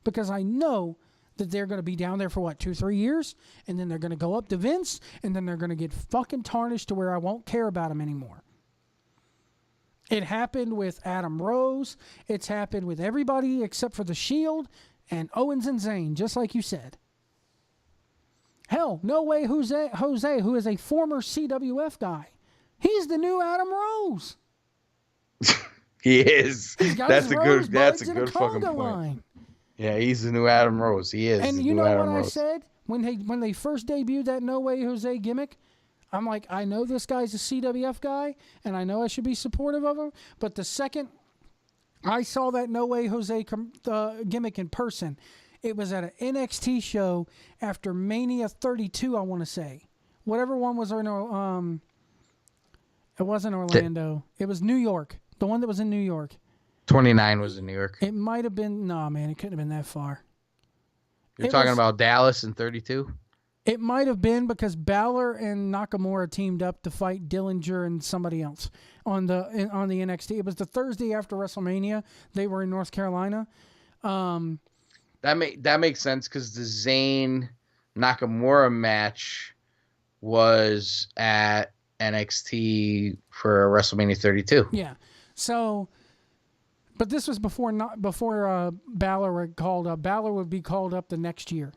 Because I know that they're going to be down there for 2-3 years, and then they're going to go up to Vince, and then they're going to get fucking tarnished to where I won't care about them anymore. It happened with Adam Rose. It's happened with everybody except for The Shield and Owens and Zayn, just like you said. Hell, No Way Jose, who is a former CWF guy. He's the new Adam Rose. He is. That's a good fucking point. Line. Yeah, he's the new Adam Rose. He is. And you know what I said when they first debuted that No Way Jose gimmick? I'm like, I know this guy's a CWF guy, and I know I should be supportive of him. But the second I saw that No Way Jose gimmick in person, it was at an NXT show after Mania 32, I want to say. Whatever one was, it wasn't Orlando. It was New York. The one that was in New York. 29 was in New York. It might have been, no, man, it couldn't have been that far. You're talking about Dallas in 32? It might have been because Balor and Nakamura teamed up to fight Dillinger and somebody else on the NXT. It was the Thursday after WrestleMania. They were in North Carolina. That makes sense because the Zayn Nakamura match was at NXT for WrestleMania 32. Yeah. So, but this was before Balor called up. Balor would be called up the next year.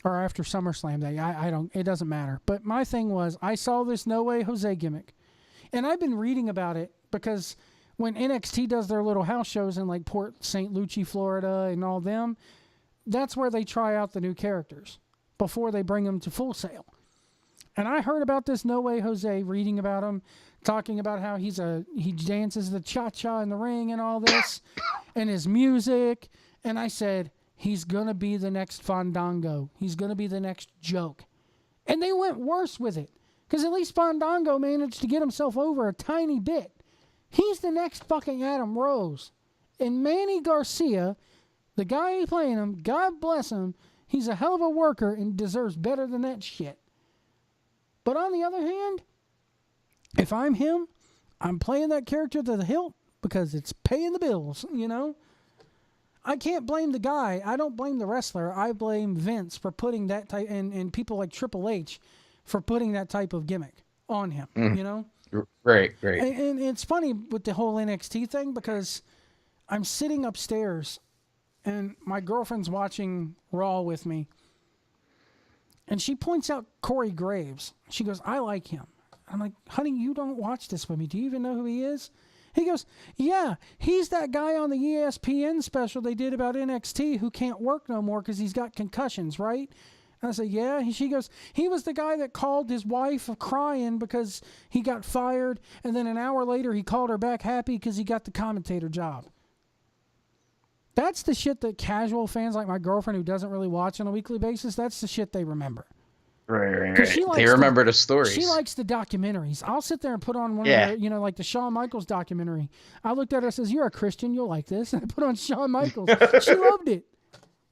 Or after SummerSlam Day. It doesn't matter. But my thing was, I saw this No Way Jose gimmick. And I've been reading about it because when NXT does their little house shows in like Port St. Lucie, Florida and all them, that's where they try out the new characters before they bring them to Full Sail. And I heard about this No Way Jose, reading about him, talking about how he dances the cha-cha in the ring and all this, and his music. And I said, he's going to be the next Fandango. He's going to be the next joke. And they went worse with it. Because at least Fandango managed to get himself over a tiny bit. He's the next fucking Adam Rose. And Manny Garcia, the guy playing him, God bless him, he's a hell of a worker and deserves better than that shit. But on the other hand, if I'm him, I'm playing that character to the hilt because it's paying the bills, you know? I can't blame the guy. I don't blame the wrestler. I blame Vince for putting that type, and people like Triple H for putting that type of gimmick on him, you know? Right. And it's funny with the whole NXT thing because I'm sitting upstairs and my girlfriend's watching Raw with me. And she points out Corey Graves. She goes, I like him. I'm like, honey, you don't watch this with me. Do you even know who he is? He goes, yeah, he's that guy on the ESPN special they did about NXT who can't work no more because he's got concussions, right? And I said, yeah. She goes, he was the guy that called his wife crying because he got fired, and then an hour later he called her back happy because he got the commentator job. That's the shit that casual fans like my girlfriend who doesn't really watch on a weekly basis, that's the shit they remember. Right. They remember the stories. She likes the documentaries. I'll sit there and put on one of the, like the Shawn Michaels documentary. I looked at her and says, you're a Christian, you'll like this. And I put on Shawn Michaels. She loved it.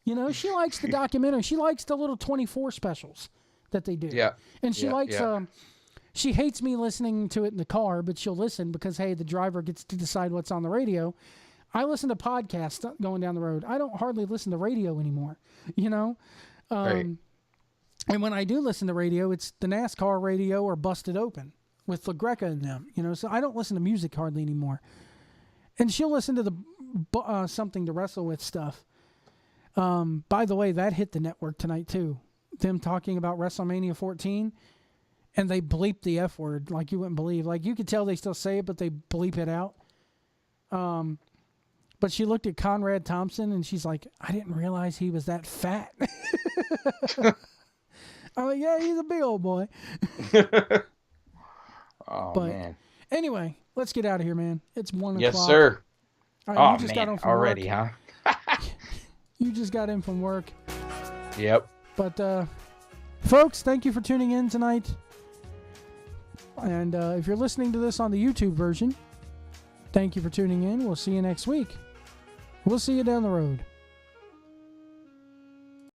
You know, she likes the documentary. She likes the little 24 specials that they do. Yeah. And she likes, she hates me listening to it in the car, but she'll listen because, hey, the driver gets to decide what's on the radio. I listen to podcasts going down the road. I don't hardly listen to radio anymore, you know? Right. And when I do listen to radio, it's the NASCAR radio or Busted Open with LaGreca and them, you know? So I don't listen to music hardly anymore. And she'll listen to the Something to Wrestle With stuff. By the way, that hit the network tonight too. Them talking about WrestleMania 14, and they bleep the F word like you wouldn't believe. Like you could tell they still say it, but they bleep it out. But she looked at Conrad Thompson and she's like, I didn't realize he was that fat. I'm like, yeah, he's a big old boy. Man. Anyway, let's get out of here, man. It's 1 o'clock. Yes, sir. All right, you just got home from already, work. huh? You just got in from work. Yep. But, folks, thank you for tuning in tonight. And if you're listening to this on the YouTube version, thank you for tuning in. We'll see you next week. We'll see you down the road.